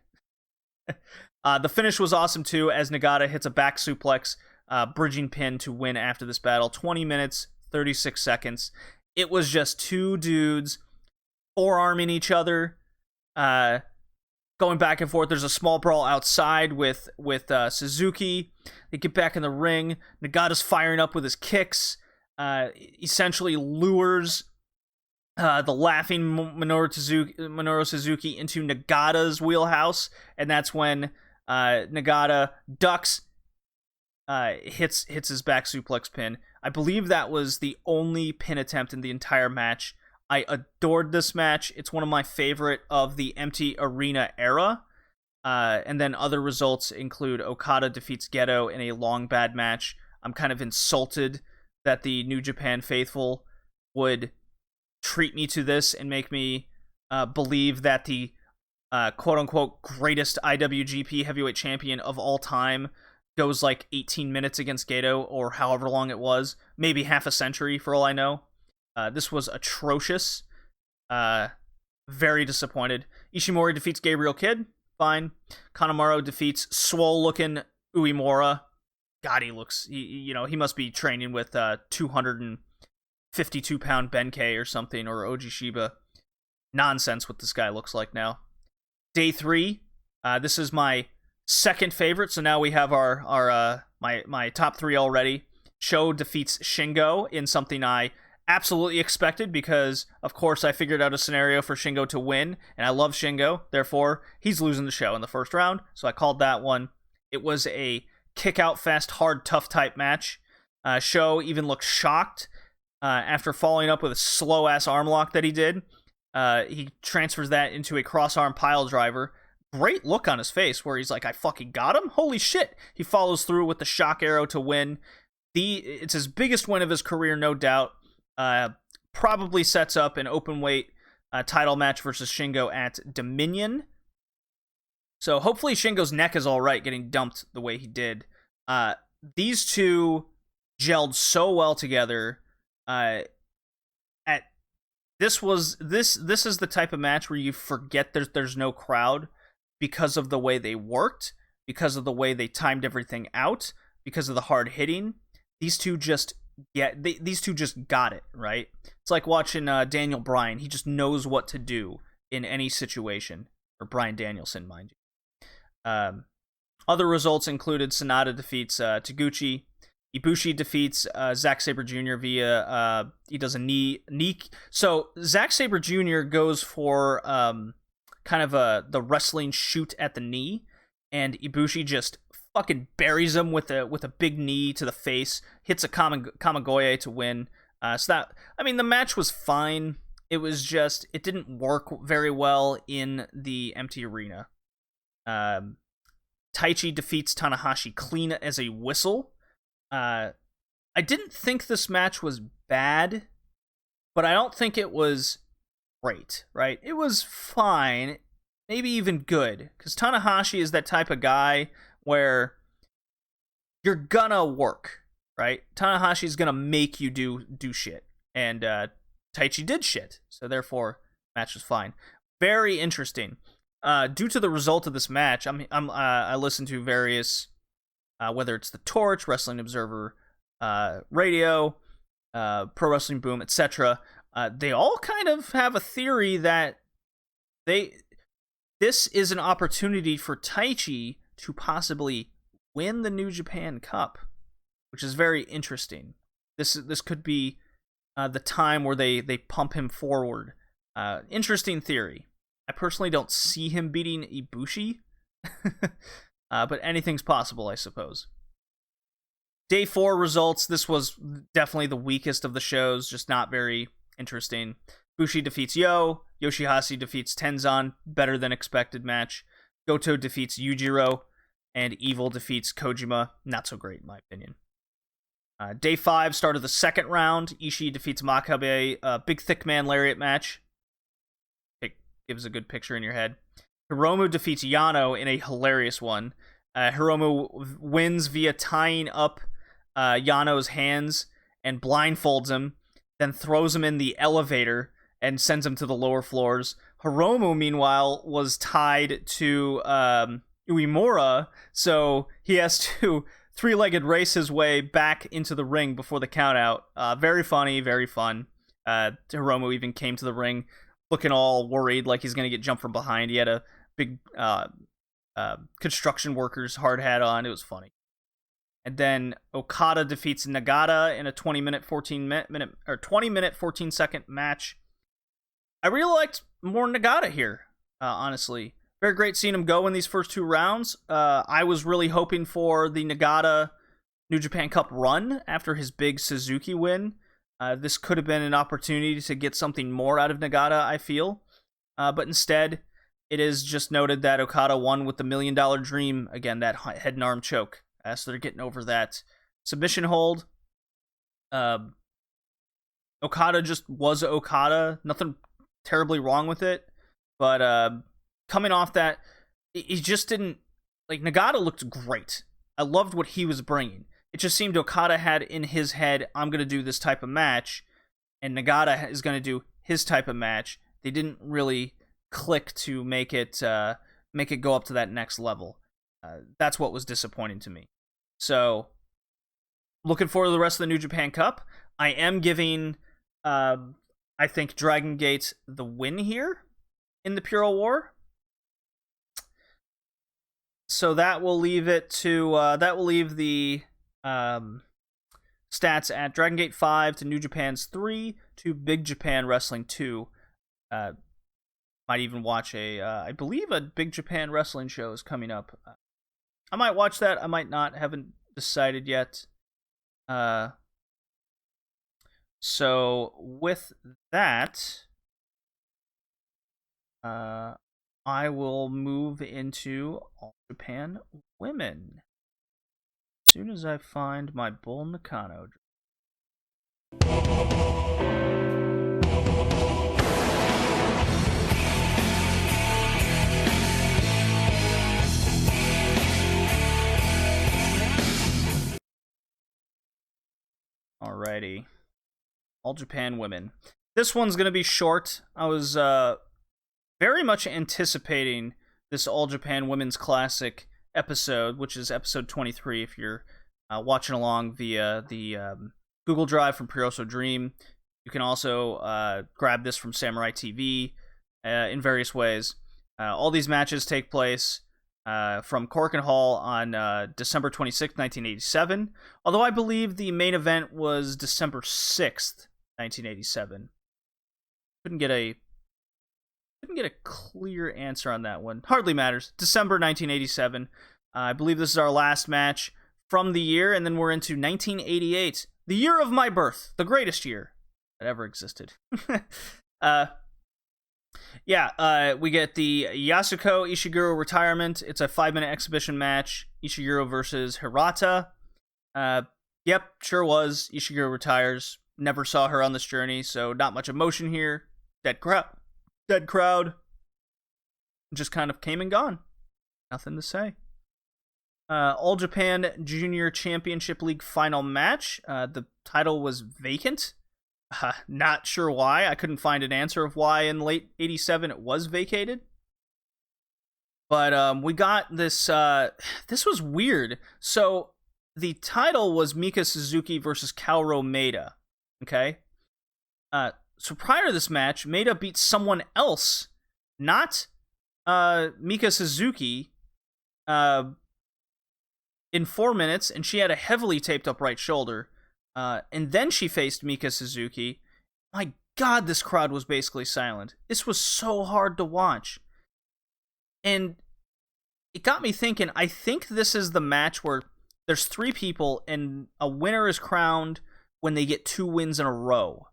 The finish was awesome too, as Nagata hits a back suplex, bridging pin to win after this battle. 20 minutes, 36 seconds. It was just 2 dudes forearming each other, going back and forth. There's a small brawl outside with Suzuki. They get back in the ring. Nagata's firing up with his kicks. Essentially lures the laughing Minoru Suzuki into Nagata's wheelhouse, and that's when Nagata ducks, hits his back suplex pin. I believe that was the only pin attempt in the entire match. I adored this match. It's one of my favorite of the empty arena era. And then other results include Okada defeats Geto in a long bad match. I'm kind of insulted that the New Japan faithful would treat me to this and make me believe that the quote-unquote greatest IWGP heavyweight champion of all time goes like 18 minutes against Geto, or however long it was. Maybe half a century for all I know. This was atrocious. Very disappointed. Ishimori defeats Gabriel Kidd. Fine. Kanemaru defeats swole-looking Uemura. God, he looks... He must be training with 252-pound Benkei or something, or Oji Shiba. Nonsense what this guy looks like now. Day 3. This is my 2nd favorite, so now we have my top 3 already. Sho defeats Shingo in something I absolutely expected, because of course I figured out a scenario for Shingo to win, and I love Shingo, therefore he's losing the show in the first round, so I called that one. It was a kick-out fest, hard, tough type match. Sho even looked shocked after following up with a slow-ass arm lock that he did. He transfers that into a cross-arm pile driver. Great look on his face where he's like, I fucking got him? Holy shit! He follows through with the shock arrow to win. It's his biggest win of his career, no doubt. Probably sets up an open weight title match versus Shingo at Dominion. So hopefully Shingo's neck is alright getting dumped the way he did. These two gelled so well together. At this is the type of match where you forget there's no crowd because of the way they worked, because of the way they timed everything out, because of the hard hitting. These two just got it, right? It's like watching Daniel Bryan. He just knows what to do in any situation. Or Bryan Danielson, mind you. Other results included Sonata defeats Taguchi. Ibushi defeats Zack Sabre Jr. via he does a knee. So Zack Sabre Jr. goes for kind of the wrestling shoot at the knee, and Ibushi just fucking buries him with a big knee to the face, hits a Kamigoye to win. So the match was fine. It was just, it didn't work very well in the empty arena. Taichi defeats Tanahashi clean as a whistle. I didn't think this match was bad, but I don't think it was great, right? It was fine, maybe even good, because Tanahashi is that type of guy where you're gonna work, right? Tanahashi's gonna make you do shit, and Taichi did shit, so therefore, match was fine. Very interesting. Due to the result of this match, I listened to various, whether it's The Torch, Wrestling Observer Radio, Pro Wrestling Boom, etc. They all kind of have a theory that this is an opportunity for Taichi to possibly win the New Japan Cup, which is very interesting. This could be the time where they pump him forward. Interesting theory. I personally don't see him beating Ibushi, but anything's possible, I suppose. Day 4 results. This was definitely the weakest of the shows, just not very interesting. Bushi defeats Yoshihashi defeats Tenzan, better than expected match. Goto defeats Yujiro, and Evil defeats Kojima, not so great in my opinion. Day 5, start of the second round. Ishii defeats Makabe, big thick man lariat match. Gives a good picture in your head. Hiromu defeats Yano in a hilarious one. Hiromu wins via tying up Yano's hands and blindfolds him, then throws him in the elevator and sends him to the lower floors. Hiromu, meanwhile, was tied to Uemura, so he has to three-legged race his way back into the ring before the countout. Very funny, very fun. Hiromu even came to the ring looking all worried, like he's going to get jumped from behind. He had a big construction worker's hard hat on. It was funny. And then Okada defeats Nagata in a 20-minute, 14-second match. I really liked more Nagata here, honestly. Very great seeing him go in these first 2 rounds. I was really hoping for the Nagata New Japan Cup run after his big Suzuki win. This could have been an opportunity to get something more out of Nagata, I feel. But instead, it is just noted that Okada won with the $1 Million Dream. Again, that head and arm choke. So they're getting over that submission hold. Okada just was Okada. Nothing terribly wrong with it. But coming off that, he just didn't... Like, Nagata looked great. I loved what he was bringing. It just seemed Okada had in his head, I'm going to do this type of match, and Nagata is going to do his type of match. They didn't really click to make it go up to that next level. That's what was disappointing to me. So, looking forward to the rest of the New Japan Cup. I am giving, I think, Dragon Gate the win here in the Puro War. So that will leave it to, the stats at Dragon Gate 5 to New Japan's 3 to Big Japan Wrestling 2. Might even watch I believe a Big Japan Wrestling show is coming up. I might watch that, I might not, haven't decided yet. So with that, I will move into All Japan Women. As soon as I find my Bull Nakano. Alrighty. All Japan Women. This one's going to be short. I was very much anticipating this All Japan Women's Classic episode, which is episode 23 if you're watching along via the Google Drive from Puroresu Dream. You can also grab this from Samurai TV in various ways. All these matches take place from Corkin Hall on December 26th, 1987. Although I believe the main event was December 6th, 1987. Couldn't get a clear answer on that one. Hardly matters. December 1987. I believe this is our last match from the year, and then we're into 1988, the year of my birth, the greatest year that ever existed. We get the Yasuko Ishiguro retirement. It's a 5-minute exhibition match. Ishiguro versus Hirata. Yep, sure was. Ishiguro retires. Never saw her on this journey, so not much emotion here. Dead crowd. Just kind of came and gone. Nothing to say. All Japan Junior Championship League final match. The title was vacant. Not sure why. I couldn't find an answer of why in late 87 it was vacated. But we got this. This was weird. So the title was Mika Suzuki versus Kaoru Maeda. Okay? So prior to this match, Maeda beat someone else, not Mika Suzuki, in 4 minutes, and she had a heavily taped up right shoulder. And then she faced Mika Suzuki. My God, this crowd was basically silent. This was so hard to watch. And it got me thinking, I think this is the match where there's 3 people and a winner is crowned when they get 2 wins in a row.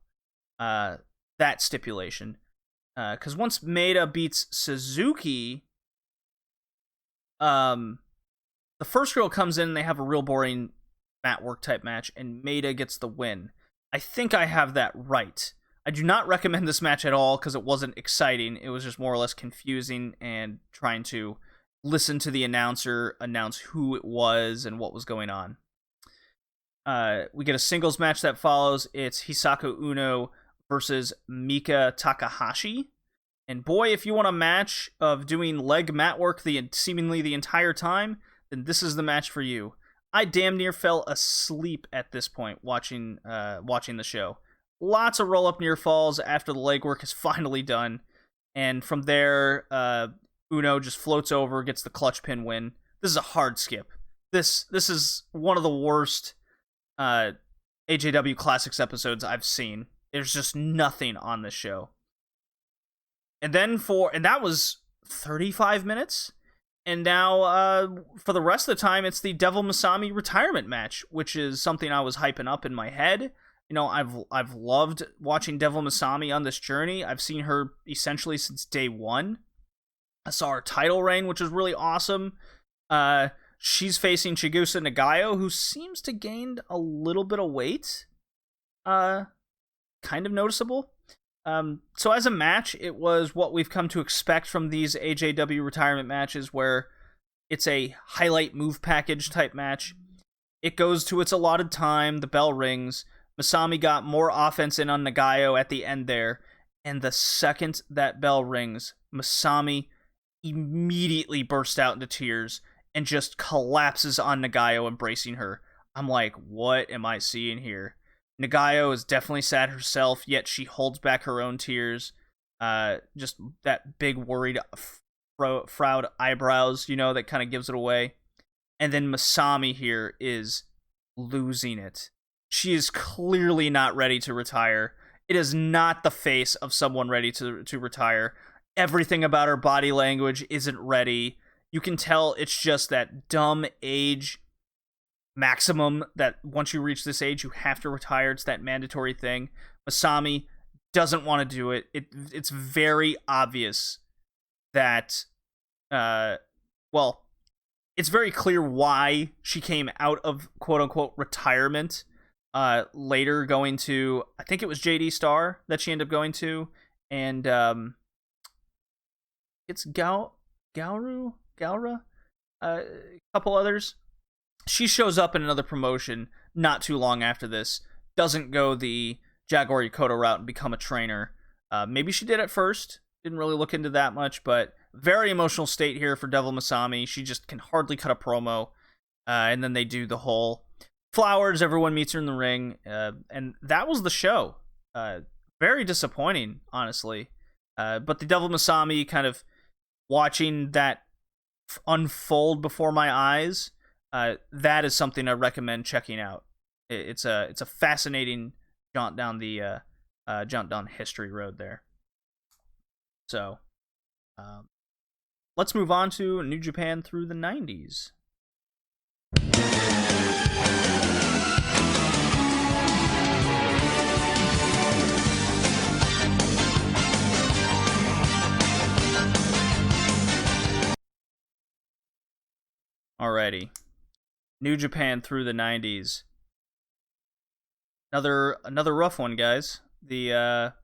That stipulation. Because once Maeda beats Suzuki, the first girl comes in and they have a real boring mat work type match, and Maeda gets the win. I think I have that right. I do not recommend this match at all because it wasn't exciting. It was just more or less confusing and trying to listen to the announcer announce who it was and what was going on. We get a singles match that follows. It's Hisako Uno versus Mika Takahashi. And boy, if you want a match of doing leg mat work seemingly the entire time, then this is the match for you. I damn near fell asleep at this point watching the show. Lots of roll-up near falls after the legwork is finally done. And from there, Uno just floats over, gets the clutch pin win. This is a hard skip. This is one of the worst AJW Classics episodes I've seen. There's just nothing on this show. And that was 35 minutes. And now, for the rest of the time, it's the Devil Masami retirement match, which is something I was hyping up in my head. You know, I've loved watching Devil Masami on this journey. I've seen her essentially since day one. I saw her title reign, which was really awesome. She's facing Chigusa Nagayo, who seems to gained a little bit of weight. Kind of noticeable. So as a match, it was what we've come to expect from these AJW retirement matches, where it's a highlight move package type match. It goes to its allotted time, the bell rings, Masami got more offense in on Nagayo at the end there, and the second that bell rings, Masami immediately bursts out into tears and just collapses on Nagayo, embracing her. I'm like, what am I seeing here? Nagayo is definitely sad herself, yet she holds back her own tears. Just that big worried frowned eyebrows, that kind of gives it away. And then Masami here is losing it. She is clearly not ready to retire. It is not the face of someone ready to retire. Everything about her body language isn't ready. You can tell it's just that dumb age maximum that once you reach this age, you have to retire. It's that mandatory thing. Masami doesn't want to do it. It's very obvious that, it's very clear why she came out of quote-unquote retirement, later going to, I think it was JD Star that she ended up going to, and it's Gaura, a couple others. She shows up in another promotion not too long after this, doesn't go the Jaguar Yokota route and become a trainer. Maybe she did at first. Didn't really look into that much, but very emotional state here for Devil Masami. She just can hardly cut a promo. And then they do the whole flowers, everyone meets her in the ring. And that was the show. Very disappointing, honestly. But the Devil Masami kind of watching that unfold before my eyes, that is something I recommend checking out. It's a fascinating jaunt down history road there. So, let's move on to New Japan through the 90s. Alrighty. New Japan through the 90s. Another rough one, guys. The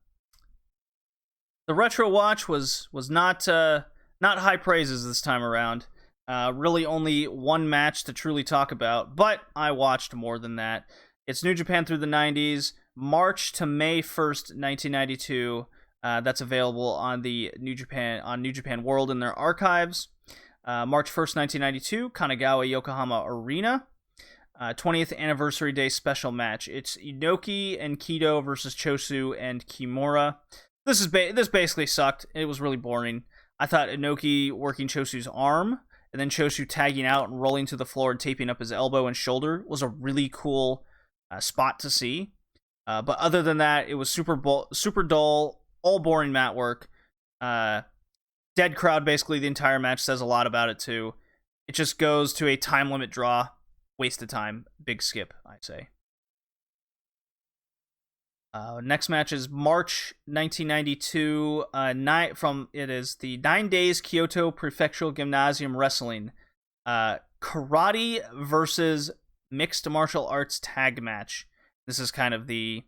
Retro Watch was not high praises this time around. Really only one match to truly talk about, but I watched more than that. It's New Japan through the 90s, March to May 1st, 1992. That's available on the New Japan World in their archives. March 1st, 1992, Kanagawa Yokohama Arena. 20th Anniversary Day special match. It's Inoki and Kido versus Chosu and Kimura. This basically sucked. It was really boring. I thought Inoki working Chosu's arm and then Chosu tagging out and rolling to the floor and taping up his elbow and shoulder was a really cool spot to see. But other than that, it was super dull, all boring mat work. Dead crowd basically the entire match, says a lot about it too. It just goes to a time limit draw. Waste of time. Big skip, I'd say. Next match is March 1992. It is the 9 Days Kyoto Prefectural Gymnasium Wrestling. Karate versus Mixed Martial Arts Tag Match. This is kind of the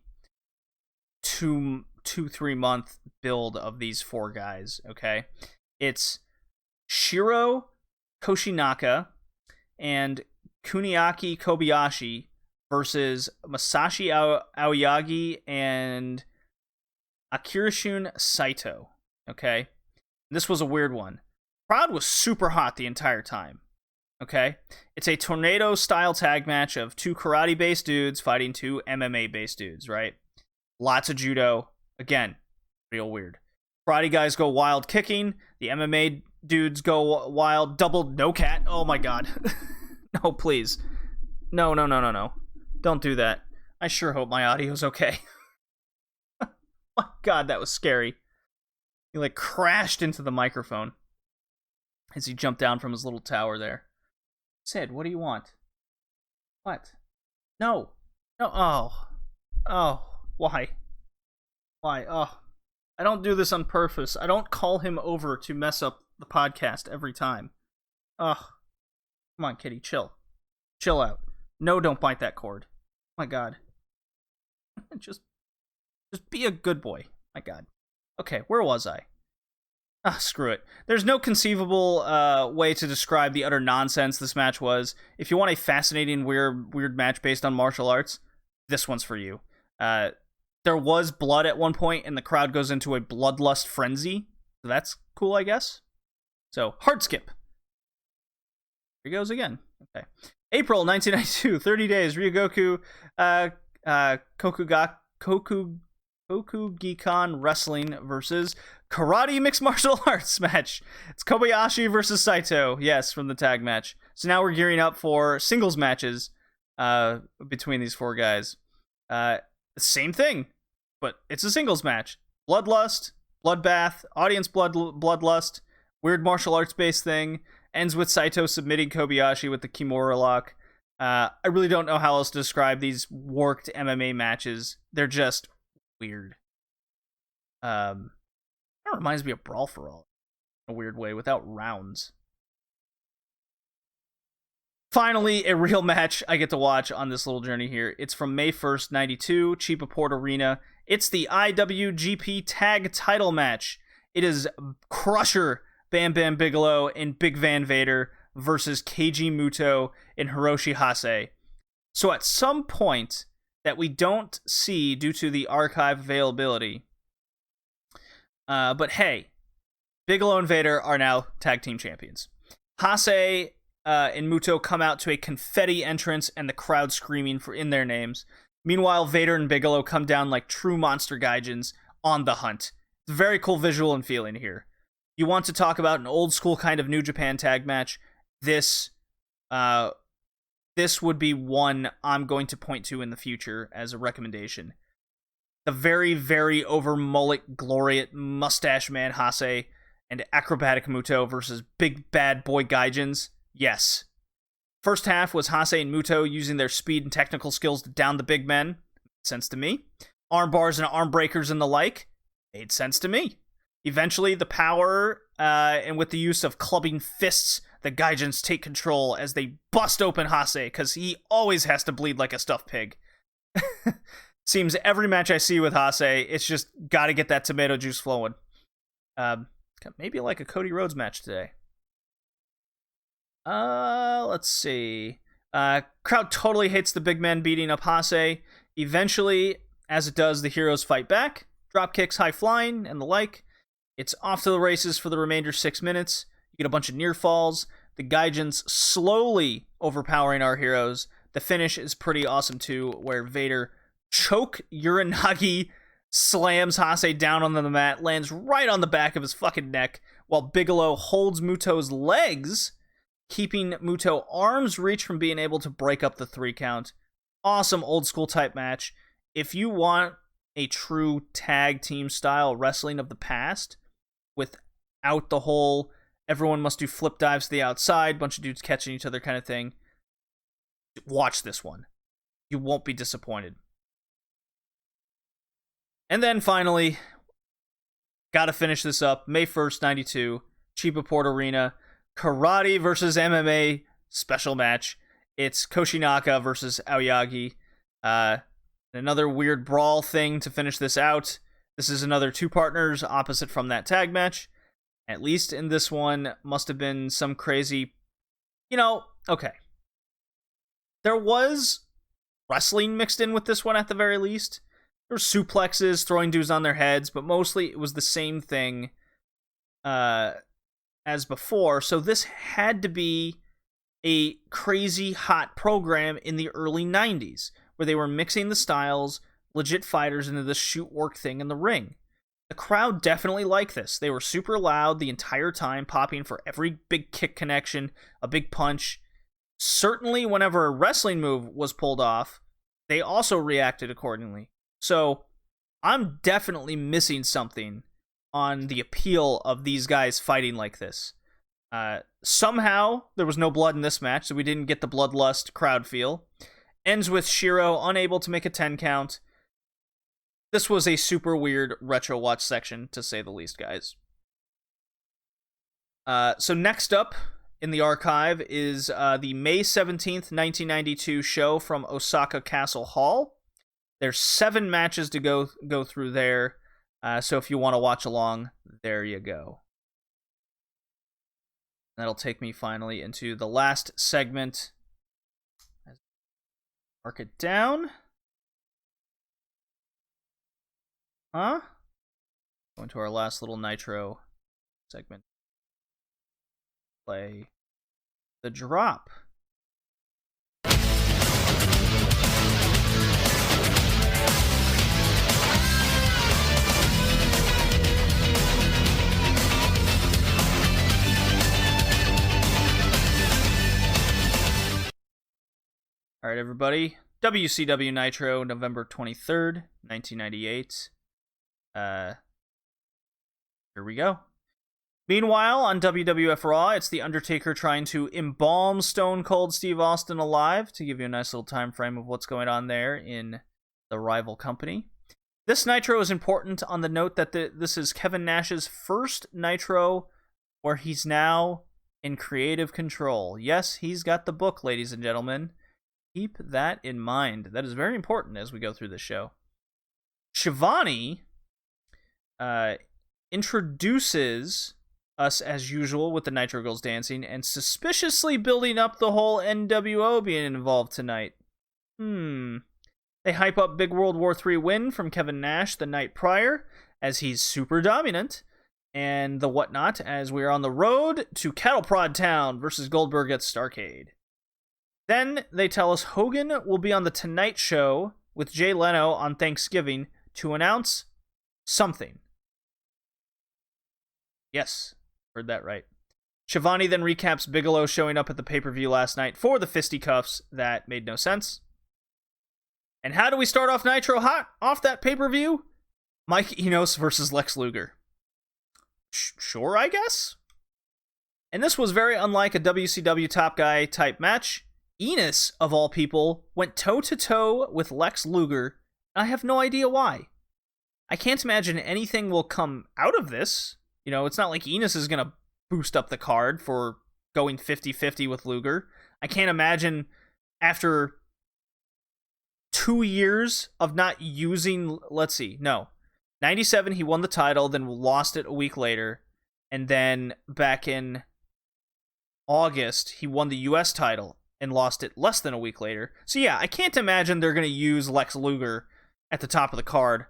3 month build of these four guys, okay? It's Shiro Koshinaka and Kuniaki Kobayashi versus Masashi Aoyagi and Akirashun Saito, okay? This was a weird one. Crowd was super hot the entire time, okay? It's a tornado-style tag match of 2 karate-based dudes fighting 2 MMA-based dudes, right? Lots of judo. Again, real weird. Karate guys go wild kicking. The MMA dudes go wild double no cat. Oh my god. No, please. No. Don't do that. I sure hope my audio's okay. My god, that was scary. He crashed into the microphone as he jumped down from his little tower there. Sid, what do you want? What? No. Oh. Why? Oh. I don't do this on purpose. I don't call him over to mess up the podcast every time. Ugh. Come on, kitty, chill. Chill out. No, don't bite that cord. My god. Just be a good boy. My god. Okay, where was I? Screw it. There's no conceivable way to describe the utter nonsense this match was. If you want a fascinating, weird match based on martial arts, this one's for you. There was blood at one point, and the crowd goes into a bloodlust frenzy. So that's cool, I guess. So, hard skip. Here he goes again. Okay. April 1992, 30 days, Ryogoku Kokugikan Wrestling versus Karate Mixed Martial Arts match. It's Kobayashi versus Saito, yes, from the tag match. So now we're gearing up for singles matches between these four guys. Same thing, but it's a singles match. Bloodlust, bloodbath, audience bloodlust, weird martial arts based thing. Ends with Saito submitting Kobayashi with the Kimura lock. I really don't know how else to describe these worked MMA matches. They're just weird. That reminds me of Brawl for All in a weird way, without rounds. Finally, a real match I get to watch on this little journey here. It's from May 1st, 92, Chipaport Arena. It's the IWGP Tag Title match. It is Crusher Bam Bam Bigelow and Big Van Vader versus Keiji Muto and Hiroshi Hase. So at some point that we don't see due to the archive availability. But hey, Bigelow and Vader are now tag team champions. Hase and Muto come out to a confetti entrance and the crowd screaming in their names. Meanwhile, Vader and Bigelow come down like true monster gaijins on the hunt. It's a very cool visual and feeling here. You want to talk about an old school kind of New Japan tag match? This would be one I'm going to point to in the future as a recommendation. The very, very over mullet, glorious mustache man Hase and acrobatic Muto versus big bad boy gaijins. Yes. First half was Hase and Muto using their speed and technical skills to down the big men. Made sense to me. Arm bars and arm breakers and the like. Made sense to me. Eventually, the power and with the use of clubbing fists, the gaijins take control as they bust open Hase, because he always has to bleed like a stuffed pig. Seems every match I see with Hase, it's just gotta get that tomato juice flowing. Maybe like a Cody Rhodes match today. Let's see. Crowd totally hates the big men beating up Hase. Eventually, as it does, the heroes fight back. Drop kicks, high flying, and the like. It's off to the races for the remainder 6 minutes. You get a bunch of near falls. The gaijins slowly overpowering our heroes. The finish is pretty awesome too, where Vader choke Uranagi slams Hase down on the mat, lands right on the back of his fucking neck, while Bigelow holds Muto's legs, keeping Muto arm's reach from being able to break up the 3 count. Awesome old school type match. If you want a true tag team style wrestling of the past, without the whole everyone must do flip dives to the outside, bunch of dudes catching each other kind of thing, watch this one. You won't be disappointed. And then finally, gotta finish this up. May 1st, 92, Chibaport Arena, Karate versus MMA special match. It's Koshinaka versus Aoyagi. Another weird brawl thing to finish this out. This is another 2 partners opposite from that tag match. At least in this one, must have been some crazy... okay. There was wrestling mixed in with this one at the very least. There were suplexes, throwing dudes on their heads, but mostly it was the same thing as before. So this had to be a crazy hot program in the early 90s, where they were mixing the styles, legit fighters into this shoot work thing in the ring. The crowd definitely liked this. They were super loud the entire time, popping for every big kick connection, a big punch. Certainly whenever a wrestling move was pulled off, they also reacted accordingly. So I'm definitely missing something on the appeal of these guys fighting like this. Somehow there was no blood in this match, so we didn't get the bloodlust crowd feel. Ends with Shiro unable to make a 10 count. This was a super weird retro watch section, to say the least, guys. So next up in the archive is the May 17th, 1992 show from Osaka Castle Hall. There's 7 matches to go through there, so if you want to watch along, there you go. That'll take me finally into the last segment. Mark it down. Going to our last little Nitro segment. Play the drop. All right, everybody. WCW Nitro, November 23rd, 1998. Here we go. Meanwhile, on WWF Raw, it's The Undertaker trying to embalm Stone Cold Steve Austin alive, to give you a nice little time frame of what's going on there in the rival company. This Nitro is important on the note that this is Kevin Nash's first Nitro where he's now in creative control. Yes, he's got the book, ladies and gentlemen. Keep that in mind. That is very important as we go through this show. Shivani introduces us as usual with the Nitro Girls dancing and suspiciously building up the whole NWO being involved tonight. They hype up big World War III win from Kevin Nash the night prior, as he's super dominant, and the whatnot, as we are on the road to Cattle Prod Town versus Goldberg at Starrcade. Then they tell us Hogan will be on The Tonight Show with Jay Leno on Thanksgiving to announce something. Yes, heard that right. Shivani then recaps Bigelow showing up at the pay-per-view last night for the fisticuffs. That made no sense. And how do we start off Nitro hot off that pay-per-view? Mike Enos versus Lex Luger. Sure, I guess? And this was very unlike a WCW Top Guy type match. Enos, of all people, went toe-to-toe with Lex Luger, and I have no idea why. I can't imagine anything will come out of this. You know, it's not like Enos is going to boost up the card for going 50-50 with Luger. I can't imagine after 2 years of not using, 97 he won the title, then lost it a week later, and then back in August he won the US title and lost it less than a week later. So yeah, I can't imagine they're going to use Lex Luger at the top of the card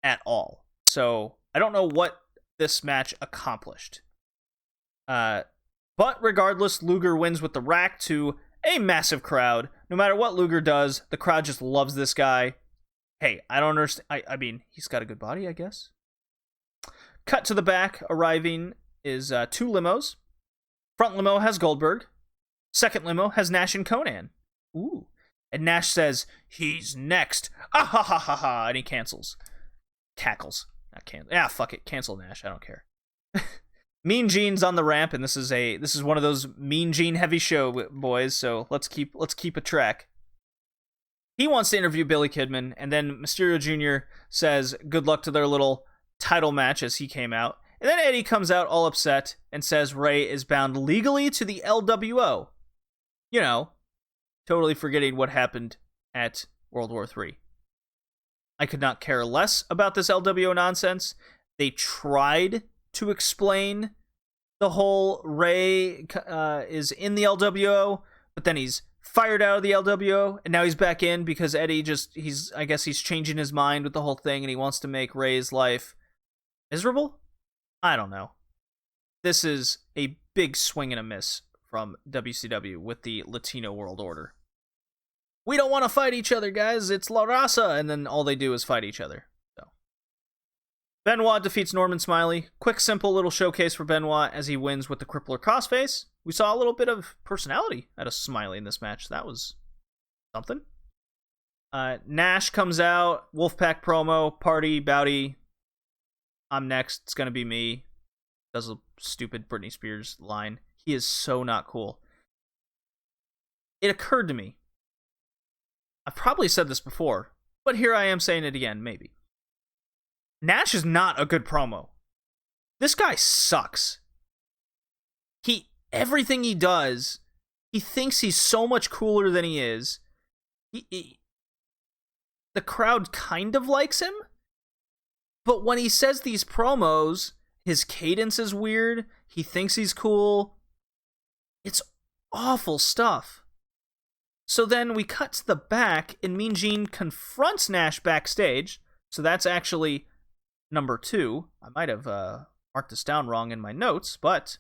at all. So I don't know what this match accomplished. But regardless, Luger wins with the rack to a massive crowd. No matter what Luger does, the crowd just loves this guy. Hey, I don't understand. I mean, he's got a good body, I guess. Cut to the back. Arriving is 2 limos. Front limo has Goldberg. Second limo has Nash and Conan. Ooh. And Nash says, he's next. Ah ha ha ha ha. And he cancels. Cackles. Not cancel. Yeah, fuck it. Cancel Nash. I don't care. Mean Gene's on the ramp, and this is one of those Mean Gene heavy show boys, so let's keep a track. He wants to interview Billy Kidman, and then Mysterio Jr. says good luck to their little title match as he came out. And then Eddie comes out all upset and says Ray is bound legally to the LWO. You know, totally forgetting what happened at World War III. I could not care less about this LWO nonsense. They tried to explain the whole Ray is in the LWO, but then he's fired out of the LWO, and now he's back in because Eddie I guess he's changing his mind with the whole thing, and he wants to make Ray's life miserable? I don't know. This is a big swing and a miss from WCW with the Latino World Order. We don't want to fight each other, guys. It's La Raza, and then all they do is fight each other. Benoit defeats Norman Smiley. Quick, simple little showcase for Benoit as he wins with the Crippler Crossface. We saw a little bit of personality out of Smiley in this match. That was something. Nash comes out. Wolfpack promo. Party, Bowdy. I'm next. It's going to be me. Does a stupid Britney Spears line. He is so not cool. It occurred to me. I've probably said this before, but here I am saying it again, maybe. Nash is not a good promo. This guy sucks. Everything he does, he thinks he's so much cooler than he is. The crowd kind of likes him, but when he says these promos, his cadence is weird. He thinks he's cool. It's awful stuff. So then we cut to the back, and Mean Gene confronts Nash backstage. So that's actually number 2. I might have marked this down wrong in my notes, but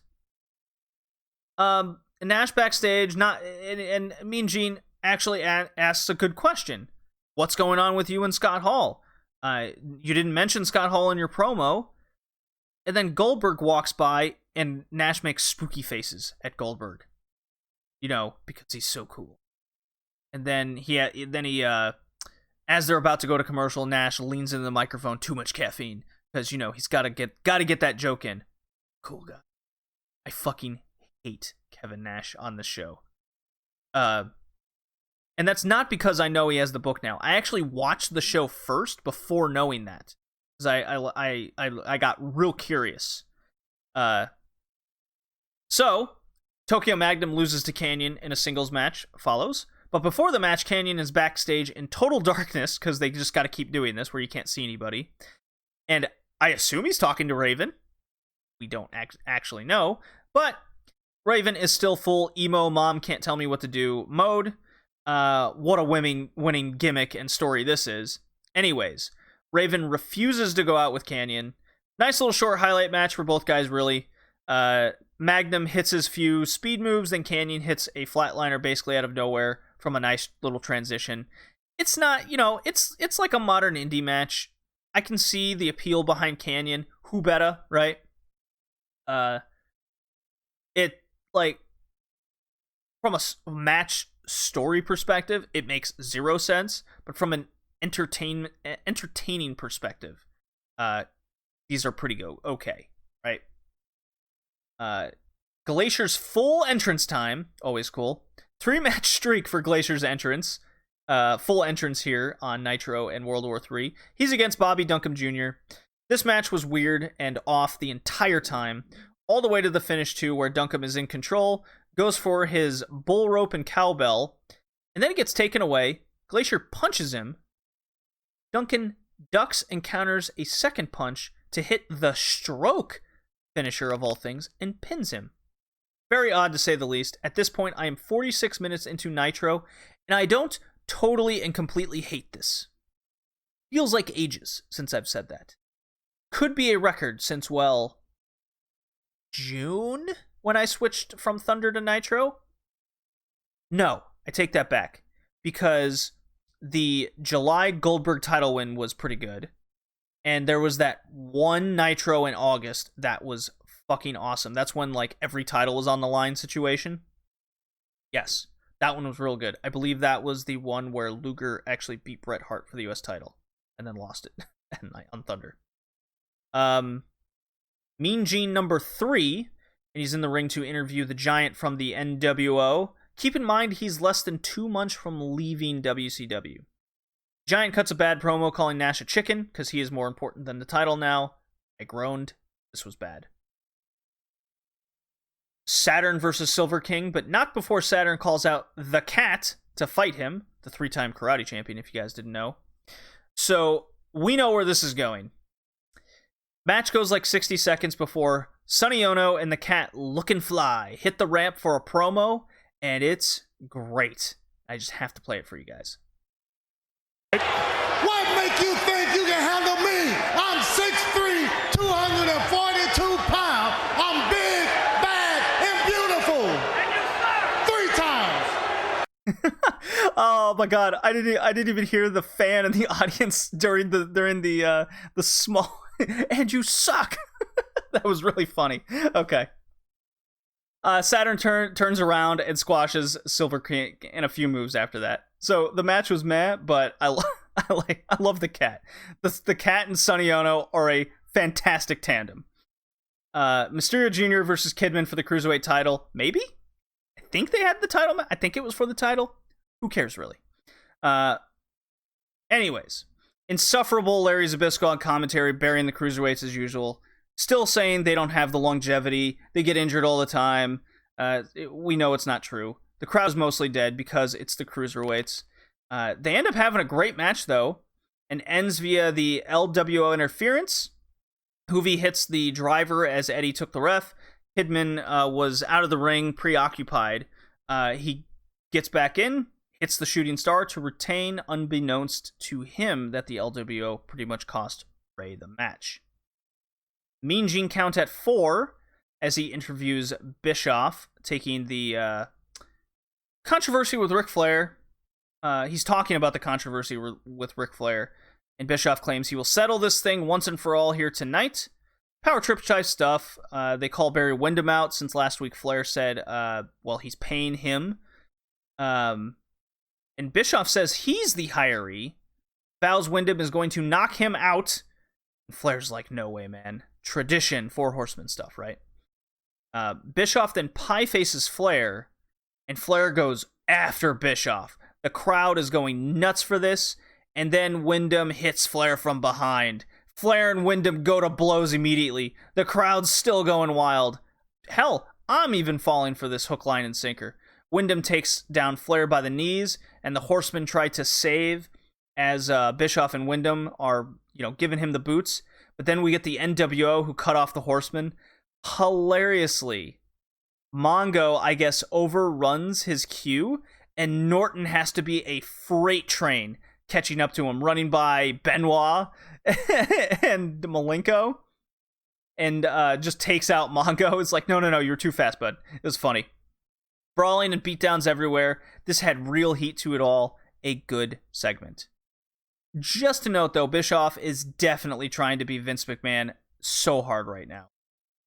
Nash backstage, and Mean Gene actually asks a good question. What's going on with you and Scott Hall? You didn't mention Scott Hall in your promo. And then Goldberg walks by, and Nash makes spooky faces at Goldberg. You know, because he's so cool. And then he as they're about to go to commercial, Nash leans into the microphone, too much caffeine, because, you know, he's got to get that joke in. Cool guy. I fucking hate Kevin Nash on the show. And that's not because I know he has the book now. I actually watched the show first before knowing that, because I got real curious. So Tokyo Magnum loses to Kanyon in a singles match follows. But before the match, Kanyon is backstage in total darkness, because they just got to keep doing this where you can't see anybody. And I assume he's talking to Raven. We don't actually know. But Raven is still full emo mom can't tell me what to do mode. What a winning gimmick and story this is. Anyways, Raven refuses to go out with Canyon. Nice little short highlight match for both guys, really. Magnum hits his few speed moves, then Canyon hits a flatliner basically out of nowhere from a nice little transition. It's not, it's like a modern indie match. I can see the appeal behind Canyon. Who better, right? It, like, from a match story perspective, it makes zero sense, but from an entertaining perspective, these are pretty okay, right? Glacier's full entrance time, always cool. 3-match streak for Glacier's entrance. Full entrance here on Nitro and World War III. He's against Bobby Duncombe Jr. This match was weird and off the entire time, all the way to the finish too, where Duncombe is in control, goes for his bull rope and cowbell, and then it gets taken away. Glacier punches him. Duncan ducks and counters a second punch to hit the stroke finisher of all things and pins him. Very odd to say the least. At this point, I am 46 minutes into Nitro, and I don't totally and completely hate this. Feels like ages since I've said that. Could be a record since, well, June, when I switched from Thunder to Nitro? No, I take that back, because the July Goldberg title win was pretty good, and there was that one Nitro in August that was fucking awesome. That's when, like, every title was on the line situation. Yes, that one was real good. I believe that was the one where Luger actually beat Bret Hart for the US title, and then lost it on Thunder. Mean Gene number 3, and he's in the ring to interview the Giant from the NWO. Keep in mind, he's less than 2 months from leaving WCW. Giant cuts a bad promo calling Nash a chicken, because he is more important than the title now. I groaned. This was bad. Saturn versus Silver King, but not before Saturn calls out the Cat to fight him, the 3-time karate champion, if you guys didn't know. So, we know where this is going. Match goes like 60 seconds before Sonny Ono and the Cat lookin' fly hit the ramp for a promo, and it's great. I just have to play it for you guys. What make you think you can handle me? I'm 6'3", 242 pounds. I'm big, bad, and beautiful. 3 times. Oh my god, I didn't even hear the fan in the audience during the small and you suck. That was really funny. Okay. Saturn turns around and squashes Silver King in a few moves after that. So the match was meh, but I love the Cat. The Cat and Sonny Ono are a fantastic tandem. Mysterio Jr. versus Kidman for the Cruiserweight title. Maybe? I think they had the title. I think it was for the title. Who cares, really? Anyways, insufferable Larry Zbyszko on commentary, burying the Cruiserweights as usual. Still saying they don't have the longevity. They get injured all the time. We know it's not true. The crowd's mostly dead because it's the Cruiserweights. They end up having a great match, though, and ends via the LWO interference. Hoovy hits the driver as Eddie took the ref. Kidman was out of the ring, preoccupied. He gets back in, hits the shooting star to retain, unbeknownst to him, that the LWO pretty much cost Ray the match. Mean Gene count at 4 as he interviews Bischoff, taking the controversy with Ric Flair. He's talking about the controversy with Ric Flair, and Bischoff claims he will settle this thing once and for all here tonight. Power trip type stuff. They call Barry Windham out since last week Flair said, he's paying him. And Bischoff says he's the hiree. Vows Windham is going to knock him out. And Flair's like, no way, man. Tradition, 4 Horsemen stuff, right? Bischoff then pie faces Flair, and Flair goes after Bischoff. The crowd is going nuts for this, and then Windham hits Flair from behind. Flair and Windham go to blows immediately. The crowd's still going wild. Hell, I'm even falling for this hook, line, and sinker. Windham takes down Flair by the knees, and the Horsemen try to save as Bischoff and Windham are, giving him the boots. But then we get the NWO who cut off the Horsemen. Hilariously, Mongo, I guess, overruns his cue and Norton has to be a freight train catching up to him, running by Benoit and Malenko, and just takes out Mongo. It's like, no, you're too fast, bud. It was funny. Brawling and beatdowns everywhere. This had real heat to it all. A good segment. Just to note, though, Bischoff is definitely trying to be Vince McMahon so hard right now.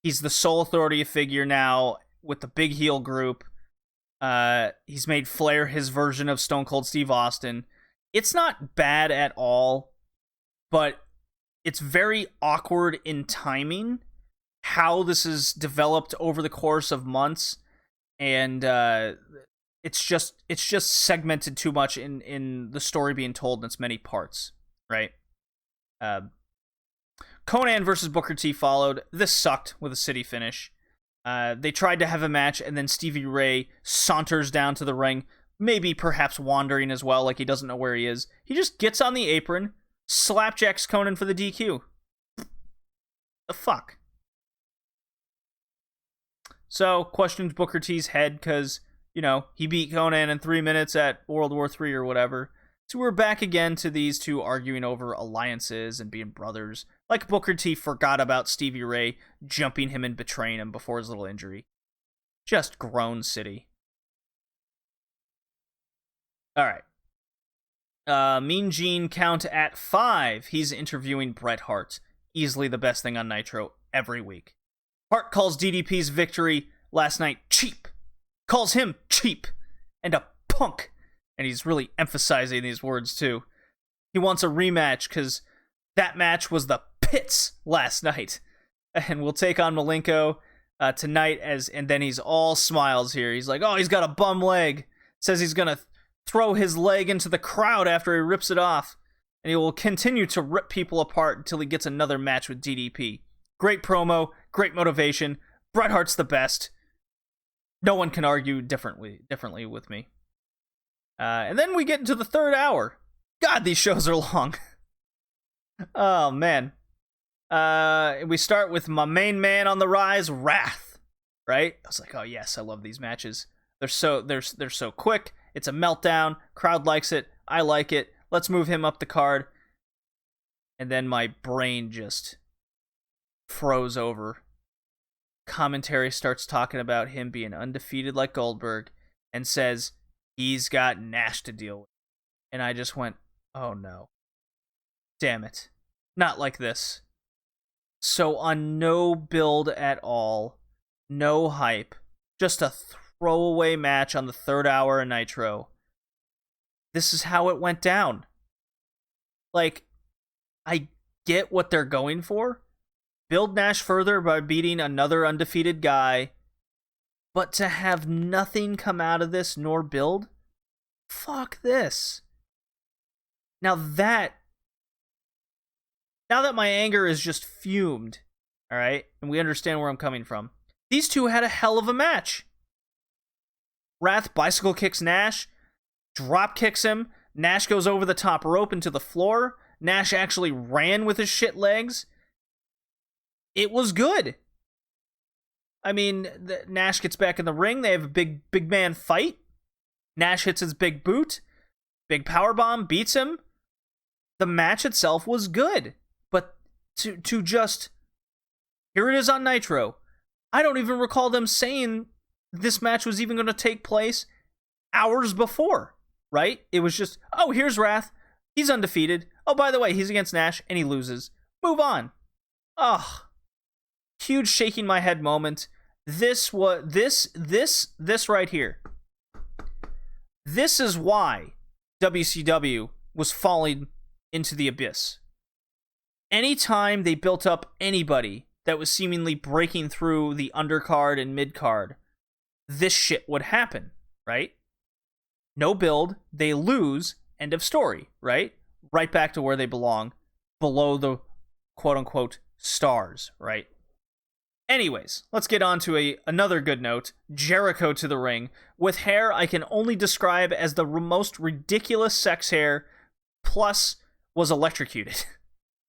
He's the sole authority figure now with the big heel group. He's made Flair his version of Stone Cold Steve Austin. It's not bad at all, but it's very awkward in timing how this is developed over the course of months, and it's just segmented too much in the story being told in its many parts, right? Conan versus Booker T followed. This sucked with a city finish. They tried to have a match, and then Stevie Ray saunters down to the ring, maybe perhaps wandering as well, like he doesn't know where he is. He just gets on the apron, slapjacks Conan for the DQ. The fuck? So, questions Booker T's head, because, you know, he beat Conan in 3 minutes at World War III or whatever. So we're back again to these two arguing over alliances and being brothers. Like Booker T forgot about Stevie Ray jumping him and betraying him before his little injury. Just grown city. Alright. Mean Gene count at 5. He's interviewing Bret Hart. Easily the best thing on Nitro every week. Hart calls DDP's victory last night cheap. Calls him cheap. And a punk. And he's really emphasizing these words too. He wants a rematch because that match was the pits last night. And we'll take on Malenko tonight, and then he's all smiles here. He's like, oh, he's got a bum leg. Says he's going to throw his leg into the crowd after he rips it off. And he will continue to rip people apart until he gets another match with DDP. Great promo, great motivation. Bret Hart's the best. No one can argue differently with me. And then we get into the third hour. God, these shows are long. Oh, man. We start with my main man on the rise, Wrath. Right? I was like, oh, yes, I love these matches. They're so quick. It's a meltdown. Crowd likes it. I like it. Let's move him up the card. And then my brain just froze over. Commentary starts talking about him being undefeated like Goldberg and says he's got Nash to deal with. And I just went, oh no. Damn it. Not like this. So on no build at all, no hype, just a throwaway match on the third hour of Nitro. This is how it went down. Like, I get what they're going for. Build Nash further by beating another undefeated guy. But to have nothing come out of this nor build? Fuck this. Now that my anger is just fumed, alright, and we understand where I'm coming from, these two had a hell of a match. Wrath bicycle kicks Nash, drop kicks him, Nash goes over the top rope into the floor, Nash actually ran with his shit legs. It was good. I mean, Nash gets back in the ring, they have a big man fight, Nash hits his big boot, big powerbomb, beats him. The match itself was good, but to just, here it is on Nitro. I don't even recall them saying this match was even going to take place hours before, right? It was just, oh, here's Wrath. He's undefeated. Oh, by the way, he's against Nash, and he loses. Move on. Ugh. Huge shaking my head moment. This right here. This is why WCW was falling into the abyss. Anytime they built up anybody that was seemingly breaking through the undercard and midcard, this shit would happen, right? No build, they lose, end of story, right? Right back to where they belong, below the quote-unquote stars, right? Anyways, let's get on to another good note. Jericho to the ring, with hair I can only describe as the most ridiculous sex hair, plus was electrocuted.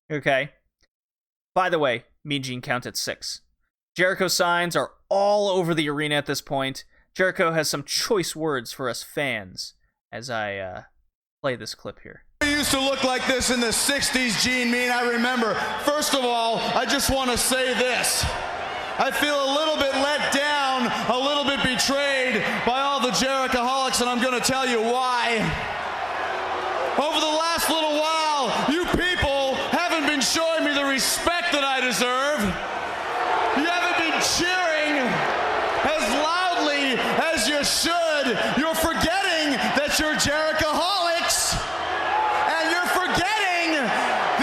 Okay? By the way, Mean Gene count at 6. Jericho signs are all over the arena at this point. Jericho has some choice words for us fans as I play this clip here. We used to look like this in the 60s, Gene, me and I remember. First of all, I just want to say this. I feel a little bit let down, a little bit betrayed by all the Jerichoholics, and I'm going to tell you why. Over the last little while, you people haven't been showing me the respect that I deserve. You haven't been cheering as loudly as you should. You're forgetting that you're Jerichoholics, and you're forgetting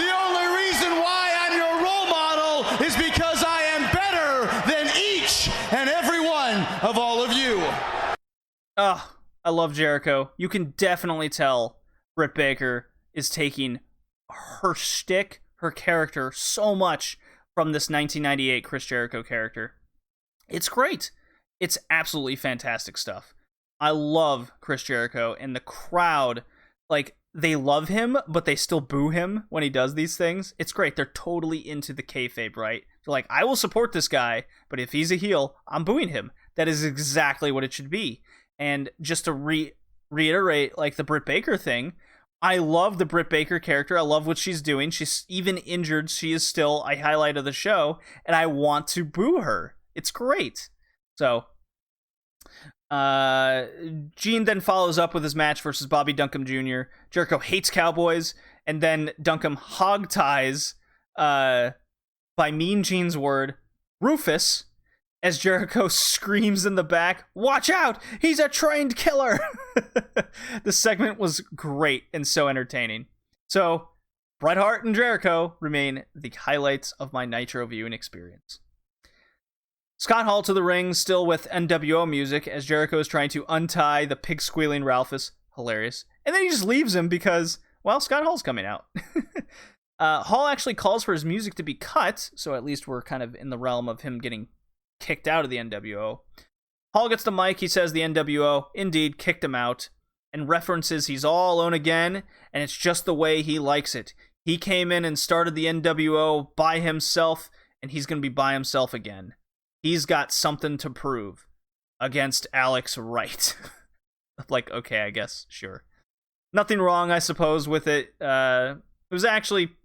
the only reason why I'm your role model is because I am better than each and every one of all of you. Oh, I love Jericho. You can definitely tell Britt Baker is taking her shtick, her character, so much from this 1998 Chris Jericho character. It's great. It's absolutely fantastic stuff. I love Chris Jericho, and the crowd, like, they love him, but they still boo him when he does these things. It's great. They're totally into the kayfabe, right? They're like, I will support this guy, but if he's a heel, I'm booing him. That is exactly what it should be. And just to reiterate, like, the Britt Baker thing, I love the Britt Baker character. I love what she's doing. She's even injured. She is still a highlight of the show, and I want to boo her. It's great. So, Gene then follows up with his match versus Bobby Duncum Jr. Jericho hates Cowboys, and then Duncum hog ties, by Mean Gene's word, Rufus, as Jericho screams in the back, "Watch out! He's a trained killer!" The segment was great and so entertaining. So, Bret Hart and Jericho remain the highlights of my Nitro viewing experience. Scott Hall to the ring, still with NWO music, as Jericho is trying to untie the pig-squealing Ralphus. Hilarious. And then he just leaves him because, well, Scott Hall's coming out. Hall actually calls for his music to be cut, so at least we're kind of in the realm of him getting kicked out of the NWO. Hall gets the mic, he says the NWO, indeed, kicked him out, and references he's all alone again, and it's just the way he likes it. He came in and started the NWO by himself, and he's going to be by himself again. He's got something to prove against Alex Wright. Like, okay, I guess, sure. Nothing wrong, I suppose, with it. It was actually,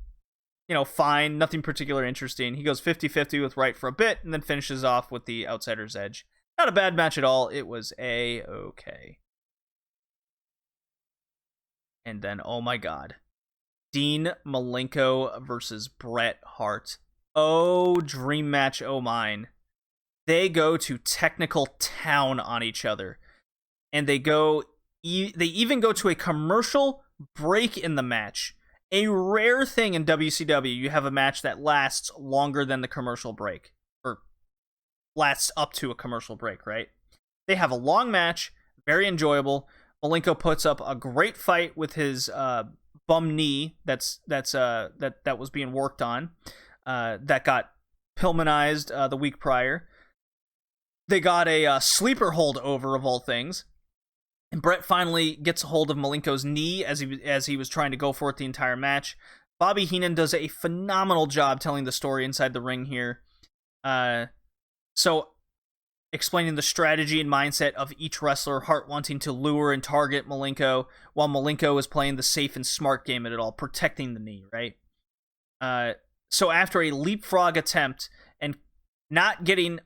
fine. Nothing particularly interesting. He goes 50-50 with Wright for a bit, and then finishes off with the Outsider's Edge. Not a bad match at all. It was A-okay. And then, oh my god. Dean Malenko versus Bret Hart. Oh, dream match, oh mine. They go to technical town on each other. And they even go to a commercial break in the match. A rare thing in WCW, you have a match that lasts longer than the commercial break. Or lasts up to a commercial break, right? They have a long match, very enjoyable. Malenko puts up a great fight with his bum knee that was being worked on. That got Pillmanized the week prior. They got a sleeper hold over, of all things. And Bret finally gets a hold of Malenko's knee as he was trying to go for it the entire match. Bobby Heenan does a phenomenal job telling the story inside the ring here. So, explaining the strategy and mindset of each wrestler, Hart wanting to lure and target Malenko, while Malenko is playing the safe and smart game at it all, protecting the knee, right? So after a leapfrog attempt and not getting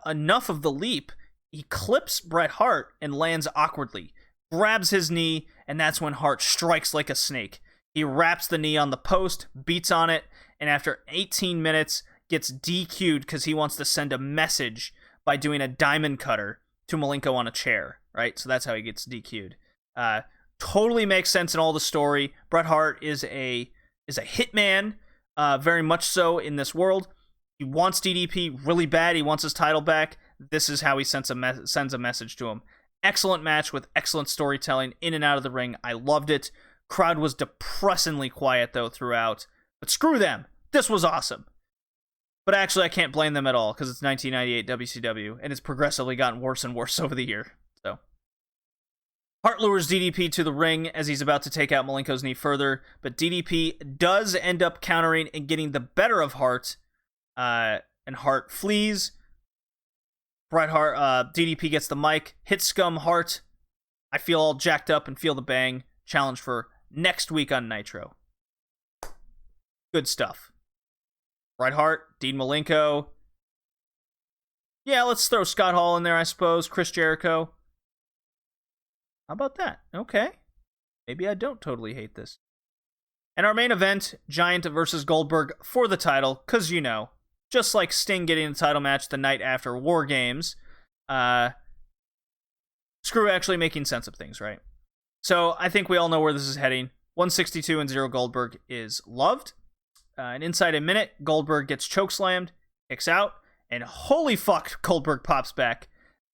enough of the leap, he clips Bret Hart and lands awkwardly, grabs his knee, and that's when Hart strikes like a snake. He wraps the knee on the post, beats on it, and after 18 minutes, gets DQ'd because he wants to send a message by doing a diamond cutter to Malenko on a chair, right? So that's how he gets DQ'd. Totally makes sense in all the story. Bret Hart is a hitman, very much so in this world. He wants DDP really bad. He wants his title back. This is how he sends a message to him. Excellent match with excellent storytelling in and out of the ring. I loved it. Crowd was depressingly quiet, though, throughout. But screw them. This was awesome. But actually, I can't blame them at all, because it's 1998 WCW, and it's progressively gotten worse and worse over the year. So, Hart lures DDP to the ring as he's about to take out Malenko's knee further, but DDP does end up countering and getting the better of Hart, and Hart flees. Bret Hart, DDP gets the mic, hits Scum Hart. I feel all jacked up and feel the bang. Challenge for next week on Nitro. Good stuff. Bret Hart, Dean Malenko. Yeah, let's throw Scott Hall in there, I suppose. Chris Jericho. How about that? Okay. Maybe I don't totally hate this. And our main event, Giant versus Goldberg for the title, because, you know, just like Sting getting the title match the night after War Games, screw actually making sense of things, right? So I think we all know where this is heading. 162-0 Goldberg is loved. And inside a minute, Goldberg gets chokeslammed, kicks out, and holy fuck, Goldberg pops back.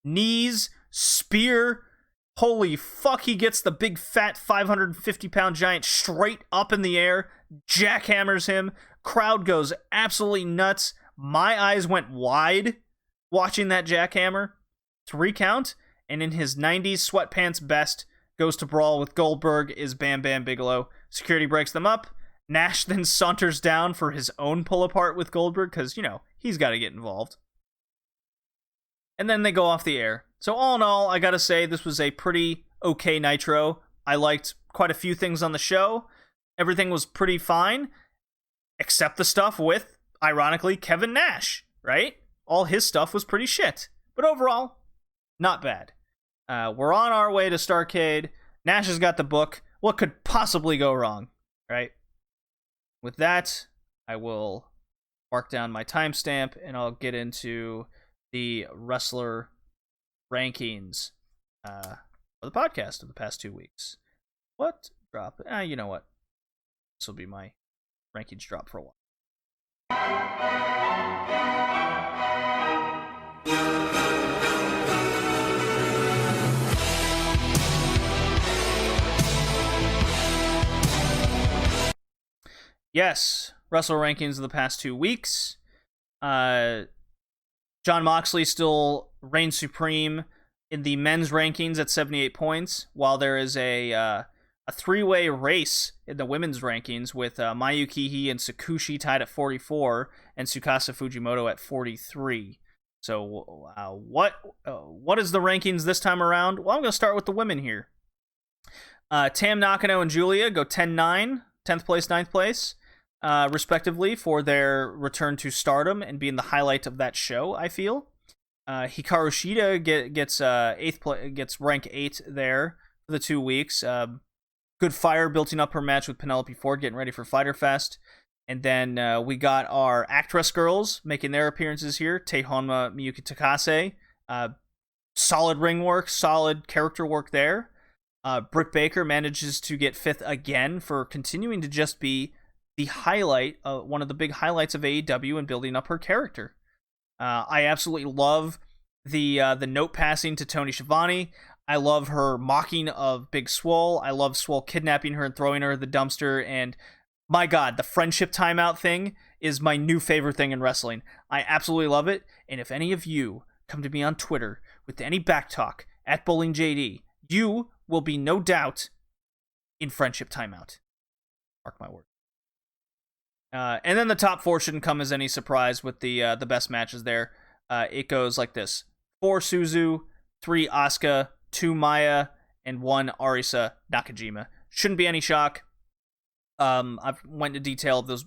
Knees, spear, holy fuck, he gets the big fat 550-pound giant straight up in the air, jackhammers him, crowd goes absolutely nuts. My eyes went wide watching that jackhammer. 3 count, and in his 90s sweatpants best, goes to brawl with Goldberg is Bam Bam Bigelow. Security breaks them up. Nash then saunters down for his own pull-apart with Goldberg, because, you know, he's got to get involved. And then they go off the air. So all in all, I gotta say, this was a pretty okay Nitro. I liked quite a few things on the show. Everything was pretty fine, except the stuff with, ironically, Kevin Nash, right? All his stuff was pretty shit. But overall, not bad. We're on our way to Starrcade. Nash has got the book. What could possibly go wrong, right? With that, I will mark down my timestamp, and I'll get into the wrestler rankings for the podcast of the past 2 weeks. What drop? You know what? This will be my rankings drop for a while. Yes, wrestler rankings of the past 2 weeks. Jon Moxley still reigns supreme in the men's rankings at 78 points, while there is a 3-way race in the women's rankings with Mayu Kihi and Sakushi tied at 44 and Tsukasa Fujimoto at 43. So what is the rankings this time around? Well, I'm going to start with the women here. Tam Nakano and Julia go 10-9, 10th place, 9th place, respectively, for their return to Stardom and being the highlight of that show, I feel. Hikaru Shida gets rank 8 there for the 2 weeks. Good fire building up her match with Penelope Ford, getting ready for Fyter Fest. And then we got our Actress girls making their appearances here. Teihonma Miyuki Takase. Solid ring work, solid character work there. Britt Baker manages to get 5th again for continuing to just be the highlight, one of the big highlights of AEW and building up her character. I absolutely love the note passing to Tony Schiavone. I love her mocking of Big Swole. I love Swole kidnapping her and throwing her in the dumpster. And my God, the friendship timeout thing is my new favorite thing in wrestling. I absolutely love it. And if any of you come to me on Twitter with any backtalk at BowlingJD, you will be no doubt in friendship timeout. Mark my word. And then the top 4 shouldn't come as any surprise with the best matches there. It goes like this: 4 Suzu, 3 Asuka, 2 Maya, and 1 Arisa Nakajima. Shouldn't be any shock. I've went into detail of those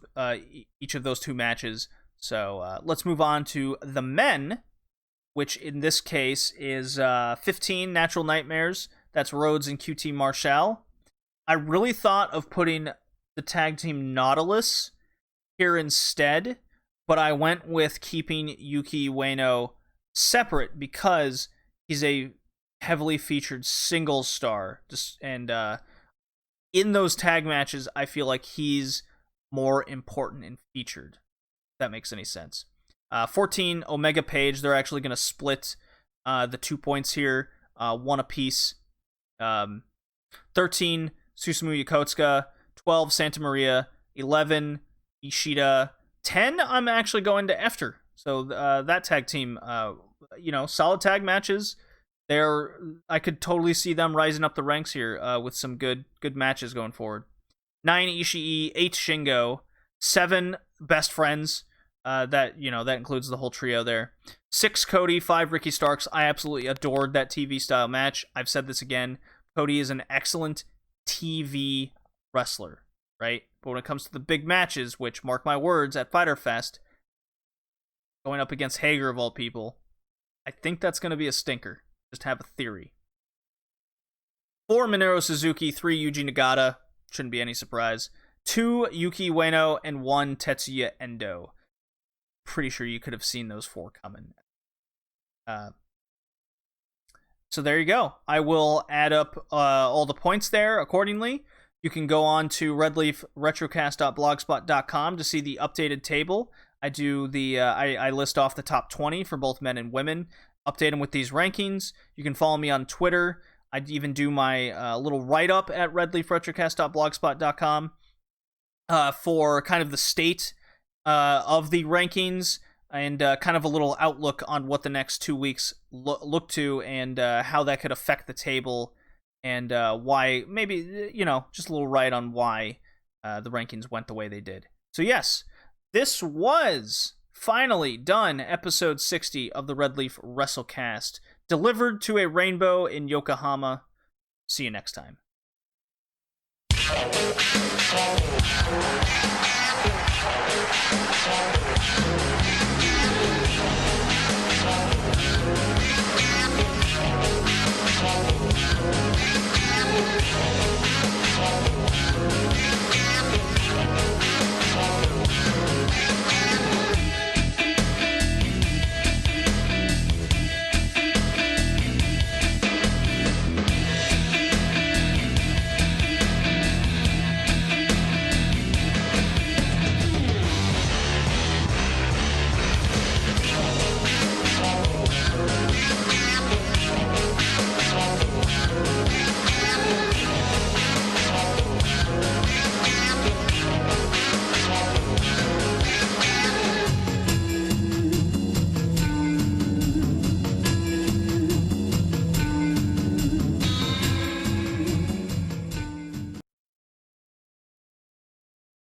each of those 2 matches. So let's move on to the men, which in this case is 15 Natural Nightmares. That's Rhodes and QT Marshall. I really thought of putting the tag team Nautilus here instead, but I went with keeping Yuki Ueno separate because he's a heavily featured singles star. And in those tag matches, I feel like he's more important and featured, if that makes any sense. 14, Omega Page. They're actually going to split the 2 points here, 1 apiece. 13, Susumu Yakotsuka. 12, Santa Maria. 11, Ishida. 10, I'm actually going to Efter. So that tag team, solid tag matches. I could totally see them rising up the ranks here with some good matches going forward. 9, Ishii. 8, Shingo. 7, Best Friends. That includes the whole trio there. 6 Cody, 5 Ricky Starks. I absolutely adored that TV style match. I've said this again. Cody is an excellent TV wrestler, right? But when it comes to the big matches, which, mark my words, at Fyter Fest, going up against Hager of all people, I think that's going to be a stinker. Just have a theory. 4 Minoru Suzuki, 3 Yuji Nagata. Shouldn't be any surprise. 2 Yuki Ueno, and 1 Tetsuya Endo. Pretty sure you could have seen those 4 coming. So there you go. I will add up all the points there accordingly. You can go on to redleafretrocast.blogspot.com to see the updated table. I do I list off the top 20 for both men and women, update them with these rankings. You can follow me on Twitter. I even do my little write-up at redleafretrocast.blogspot.com for kind of the state of the rankings and kind of a little outlook on what the next 2 weeks look to and how that could affect the table and why, maybe, just a little write on why the rankings went the way they did. So yes, this was finally done, episode 60 of the Red Leaf WrestleCast, delivered to a rainbow in Yokohama. See you next time.